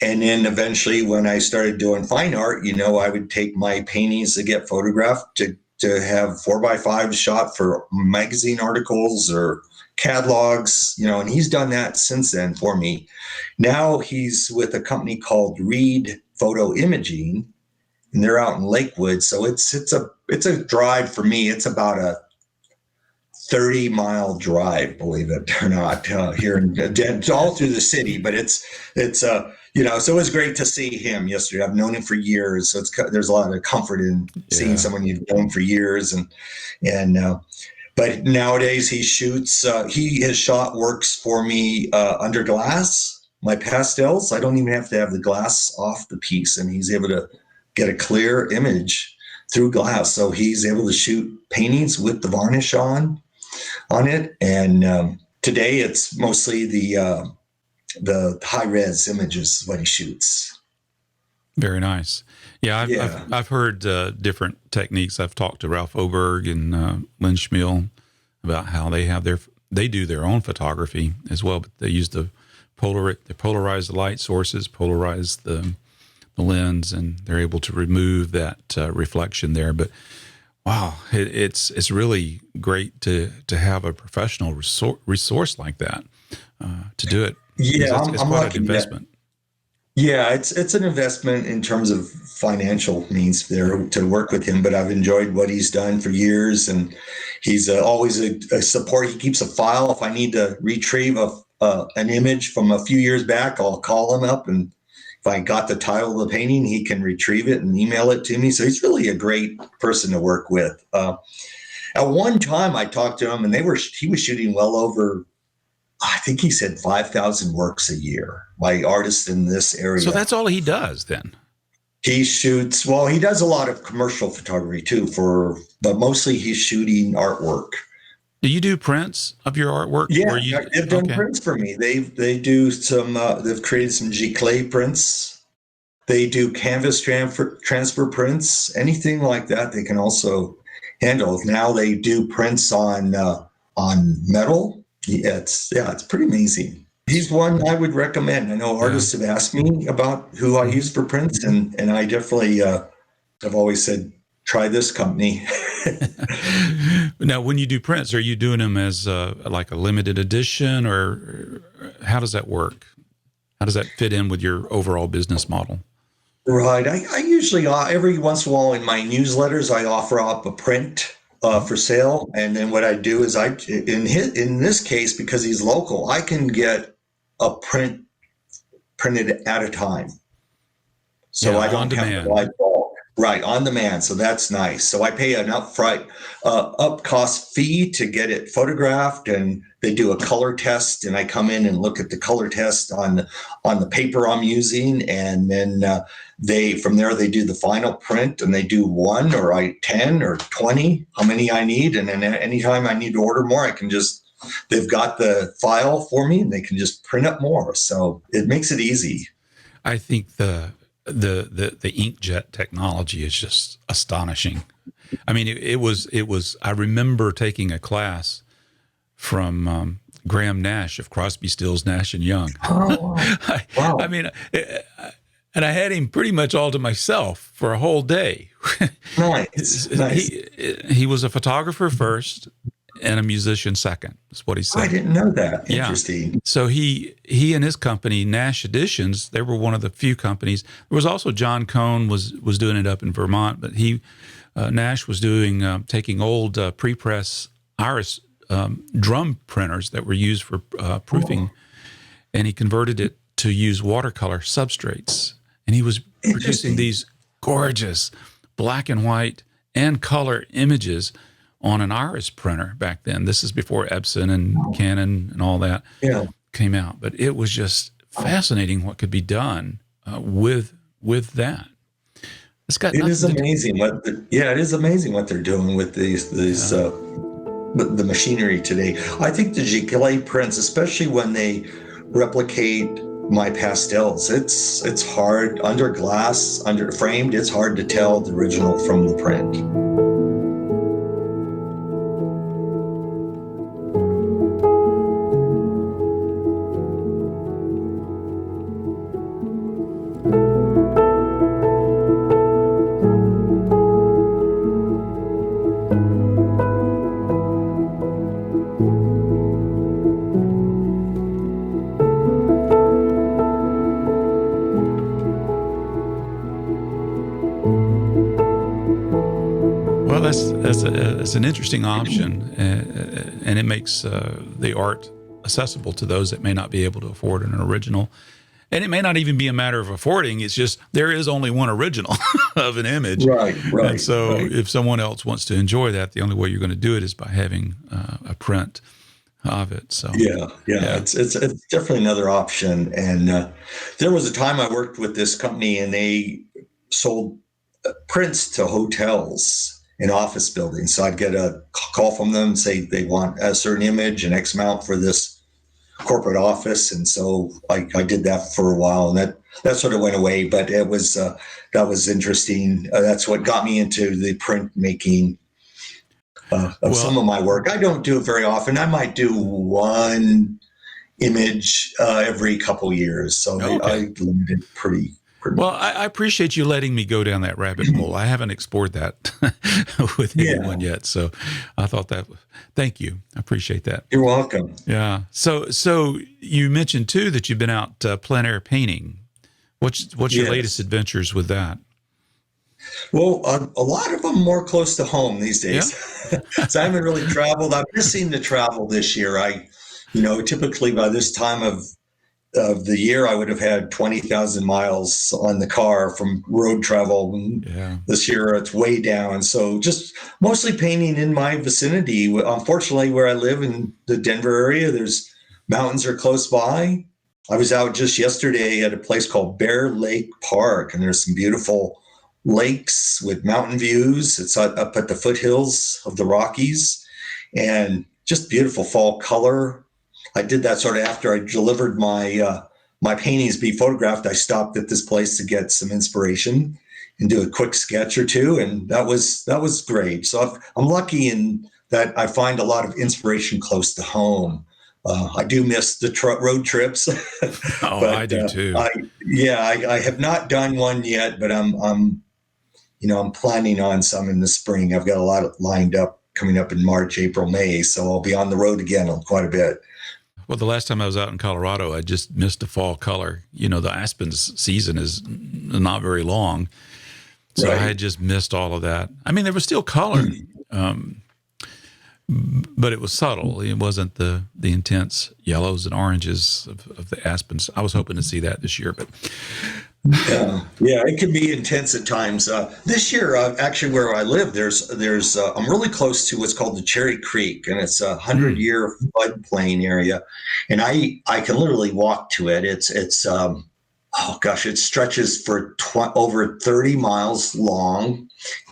S2: And then eventually when I started doing fine art, I would take my paintings to get photographed to have 4x5 shot for magazine articles or catalogs, and he's done that since then for me. Now he's with a company called Reed Photo Imaging, and they're out in Lakewood. So it's a drive for me. It's about a 30-mile drive, believe it or not, here in Denver, all through the city. But it's so it was great to see him yesterday. I've known him for years, so there's a lot of comfort in seeing someone you've known for years, but nowadays he shoots. He has shot works for me under glass. My pastels, I don't even have to have the glass off the piece, and he's able to get a clear image through glass. So he's able to shoot paintings with the varnish on it. And today it's mostly the high res images what he shoots. Very
S1: nice. Yeah, I've heard different techniques. I've talked to Ralph Oberg and Lynn Schmiel about how they do their own photography as well, but they use they polarize the light sources, polarize the lens, and they're able to remove that reflection there. But wow, it's really great to have a professional resource like that. to do it.
S2: Yeah,
S1: It's
S2: I'm
S1: quite an
S2: lucky.
S1: investment.
S2: Yeah, it's an investment in terms of financial means there to work with him, but I've enjoyed what he's done for years, and he's always a support. He keeps a file. If I need to retrieve an image from a few years back, I'll call him up, and if I got the title of the painting, he can retrieve it and email it to me. So he's really a great person to work with. At one time, I talked to him, and he was shooting well over, I think he said 5,000 works a year by artists in this area.
S1: So that's all he does then?
S2: He shoots, well, he does a lot of commercial photography too, but mostly he's shooting artwork.
S1: Do you do prints of your artwork?
S2: Yeah, they've done prints for me. They do some, they've created some giclée prints. They do canvas transfer prints, anything like that they can also handle. Now they do prints on metal. Yeah, it's pretty amazing. He's one I would recommend. I know artists have asked me about who I use for prints, and I definitely have always said, try this company.
S1: Now, when you do prints, are you doing them as like a limited edition, or how does that work? How does that fit in with your overall business model?
S2: Right. I usually, every once in a while in my newsletters, I offer up a print for sale. And then what I do is in this case, because he's local, I can get a print printed at a time. So I don't have to buy bulk. Right, on demand. So that's nice. So I pay an up cost fee to get it photographed, and they do a color test, and I come in and look at the color test on the paper I'm using, and then from there they do the final print, and they do 1 or 10 or 20, how many I need, and then anytime I need to order more, they've got the file for me, and they can just print up more. So it makes it easy.
S1: I think the inkjet technology is just astonishing. I mean, it was. I remember taking a class from Graham Nash of Crosby, Stills, Nash and Young.
S2: Oh, wow.
S1: I mean, and I had him pretty much all to myself for a whole day.
S2: Nice.
S1: He was a photographer first and a musician second. That's what he said.
S2: I didn't know that.
S1: Yeah.
S2: Interesting.
S1: So he and his company, Nash Editions, they were one of the few companies. There was also John Cohn was doing it up in Vermont, but Nash was doing taking old pre-press iris drum printers that were used for proofing, and he converted it to use watercolor substrates. And he was producing these gorgeous black and white and color images on an iris printer back then. This is before Epson and Canon and all that came out. But it was just fascinating what could be done with that.
S2: It is amazing what they're doing with these the machinery today. I think the giclée prints, especially when they replicate my pastels, it's hard under glass, under framed. It's hard to tell the original from the print.
S1: It's an interesting option, and it makes the art accessible to those that may not be able to afford an original. And it may not even be a matter of affording. It's just there is only one original of an image.
S2: Right.
S1: And so if someone else wants to enjoy that, the only way you're going to do it is by having a print of it. So
S2: yeah. It's definitely another option. And there was a time I worked with this company, and they sold prints to hotels in office buildings. So I'd get a call from them, say they want a certain image and X amount for this corporate office. And so I did that for a while, and that sort of went away, but it was, that was interesting. That's what got me into the print making of some of my work. I don't do it very often. I might do one image every couple years. So I limit it pretty
S1: Well, I appreciate you letting me go down that rabbit hole. I haven't explored that with anyone yet, so I thought that. Thank you. I appreciate that.
S2: You're welcome.
S1: Yeah. So you mentioned too that you've been out plein air painting. What's your latest adventures with that?
S2: Well, a lot of them more close to home these days.
S1: Yeah.
S2: So I haven't really traveled. I'm missing the travel this year. Typically by this time of the year, I would have had 20,000 miles on the car from road travel. This year, it's way down. So just mostly painting in my vicinity. Unfortunately, where I live in the Denver area, there's mountains are close by. I was out just yesterday at a place called Bear Lake Park, and there's some beautiful lakes with mountain views. It's up at the foothills of the Rockies, and just beautiful fall color. I did that sort of after I delivered my paintings be photographed. I stopped at this place to get some inspiration and do a quick sketch or two, and that was great. So I'm lucky in that I find a lot of inspiration close to home. I do miss the road trips.
S1: But, I do too.
S2: I have not done one yet, but I'm planning on some in the spring. I've got a lot lined up coming up in March, April, May, so I'll be on the road again quite a bit.
S1: Well, the last time I was out in Colorado, I just missed the fall color. The aspens season is not very long, so I had just missed all of that. I mean, there was still color, but it was subtle. It wasn't the intense yellows and oranges of the aspens. I was hoping to see that this year, but
S2: it can be intense at times. This year, actually, where I live, there's I'm really close to what's called the Cherry Creek, and it's a 100-year floodplain area, and I can literally walk to it. It stretches for over 30 miles long,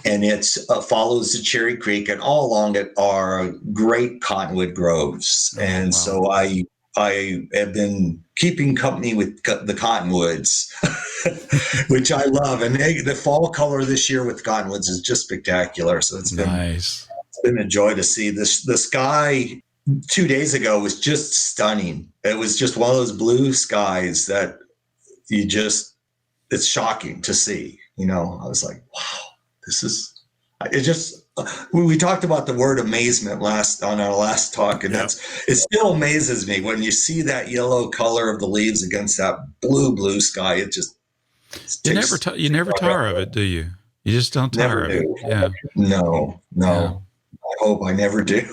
S2: and it follows the Cherry Creek, and all along it are great cottonwood groves, and so I have been keeping company with the cottonwoods, which I love. And the fall color this year with cottonwoods is just spectacular. So it's been nice. It's been a joy to see this. The sky 2 days ago was just stunning. It was just one of those blue skies that it's shocking to see. I was like, wow, we talked about the word amazement on our last talk, and it still amazes me when you see that yellow color of the leaves against that blue sky. It just
S1: you never tire of it, do you? You just don't tire of it. Yeah.
S2: No. Yeah. I hope I never do.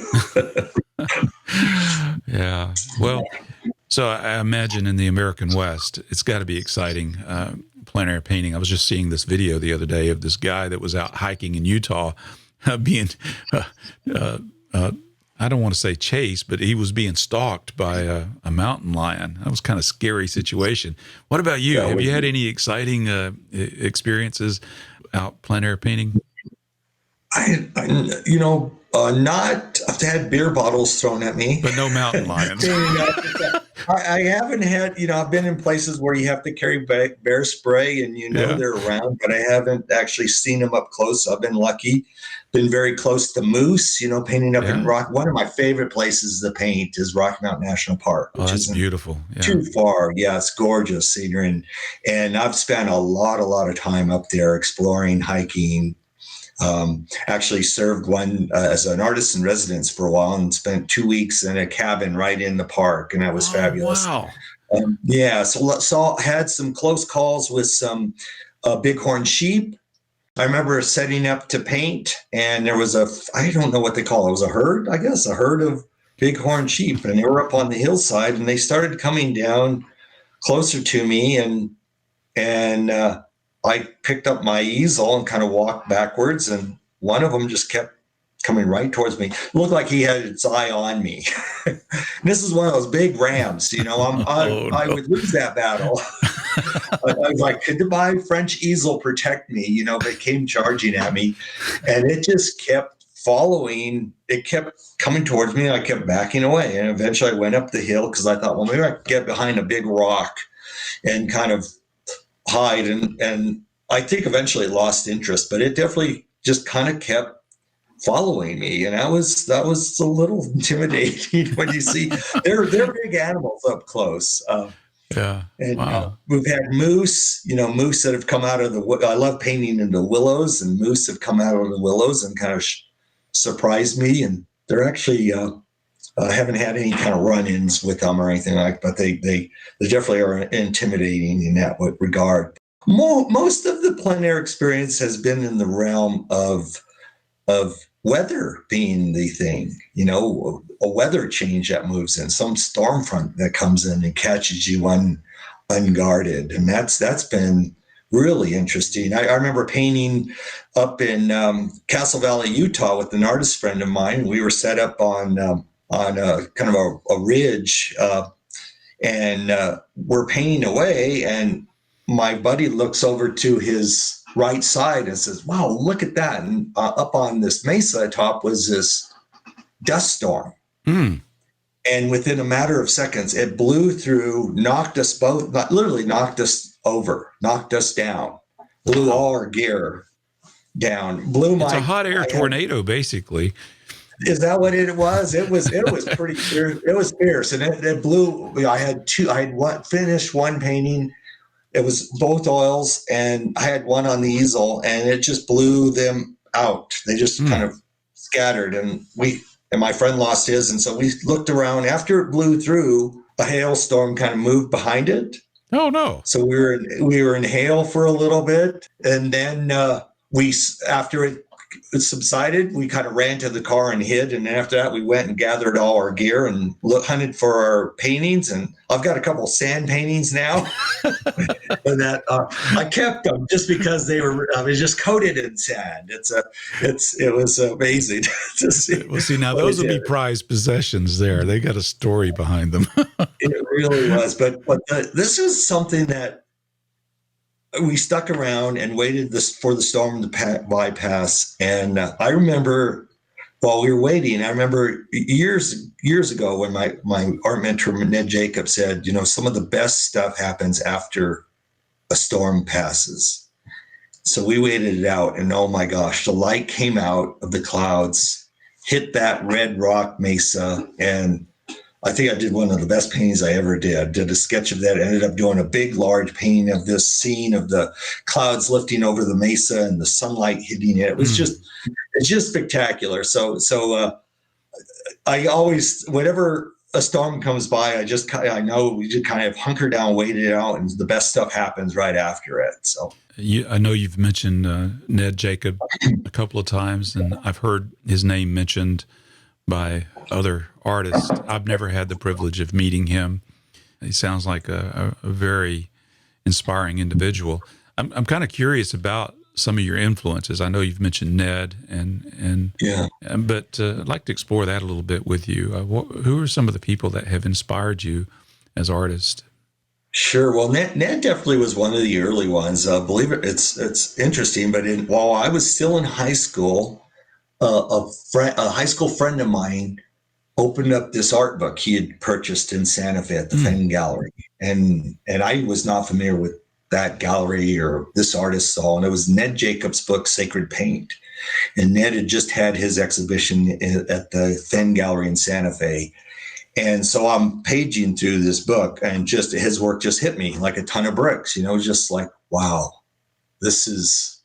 S1: Yeah. Well, so I imagine in the American West, it's got to be exciting. Plein air painting. I was just seeing this video the other day of this guy that was out hiking in Utah. Being, I don't want to say chased, but he was being stalked by a mountain lion. That was kind of a scary situation. What about you? Have you had any exciting experiences out plein air painting?
S2: Not. I've had beer bottles thrown at me,
S1: but no mountain lions.
S2: I haven't had. I've been in places where you have to carry bear spray, and they're around, but I haven't actually seen them up close. I've been lucky. Been very close to moose. Painting up in Rock. One of my favorite places to paint is Rocky Mountain National Park, which is
S1: beautiful. Yeah.
S2: Too far. Yeah, it's gorgeous scenery, and I've spent a lot of time up there exploring, hiking. Actually served one as an artist in residence for a while and spent 2 weeks in a cabin right in the park, and that was fabulous.
S1: Wow.
S2: So had some close calls with some bighorn sheep. I remember setting up to paint, and there was I don't know what they call it. It was a herd, I guess, a herd of bighorn sheep, and they were up on the hillside, and they started coming down closer to me, and I picked up my easel and kind of walked backwards, and one of them just kept coming right towards me. It looked like he had its eye on me. This is one of those big rams, I would lose that battle. I was like, could my French easel protect me? But it came charging at me, and it just kept following. It kept coming towards me, and I kept backing away. And eventually I went up the hill because I thought, well, maybe I could get behind a big rock and kind of hide, and I think eventually it lost interest, but it definitely just kind of kept following me, and that was a little intimidating when you see they're big animals up close.
S1: Yeah.
S2: And
S1: Wow.
S2: we've had moose, moose that have come out of I love painting into willows, and moose have come out of the willows and kind of surprised me. And they're actually, haven't had any kind of run-ins with them or anything but they definitely are intimidating in that regard. Most of the plein air experience has been in the realm of weather being the thing, a weather change that moves in, some storm front that comes in and catches you unguarded. And that's been really interesting. I remember painting up in Castle Valley, Utah with an artist friend of mine. We were set up on a kind of a ridge, and we're painting away, and my buddy looks over to his right side and says, "Wow, look at that." And up on this mesa top was this dust storm.
S1: Mm.
S2: And within a matter of seconds, it blew through, knocked us both, literally knocked us over, knocked us down, blew all our gear down,
S1: It's a hot air tornado, basically.
S2: Is that what it was? It was pretty fierce. It was fierce. And it blew. I had finished one painting. It was both oils, and I had one on the easel, and it just blew them out. They just kind of scattered, and my friend lost his. And so we looked around. After it blew through, a hailstorm kind of moved behind it.
S1: Oh no!
S2: So we were in hail for a little bit, and then after it subsided, we kind of ran to the car and hid. And after that, we went and gathered all our gear and hunted for our paintings. And I've got a couple of sand paintings now that I kept them just because they were. I was just coated in sand. It was amazing to see.
S1: Well, see, now those would be prized possessions. They got a story behind them.
S2: It really was. But this is something that we stuck around and waited for the storm to bypass. And I remember while we were waiting, I remember years ago when my art mentor, Ned Jacob, said, some of the best stuff happens after a storm passes. So we waited it out, and oh my gosh, the light came out of the clouds, hit that red rock mesa, and I think I did one of the best paintings I ever did. Did a sketch of that. Ended up doing a big, large painting of this scene of the clouds lifting over the mesa and the sunlight hitting it. It was it's just spectacular. So I always, whenever a storm comes by, I know we just kind of hunker down, wait it out, and the best stuff happens right after it. So
S1: I know you've mentioned Ned Jacob a couple of times, and I've heard his name mentioned by other artists. I've never had the privilege of meeting him. He sounds like a very inspiring individual. I'm kind of curious about some of your influences. I know you've mentioned Ned, but I'd like to explore that a little bit with you. Who are some of the people that have inspired you as artists?
S2: Sure. Well, Ned definitely was one of the early ones. Believe it, it's interesting. But while I was still in high school, a high school friend of mine opened up this art book he had purchased in Santa Fe at the Plein Gallery. And I was not familiar with that gallery or this artist at all. And it was Ned Jacob's book, Sacred Paint. And Ned had just had his exhibition at the Plein Gallery in Santa Fe. And so I'm paging through this book, and just his work just hit me like a ton of bricks, just like, wow, this is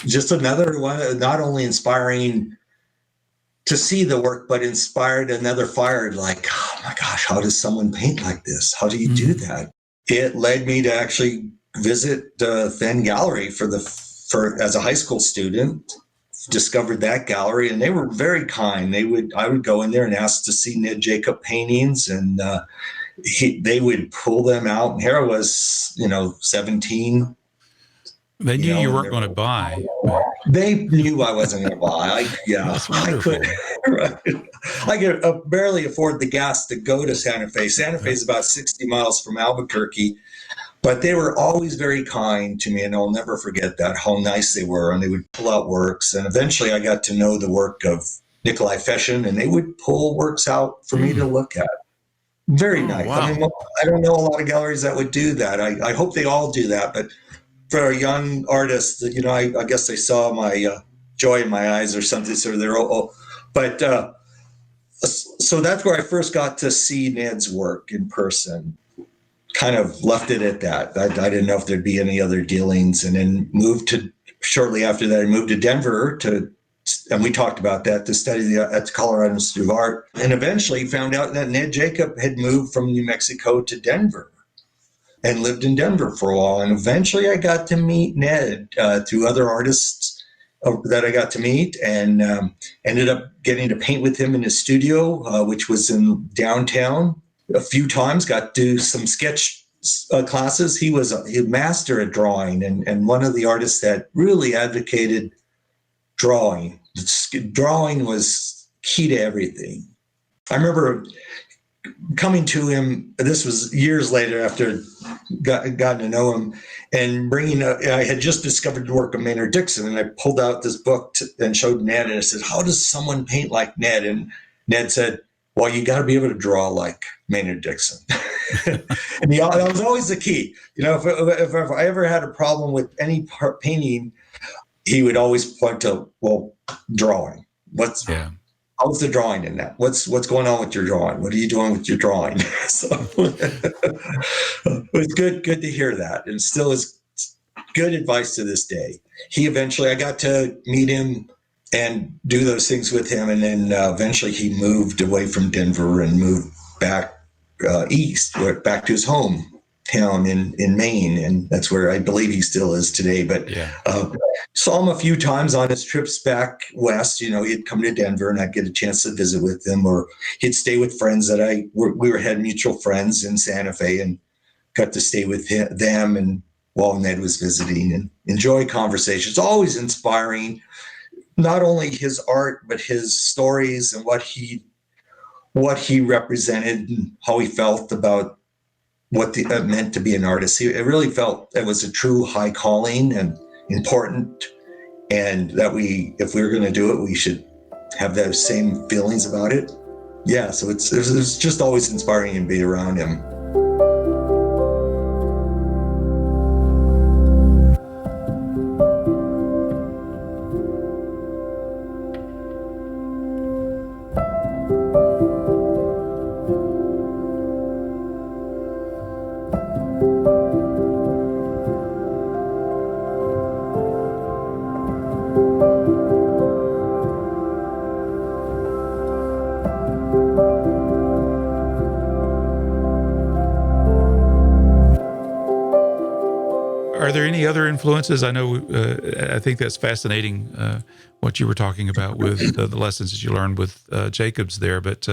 S2: just another one, not only inspiring to see the work, but inspired another fire, like, oh my gosh, how does someone paint like this? How do you do that? It led me to actually visit the Plein Gallery as a high school student, discovered that gallery, and they were very kind. I would go in there and ask to see Ned Jacob paintings, and they would pull them out. And here I was, 17.
S1: They knew you weren't going to buy.
S2: They knew I wasn't going to buy. I could barely afford the gas to go to Santa Fe. Santa Fe is about 60 miles from Albuquerque, but they were always very kind to me, and I'll never forget that, how nice they were. And they would pull out works. And eventually I got to know the work of Nikolai Feshin, and they would pull works out for me to look at. Very nice.
S1: Wow.
S2: I mean, I don't know a lot of galleries that would do that. I hope they all do that, but for a young artist, I guess they saw my joy in my eyes or something. So so that's where I first got to see Ned's work in person. kind of left it at that. I didn't know if there'd be any other dealings, and then shortly after that, I moved to Denver and we talked about that, to study at the Colorado Institute of Art, and eventually found out that Ned Jacob had moved from New Mexico to Denver and lived in Denver for a while. And eventually I got to meet Ned through other artists that I got to meet, and ended up getting to paint with him in his studio, which was in downtown. A few times, got to do some sketch classes. He was a master at drawing, and one of the artists that really advocated drawing. Drawing was key to everything. I remember coming to him, this was years later after gotten to know him, and I had just discovered the work of Maynard Dixon, and I pulled out this book and showed Ned, and I said, how does someone paint like Ned? And Ned said, well, you got to be able to draw like Maynard Dixon. And that was always the key. If I ever had a problem with any painting, he would always point to, well, drawing. How's the drawing in that? What's going on with your drawing? What are you doing with your drawing? So it was good to hear that, and still is good advice to this day. I got to meet him and do those things with him, and then eventually he moved away from Denver and moved back east, back to his hometown in Maine, and that's where I believe he still is today. But saw him a few times on his trips back west. He'd come to Denver, and I'd get a chance to visit with him, or he'd stay with friends that had mutual friends in Santa Fe, and got to stay with them, and while Ned was visiting, and enjoy conversations. Always inspiring, not only his art but his stories and what he represented, and how he felt about what it meant to be an artist. It really felt it was a true high calling and important, and that if we were going to do it, we should have those same feelings about it. Yeah, so it's just always inspiring to be around him.
S1: Are there any other influences? I know, I think that's fascinating, what you were talking about with the lessons that you learned with Jacobs there, but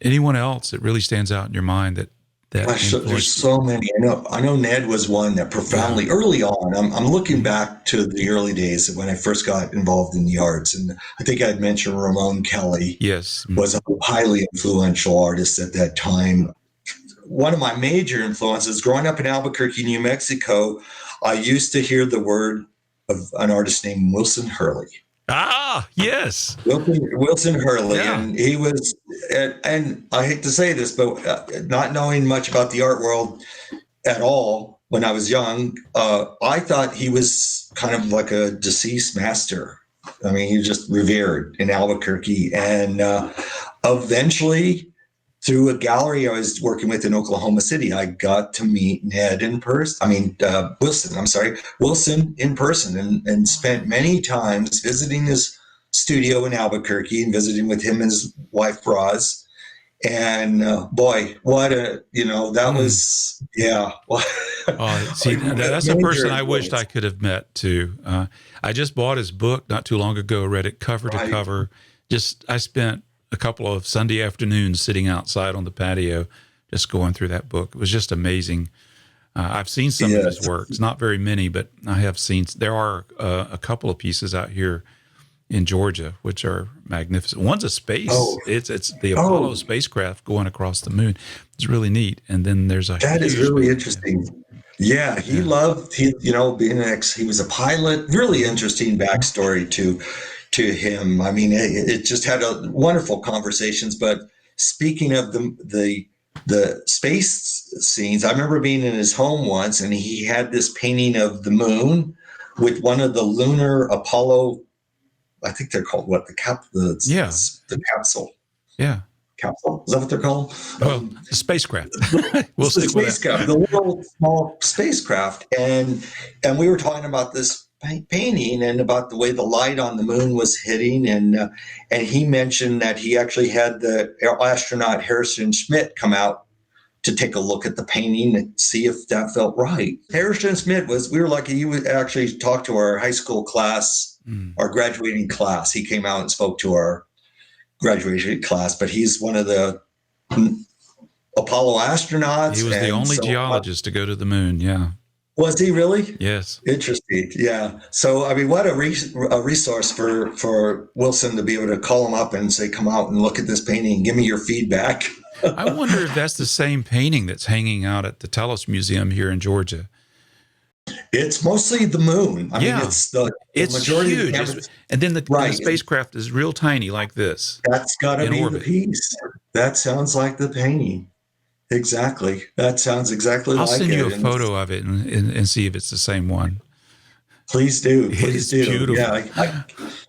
S1: anyone else that really stands out in your mind that
S2: there's so many. I know Ned was one that profoundly, early on, I'm looking back to the early days when I first got involved in the arts, and I think I'd mentioned Ramon Kelley.
S1: Yes.
S2: Was a highly influential artist at that time. One of my major influences, growing up in Albuquerque, New Mexico, I used to hear the word of an artist named Wilson Hurley.
S1: Ah, yes.
S2: Wilson Hurley.
S1: Yeah.
S2: And he was, and I hate to say this, but not knowing much about the art world at all when I was young, I thought he was kind of like a deceased master. I mean, he was just revered in Albuquerque. And eventually, through a gallery I was working with in Oklahoma City, I got to meet Ned in person. Wilson in person, and spent many times visiting his studio in Albuquerque and visiting with him and his wife, Roz. And boy, what that was, yeah.
S1: See, that's a person I wished I could have met too. I just bought his book not too long ago, read it cover to cover. I spent a couple of Sunday afternoons sitting outside on the patio, just going through that book. It was just amazing. I've seen some of his works, not very many, but I have seen. There are a couple of pieces out here in Georgia which are magnificent. One's a space. It's the Apollo spacecraft going across the moon. It's really neat. And then there's
S2: that is really interesting. Yeah, he being he was a pilot. Really interesting backstory to him. I mean, it just had wonderful conversations. But speaking of the space scenes, I remember being in his home once, and he had this painting of the moon with one of the lunar Apollo. I think they're called the capsule.
S1: Yeah.
S2: capsule. Is that what they're called?
S1: Well, the spacecraft. We'll
S2: the
S1: stick with that.
S2: spacecraft, the little small spacecraft, and we were talking about this painting and about the way the light on the moon was hitting, and he mentioned that he actually had the astronaut Harrison Schmitt come out to take a look at the painting and see if that felt right. Harrison Schmitt we were lucky. He would actually talk to our high school class, our graduating class. He came out and spoke to our graduation class, but he's one of the Apollo astronauts.
S1: He was the only geologist to go to the moon. Yeah.
S2: Was he really?
S1: Yes.
S2: Interesting. Yeah. So, I mean, what a resource for Wilson to be able to call him up and say, come out and look at this painting and give me your feedback.
S1: I wonder if that's the same painting that's hanging out at the Telos Museum here in Georgia.
S2: It's mostly the moon. I mean, it's the majority
S1: huge.
S2: Of the
S1: and then the spacecraft is real tiny like this.
S2: That's got to be
S1: orbit.
S2: The piece. That sounds like the painting. Exactly. That sounds exactly like it.
S1: I'll send you a photo of it and see if it's the same one.
S2: Please do.
S1: Please do. Beautiful.
S2: Yeah.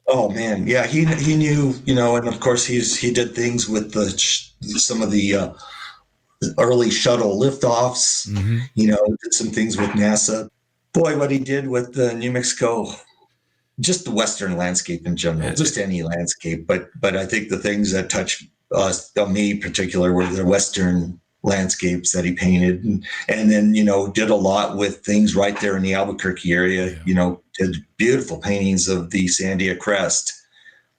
S2: Oh man. Yeah. He knew, and of course he did things with some of the early shuttle liftoffs, did some things with NASA. Boy, what he did with the New Mexico, just the Western landscape in general, just any landscape. But I think the things that touched me in particular were the Western landscapes that he painted, and then did a lot with things right there in the Albuquerque area. Did beautiful paintings of the Sandia Crest,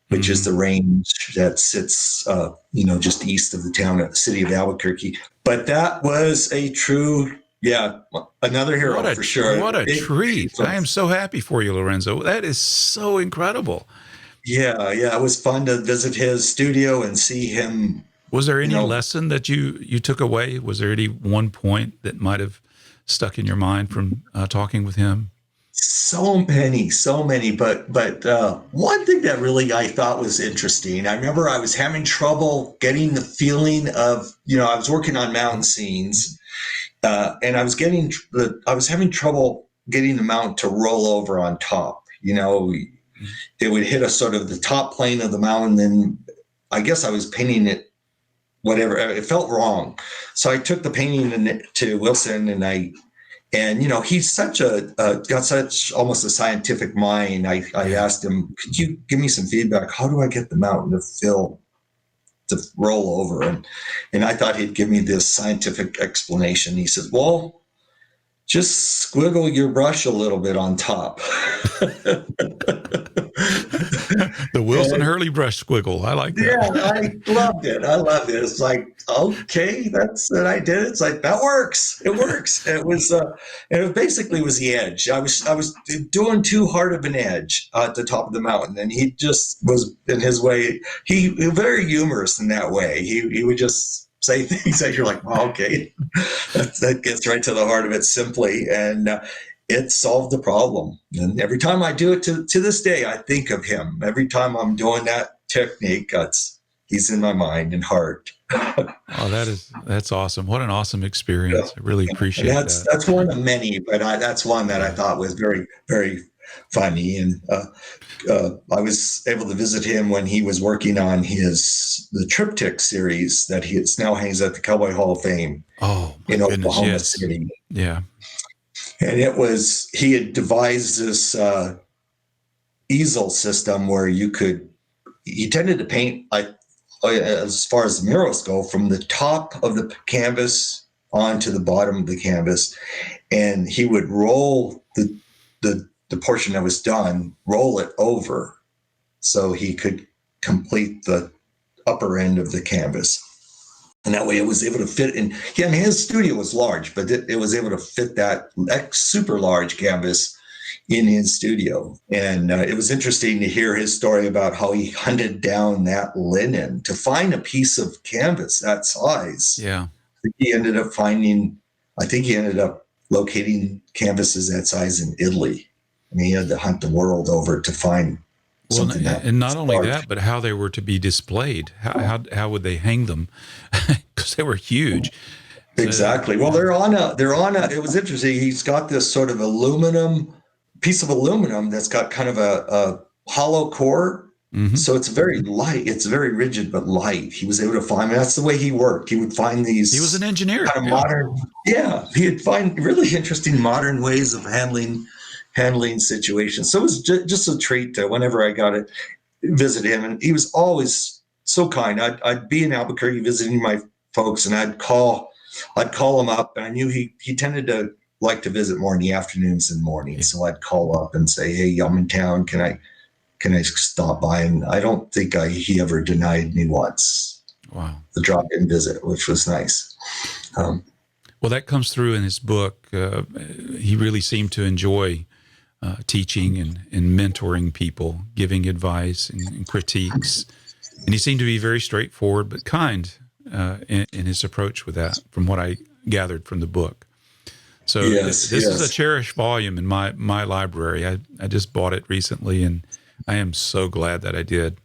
S2: which is the range that sits just east of the city of Albuquerque. But that was a true another hero for sure.
S1: What a treat. I am so happy for you, Lorenzo. That is so incredible.
S2: Yeah, it was fun to visit his studio and see him.
S1: Was there any lesson that you took away? Was there any one point that might have stuck in your mind from talking with him?
S2: So many. But one thing that really I thought was interesting, I remember I was having trouble getting the feeling of, I was working on mountain scenes, and I was having trouble getting the mountain to roll over on top. It would hit a sort of the top plane of the mountain, then I guess I was painting it whatever, it felt wrong. So I took the painting to Wilson, and he's got such almost a scientific mind. I asked him, could you give me some feedback? How do I get the mountain to roll over? And I thought he'd give me this scientific explanation. He said, well, just squiggle your brush a little bit on top.
S1: The Wilson Hurley brush squiggle. I like that.
S2: Yeah, I loved it. It's like, okay, that's what I did. It's like, that works. It works. It was, and it basically was the edge. I was doing too hard of an edge at the top of the mountain, and he just was in his way. He was very humorous in that way. He would just say things that you're like, well, okay, that gets right to the heart of it simply. And it solved the problem. And every time I do it to this day, I think of him. Every time I'm doing that technique, he's in my mind and heart.
S1: Oh, that's awesome. What an awesome experience. I really appreciate that.
S2: That's one of many, but that's one that I thought was very, very funny. And I was able to visit him when he was working on the Triptych series that he now hangs at the Cowboy Hall of Fame in Oklahoma City.
S1: Yeah.
S2: And he had devised this easel system where he tended to paint, as far as the murals go, from the top of the canvas onto the bottom of the canvas. And he would roll the portion that was done, roll it over so he could complete the upper end of the canvas. And that way it was able to fit in. His studio was large, but it was able to fit that super large canvas in his studio. And it was interesting to hear his story about how he hunted down that linen to find a piece of canvas that size.
S1: Yeah.
S2: He ended up locating canvases that size in Italy. I mean, he had to hunt the world over to find something.
S1: And not only that, but how they were to be displayed. How would they hang them? Because they were huge.
S2: Exactly. Well, it was interesting. He's got this sort of piece of aluminum that's got kind of a hollow core, So it's very light. It's very rigid, but light. He was able to find, that's the way he worked. He would find these.
S1: He was an engineer.
S2: Kind of modern. Yeah. He'd find really interesting modern ways of handling situations. So it was just a treat whenever I got to visit him. And he was always so kind. I'd be in Albuquerque visiting my folks, and I'd call him up, and I knew he tended to like to visit more in the afternoons than mornings. So I'd call up and say, "Hey, I'm in town. Can I stop by?" And I don't think he ever denied me once.
S1: Wow. The
S2: drop-in visit, which was nice.
S1: Well, that comes through in his book. He really seemed to enjoy teaching and mentoring people, giving advice and critiques. And he seemed to be very straightforward but kind in his approach with that, from what I gathered from the book. So this is a cherished volume in my library. I just bought it recently, and I am so glad that I did.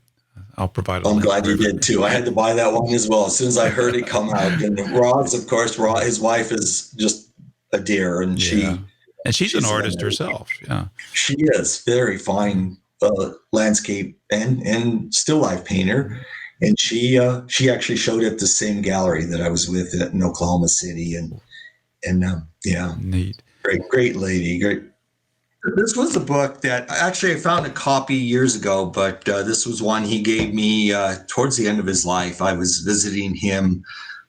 S1: I'll provide a link.
S2: I'm glad you did too. I had to buy that one as well as soon as I heard it come out. And Rod's, of course, his wife is just a dear, and she's
S1: an artist herself. Yeah,
S2: she is very fine landscape and still life painter. And she actually showed at the same gallery that I was with in Oklahoma City, and
S1: neat,
S2: great lady, great. This was a book that actually I found a copy years ago, but this was one he gave me towards the end of his life. I was visiting him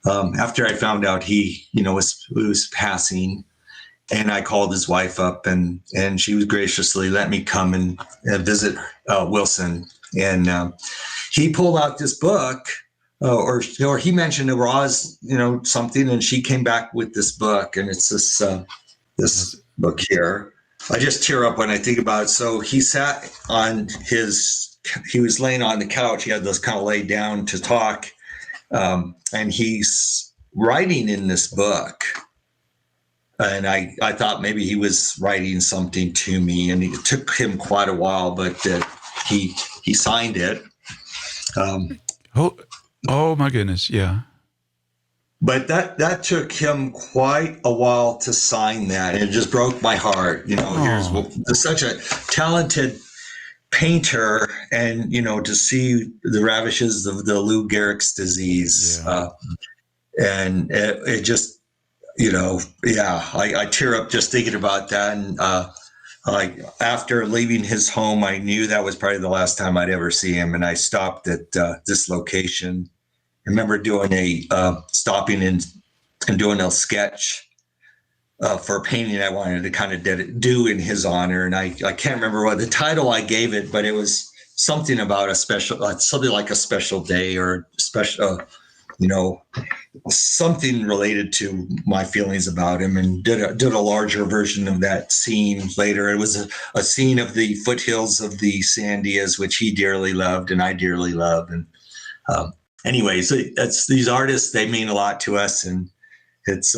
S2: after I found out he was passing, and I called his wife up, and she was graciously let me come and visit Wilson, and he pulled out this book, or he mentioned there was something, and she came back with this book, and it's this book here. I just tear up when I think about it. So he sat he was laying on the couch. He had those kind of laid down to talk. And he's writing in this book. And I thought maybe he was writing something to me, and it took him quite a while, but he signed it.
S1: Oh my goodness. Yeah.
S2: But that took him quite a while to sign that. And it just broke my heart. Here's such a talented painter, and, to see the ravages of the Lou Gehrig's disease.
S1: Yeah.
S2: And it just, I tear up just thinking about that. And after leaving his home, I knew that was probably the last time I'd ever see him. And I stopped at this location. I remember doing stopping in and doing a sketch for a painting I wanted to kind of do in his honor. And I can't remember what the title I gave it, but it was something about something like a special day, or special, something related to my feelings about him, and did a larger version of that scene later. It was a scene of the foothills of the Sandias, which he dearly loved and I dearly loved. And anyways, that's these artists, they mean a lot to us, and it's,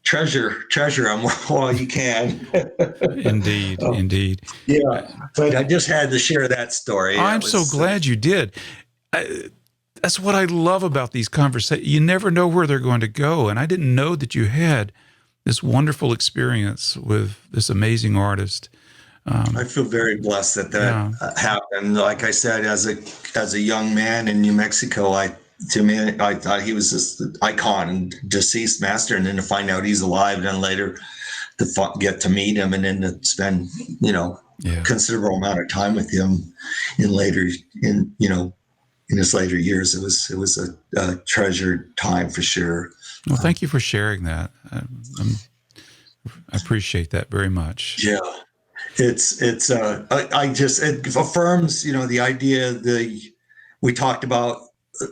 S2: treasure them while you can.
S1: Indeed.
S2: Yeah. But I just had to share that story.
S1: I'm so glad you did. That's what I love about these conversations. You never know where they're going to go. And I didn't know that you had this wonderful experience with this amazing artist.
S2: I feel very blessed that happened. Like I said, as a young man in New Mexico, I thought he was this icon, deceased master, and then to find out he's alive, and then later to get to meet him, and then to spend considerable amount of time with him in his later years. It was a treasured time for sure.
S1: Well, thank you for sharing that. I appreciate that very much.
S2: Yeah. It affirms, the idea we talked about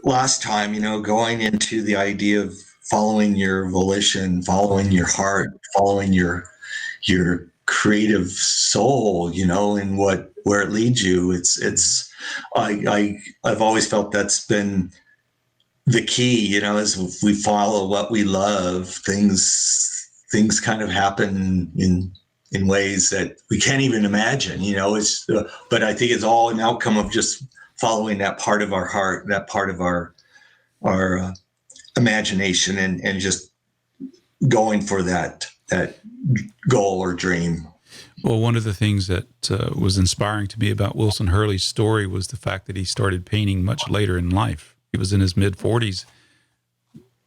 S2: last time, going into the idea of following your volition, following your heart, following your creative soul, and where it leads you. I've always felt that's been the key, as if we follow what we love, things kind of happen in ways that we can't even imagine, but I think it's all an outcome of just following that part of our heart, that part of our imagination, and just going for that goal or dream.
S1: Well, one of the things that was inspiring to me about Wilson Hurley's story was the fact that he started painting much later in life. He was in his mid-40s,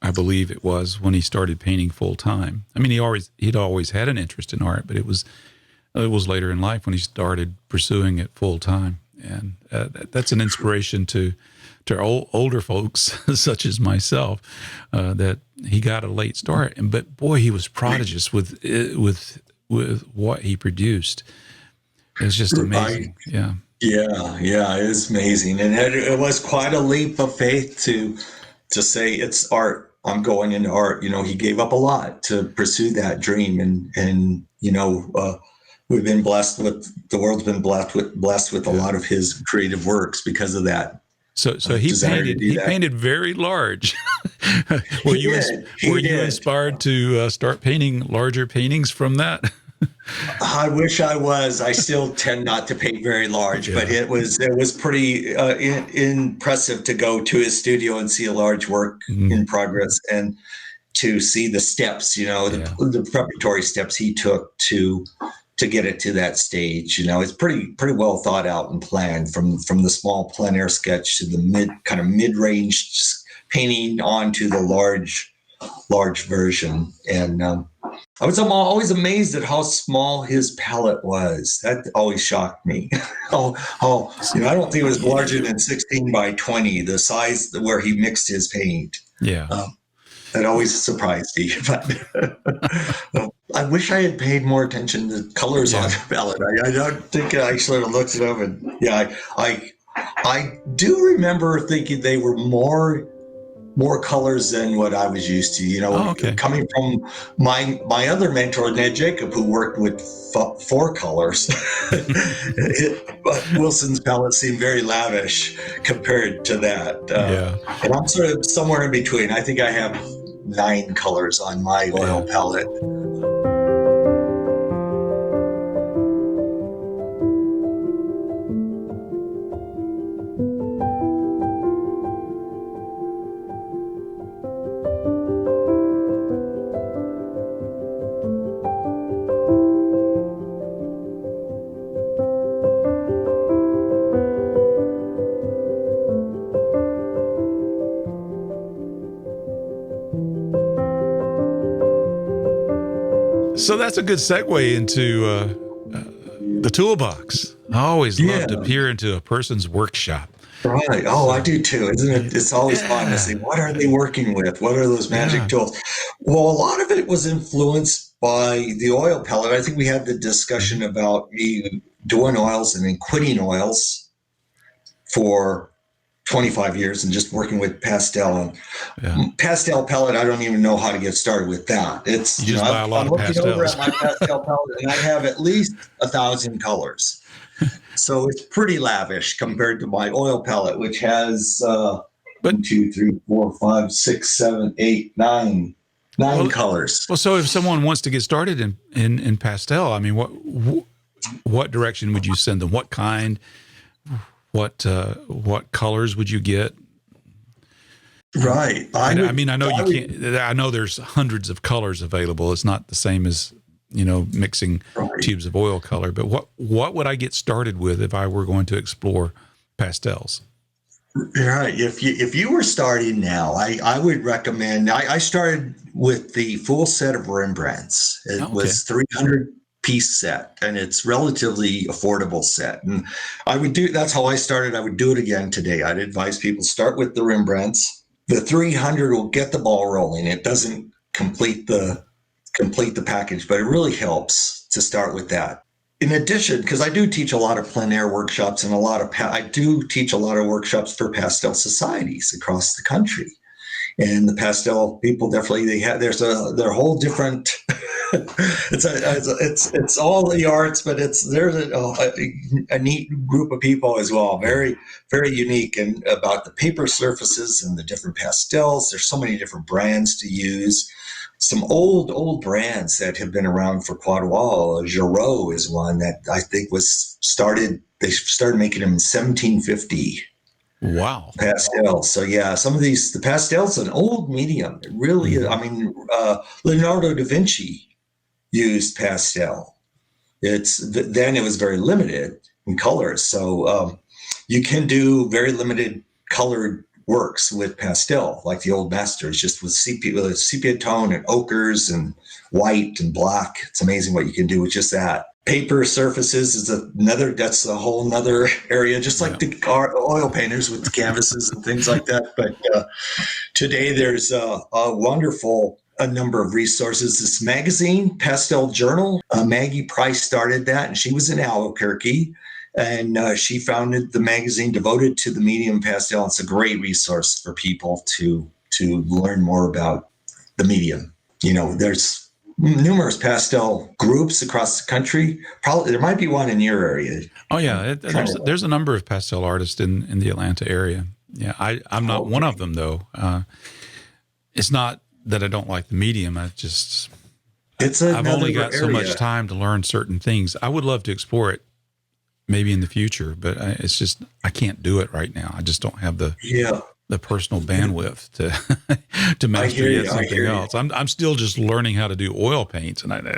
S1: I believe it was, when he started painting full time. I mean, he'd always had an interest in art, but it was later in life when he started pursuing it full time. And that's an inspiration to older folks such as myself, that he got a late start. But boy, he was prodigious with what he produced. It's just amazing. Yeah.
S2: Yeah, it is amazing. And it was quite a leap of faith to say it's art. I'm going into art. He gave up a lot to pursue that dream. And we've been blessed with, the world's been blessed with a lot of his creative works because of that.
S1: So he painted very large. Were you inspired to start painting larger paintings from that?
S2: I wish I was. I still tend not to paint very large, but it was pretty impressive to go to his studio and see a large work in progress, and to see the steps, the preparatory steps he took to get it to that stage. It's pretty well thought out and planned, from the small plein air sketch to the mid-range painting onto the large version. And I'm always amazed at how small his palette was. That always shocked me. I don't think it was larger than 16 by 20, the size where he mixed his paint.
S1: Yeah.
S2: That always surprised me. But I wish I had paid more attention to colors on the palette. I don't think I should have looked it up. And I do remember thinking they were more colors than what I was used to. Coming from my other mentor, Ned Jacob, who worked with 4 colors. But Wilson's palette seemed very lavish compared to that. And I'm sort of somewhere in between. I think I have 9 colors on my oil palette.
S1: So that's a good segue into the toolbox. I always love to peer into a person's workshop.
S2: Right. Oh, I do too. Isn't it? It's always fun to see, what are they working with? What are those magic tools? Well, a lot of it was influenced by the oil palette. I think we had the discussion about me doing oils and then quitting oils for 25 years and just working with pastel. Pastel palette, I don't even know how to get started with that. It's
S1: you just buy a lot of pastels.
S2: I'm looking over at my pastel palette, and I have at least 1,000 colors. So it's pretty lavish compared to my oil palette, which has 1, 2, 3, 4, 5, 6, 7, 8, 9 colors.
S1: Well, so if someone wants to get started in pastel, I mean, what direction would you send them? What kind? What colors would you get?
S2: Right.
S1: I know there's hundreds of colors available. It's not the same as mixing tubes of oil color. But what would I get started with if I were going to explore pastels?
S2: Right. If you were starting now, I would recommend. I started with the full set of Rembrandts. It was 300-piece set, and it's relatively affordable set. And that's how I started. I would do it again today. I'd advise people start with the Rembrandts. The 300 will get the ball rolling. It doesn't complete the package, but it really helps to start with that. In addition, because I do teach a lot of plein air workshops and I do teach a lot of workshops for pastel societies across the country. And the pastel people definitely, they're a whole different, it's all the arts, but there's a neat group of people as well. Very, very unique, and about the paper surfaces and the different pastels. There's so many different brands to use. Some old brands that have been around for quite a while. Giraud is one that I think they started making them in 1750.
S1: Wow.
S2: Pastels. So some of the pastels, an old medium. It really is. I mean, Leonardo da Vinci used pastel. Then it was very limited in colors. So you can do very limited colored works with pastel, like the old masters, just with sepia tone and ochres and white and black. It's amazing what you can do with just that. Paper surfaces is that's a whole nother area, just like the oil painters with the canvases and things like that. But today there's a wonderful number of resources. This magazine, Pastel Journal, Maggie Price started that, and she was in Albuquerque. And she founded the magazine devoted to the medium pastel. It's a great resource for people to learn more about the medium. There's numerous pastel groups across the country. Probably there might be one in your area.
S1: Oh yeah, there's a number of pastel artists in the Atlanta area. Yeah, I'm not one of them though. It's not that I don't like the medium. I've only got so much time to learn certain things. I would love to explore it maybe in the future, but it's just I can't do it right now. I just don't have the personal bandwidth to master yet something else. I'm still just learning how to do oil paints, and and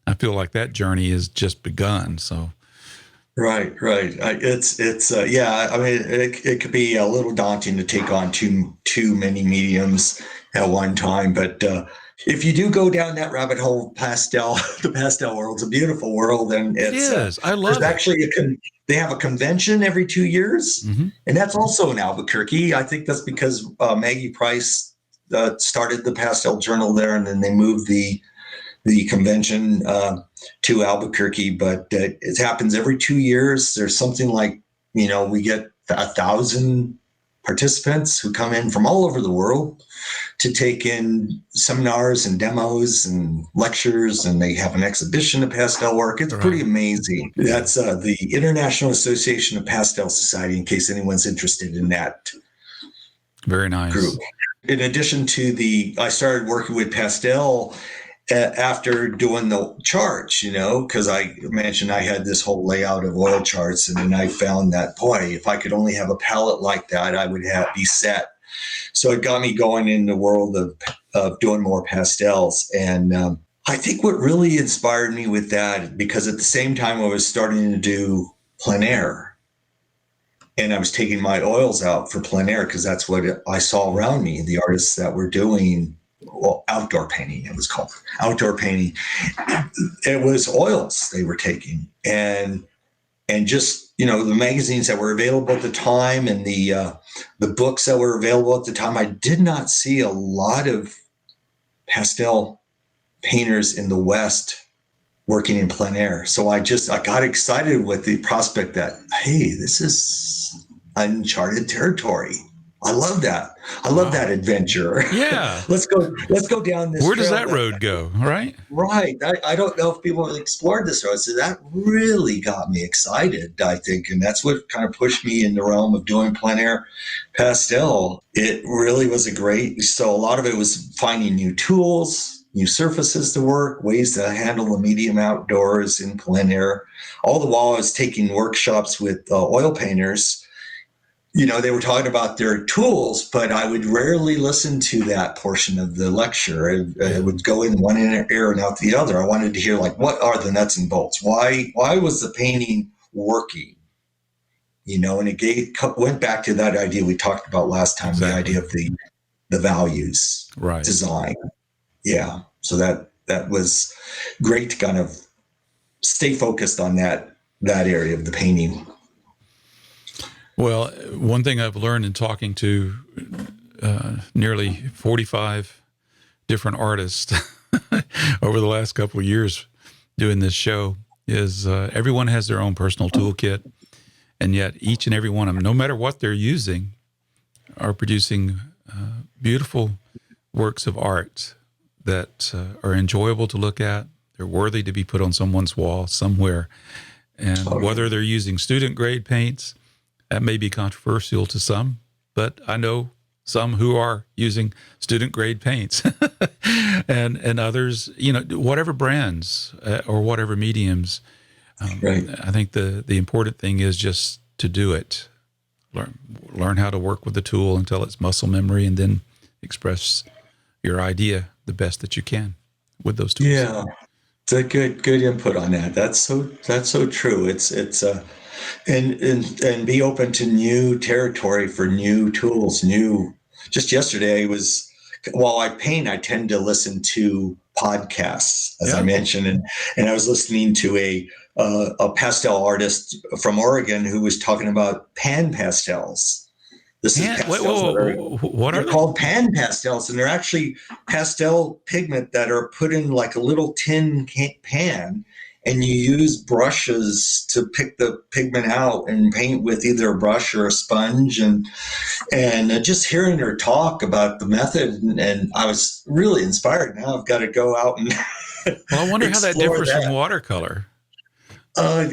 S1: I feel like that journey has just begun. So,
S2: right. It could be a little daunting to take on too many mediums at one time, but if you do go down that rabbit hole, the pastel world's a beautiful world, and it is. I love it. Actually, they have a convention every 2 years, and that's also in Albuquerque. I think that's because Maggie Price started the Pastel Journal there, and then they moved the convention to Albuquerque. But it happens every 2 years. There's something like we get 1,000 participants who come in from all over the world to take in seminars and demos and lectures, and they have an exhibition of pastel work. It's pretty amazing. That's the International Association of Pastel Society, in case anyone's interested in that.
S1: Very nice.
S2: Group. In addition to I started working with pastel after doing the charts, because I mentioned I had this whole layout of oil charts, and then I found that, boy, if I could only have a palette like that, I would be set. So it got me going in the world of doing more pastels. And I think what really inspired me with that, because at the same time I was starting to do plein air, and I was taking my oils out for plein air because that's what I saw around me, the artists that were doing outdoor painting. It was called outdoor painting. It was oils they were taking, and just the magazines that were available at the time, and the books that were available at the time. I did not see a lot of pastel painters in the West working in plein air. So I got excited with the prospect that, hey, this is uncharted territory. I love that. I love that adventure.
S1: Yeah.
S2: Let's go down this.
S1: Where does that road go? Right.
S2: Right. I don't know if people have explored this road. So that really got me excited, I think. And that's what kind of pushed me in the realm of doing plein air pastel. It really was so a lot of it was finding new tools, new surfaces to work, ways to handle the medium outdoors in plein air. All the while I was taking workshops with oil painters. They were talking about their tools, but I would rarely listen to that portion of the lecture. It would go in one ear and out the other. I wanted to hear, what are the nuts and bolts? Why was the painting working? And it went back to that idea we talked about last time, The idea of the values,
S1: right?
S2: Design. Yeah. So that was great to kind of stay focused on that area of the painting.
S1: Well, one thing I've learned in talking to nearly 45 different artists over the last couple of years doing this show is everyone has their own personal toolkit, and yet each and every one of them, no matter what they're using, are producing beautiful works of art that are enjoyable to look at. They're worthy to be put on someone's wall somewhere. And whether they're using student grade paints, that may be controversial to some, but I know some who are using student grade paints and others, whatever brands or whatever mediums.
S2: Right.
S1: I think the important thing is just to do it. Learn how to work with the tool until it's muscle memory, and then express your idea the best that you can with those tools.
S2: Yeah. It's a good input on that. That's so true. It's and be open to new territory for new tools. New. Just yesterday was while I paint, I tend to listen to podcasts, as I
S1: Yeah.
S2: mentioned, and I was listening to a pastel artist from Oregon who was talking about pan pastels. This is
S1: Wait,
S2: pastels that are
S1: whoa, what are
S2: they're
S1: they?
S2: called pan pastels, and they're actually pastel pigment that are put in like a little tin pan, and you use brushes to pick the pigment out and paint with either a brush or a sponge. And just hearing her talk about the method, and I was really inspired. Now I've got to go out and
S1: Well, I wonder how that
S2: explore
S1: differs from
S2: that.
S1: watercolor.
S2: Uh,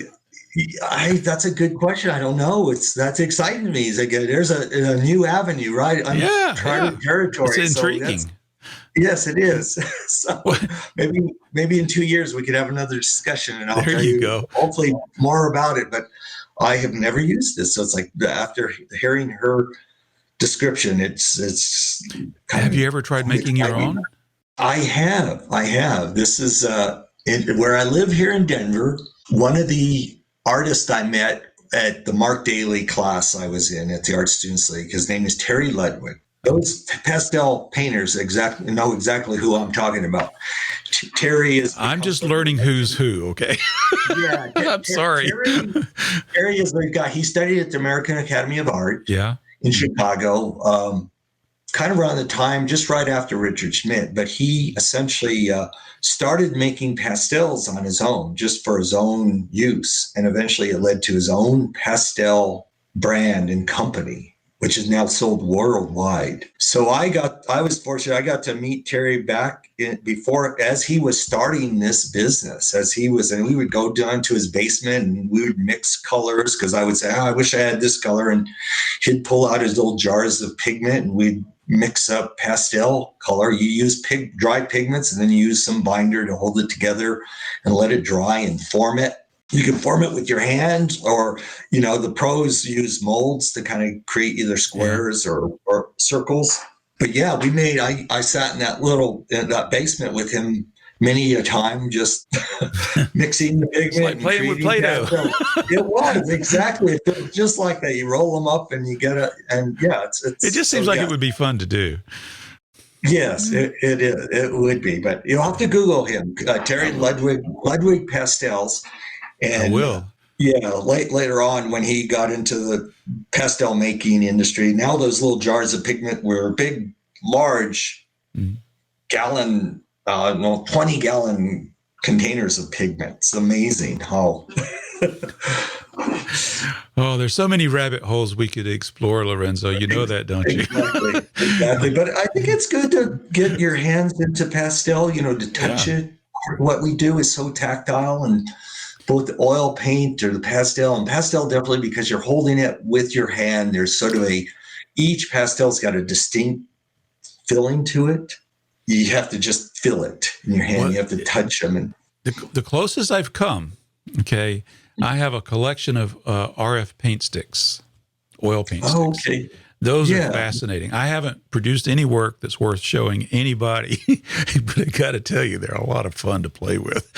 S2: that's a good question. I don't know. That's exciting to me. It's like there's a new avenue, right?
S1: Yeah.
S2: Uncharted
S1: It's
S2: territory. So that's
S1: intriguing.
S2: yes, it is. So
S1: What?
S2: maybe in 2 years we could have another discussion, and I'll
S1: There
S2: tell
S1: you
S2: you
S1: go.
S2: hopefully more about it. But I have never used this, so it's like after hearing her description, it's kind
S1: Have
S2: of
S1: you ever tried making your
S2: exciting.
S1: own?
S2: I have. This is where I live here in Denver. One of the artists I met at the Mark Daly class I was in at the Art Students League, his name is Terry Ludwig. Those pastel painters exactly know exactly who I'm talking about. Terry is.
S1: I'm just learning who's who, okay?
S2: Yeah,
S1: I'm sorry.
S2: Terry is the guy. He studied at the American Academy of Art
S1: Yeah.
S2: in Chicago. Kind of around the time, just right after Richard Schmidt, but he essentially started making pastels on his own, just for his own use. And eventually it led to his own pastel brand and company, which is now sold worldwide. So I was fortunate. I got to meet Terry back before, as he was starting this business, and we would go down to his basement and we would mix colors because I would say, I wish I had this color. And he'd pull out his old jars of pigment and we'd mix up pastel color. You use dry pigments and then you use some binder to hold it together and let it dry and form it. You can form it with your hand, or the pros use molds to kind of create either squares or circles. But yeah, I sat in that basement with him many a time, just mixing the pigment.
S1: It's like playing with Play-Doh.
S2: It was exactly. It feels just like that. You roll them up and you get it, and yeah,
S1: It just seems like it would be fun to do.
S2: Yes, it is. It would be, but you'll have to Google him, Terry Ludwig Pastels. And
S1: I will.
S2: Yeah, later on when he got into the pastel making industry, now those little jars of pigment were big, large gallon, 20-gallon containers of pigment. It's amazing how.
S1: Oh, there's so many rabbit holes we could explore, Lorenzo. You know that, don't you?
S2: Exactly. But I think it's good to get your hands into pastel, to touch it. What we do is so tactile, and both the oil paint or the pastel, and pastel definitely because you're holding it with your hand. There's sort of each pastel's got a distinct feeling to it. You have to just feel it in your hand. You have to touch them. And
S1: the closest I've come, okay, I have a collection of RF paint sticks, oil paint sticks.
S2: Okay.
S1: Those are fascinating. I haven't produced any work that's worth showing anybody, but I got to tell you, they're a lot of fun to play with.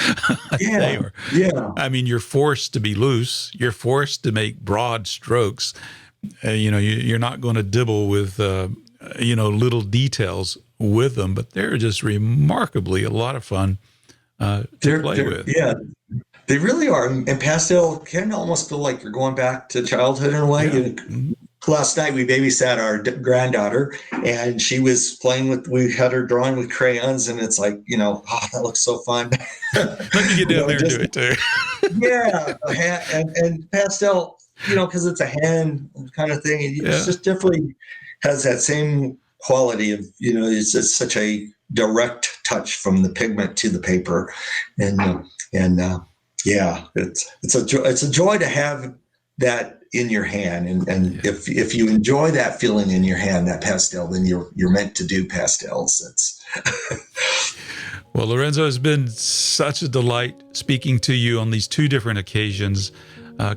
S1: They are.
S2: Yeah.
S1: I mean, you're forced to be loose. You're forced to make broad strokes. You're not going to dibble with, little details with them, but they're just remarkably a lot of fun to play with.
S2: Yeah. They really are. And pastel can almost feel like you're going back to childhood in a way.
S1: Yeah.
S2: Last night we babysat our granddaughter, and she was we had her drawing with crayons, and it's like, that looks so fun.
S1: Let me get down there and do it too.
S2: Yeah. And pastel, because it's a hand kind of thing. It just definitely has that same quality of, it's just such a direct touch from the pigment to the paper. It's a joy to have that in your hand, and if you enjoy that feeling in your hand, that pastel, then you're meant to do pastels.
S1: Well, Lorenzo, it's been such a delight speaking to you on these two different occasions.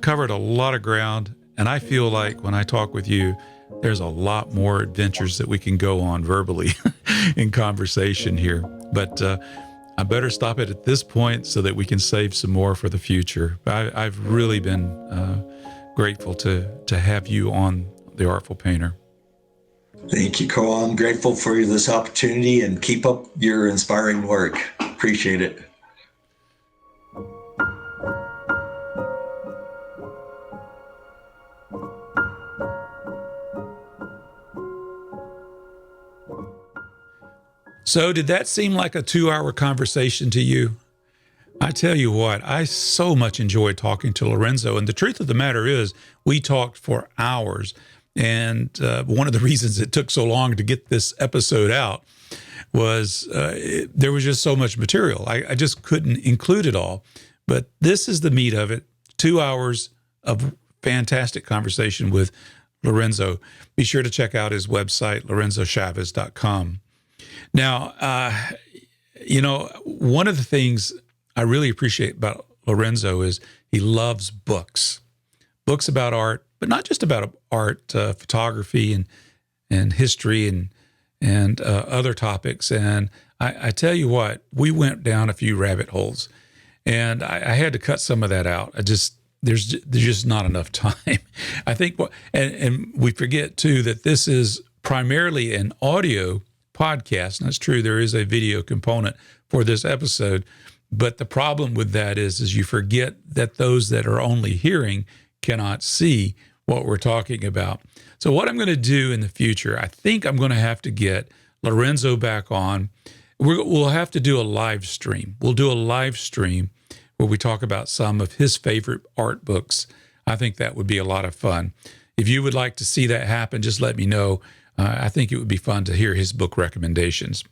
S1: Covered a lot of ground, and I feel like when I talk with you, there's a lot more adventures that we can go on verbally in conversation here. But I better stop it at this point so that we can save some more for the future. I've really been grateful to have you on The Artful Painter.
S2: Thank you, Cole. I'm grateful for this opportunity, and keep up your inspiring work. Appreciate it.
S1: So did that seem like a 2-hour conversation to you? I tell you what, I so much enjoyed talking to Lorenzo. And the truth of the matter is, we talked for hours. And one of the reasons it took so long to get this episode out was there was just so much material. I just couldn't include it all. But this is the meat of it. 2 hours of fantastic conversation with Lorenzo. Be sure to check out his website, lorenzochavez.com. Now, one of the things I really appreciate about Lorenzo is he loves books about art, but not just about art, photography and history and other topics. And I tell you what, we went down a few rabbit holes, and I had to cut some of that out. There's just not enough time. I think, and we forget too that this is primarily an audio podcast. And that's true. There is a video component for this episode. But the problem with that is you forget that those that are only hearing cannot see what we're talking about. So what I'm going to do in the future, I think I'm going to have to get Lorenzo back on. We'll have to do a live stream. We'll do a live stream where we talk about some of his favorite art books. I think that would be a lot of fun. If you would like to see that happen, just let me know. I think it would be fun to hear his book recommendations.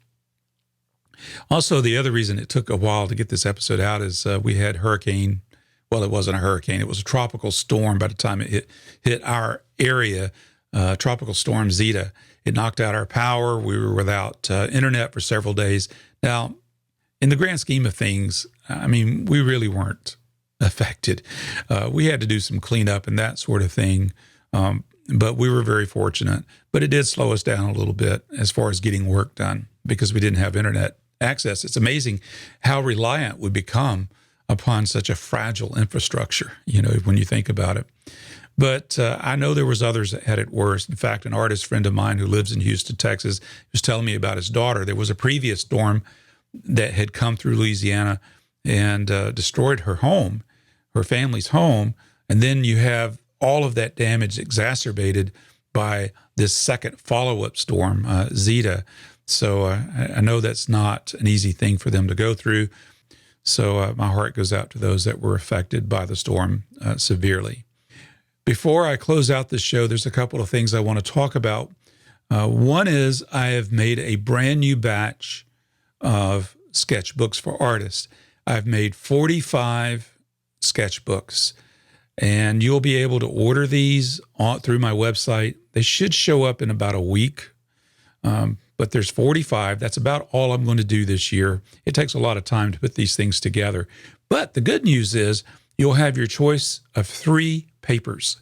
S1: Also, the other reason it took a while to get this episode out is we had hurricane. Well, it wasn't a hurricane. It was a tropical storm by the time it hit our area, Tropical Storm Zeta. It knocked out our power. We were without internet for several days. Now, in the grand scheme of things, I mean, we really weren't affected. We had to do some cleanup and that sort of thing. But we were very fortunate. But it did slow us down a little bit as far as getting work done because we didn't have internet access. It's amazing how reliant we become upon such a fragile infrastructure, when you think about it. But I know there was others that had it worse. In fact, an artist friend of mine who lives in Houston, Texas, was telling me about his daughter. There was a previous storm that had come through Louisiana and destroyed her home, her family's home. And then you have all of that damage exacerbated by this second follow-up storm, Zeta. So I know that's not an easy thing for them to go through. So my heart goes out to those that were affected by the storm severely. Before I close out this show, there's a couple of things I want to talk about. One is I have made a brand new batch of sketchbooks for artists. I've made 45 sketchbooks. And you'll be able to order these through my website. They should show up in about a week, but there's 45. That's about all I'm going to do this year. It takes a lot of time to put these things together. But the good news is you'll have your choice of 3 papers.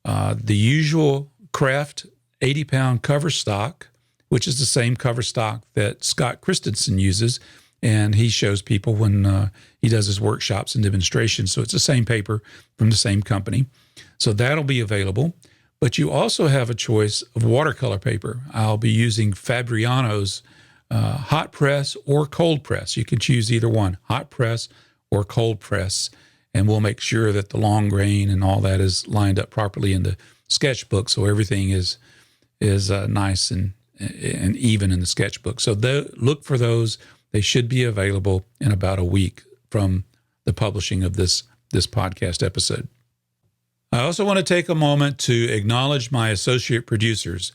S1: The usual Kraft 80-pound cover stock, which is the same cover stock that Scott Christensen uses, and he shows people when he does his workshops and demonstrations. So it's the same paper from the same company. So that'll be available. But you also have a choice of watercolor paper. I'll be using Fabriano's hot press or cold press. You can choose either one, hot press or cold press. And we'll make sure that the long grain and all that is lined up properly in the sketchbook, so everything is nice and even in the sketchbook. So look for those. They should be available in about a week from the publishing of this podcast episode. I also want to take a moment to acknowledge my associate producers.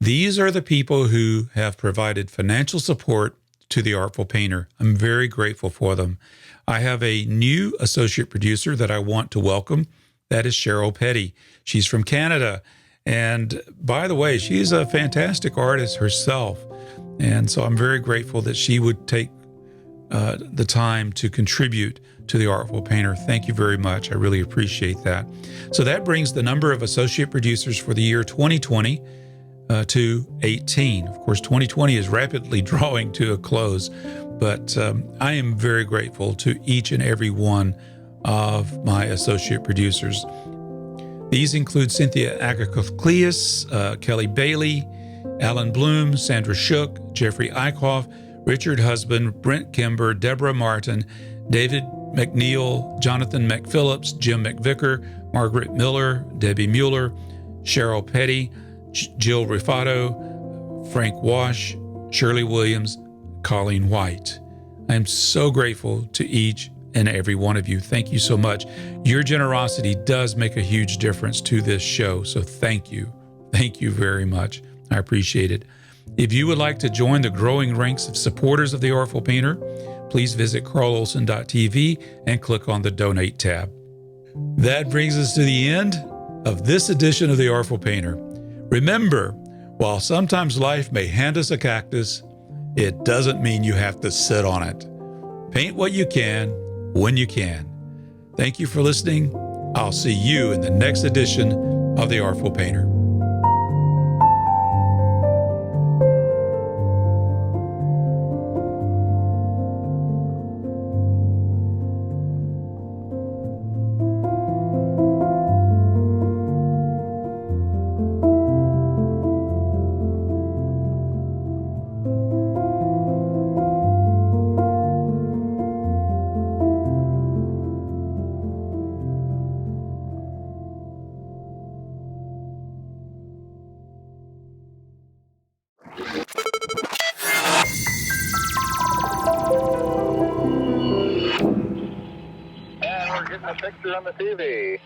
S1: These are the people who have provided financial support to The Artful Painter. I'm very grateful for them. I have a new associate producer that I want to welcome. That is Cheryl Petty. She's from Canada. And by the way, she's a fantastic artist herself. And so I'm very grateful that she would take the time to contribute to The Artful Painter. Thank you very much. I really appreciate that. So that brings the number of associate producers for the year 2020 to 18. Of course, 2020 is rapidly drawing to a close, but I am very grateful to each and every one of my associate producers. These include Cynthia Agakokleus, Kelly Bailey, Alan Bloom, Sandra Shook, Jeffrey Eichhoff, Richard Husband, Brent Kimber, Deborah Martin, David McNeil, Jonathan McPhillips, Jim McVicker, Margaret Miller, Debbie Mueller, Cheryl Petty, Jill Rifato, Frank Wash, Shirley Williams, Colleen White. I am so grateful to each and every one of you. Thank you so much. Your generosity does make a huge difference to this show, so thank you. Thank you very much. I appreciate it. If you would like to join the growing ranks of supporters of the Artful Painter, please visit carlolson.tv and click on the Donate tab. That brings us to the end of this edition of the Artful Painter. Remember, while sometimes life may hand us a cactus, it doesn't mean you have to sit on it. Paint what you can, when you can. Thank you for listening. I'll see you in the next edition of the Artful Painter.
S3: And we're getting a picture on the TV.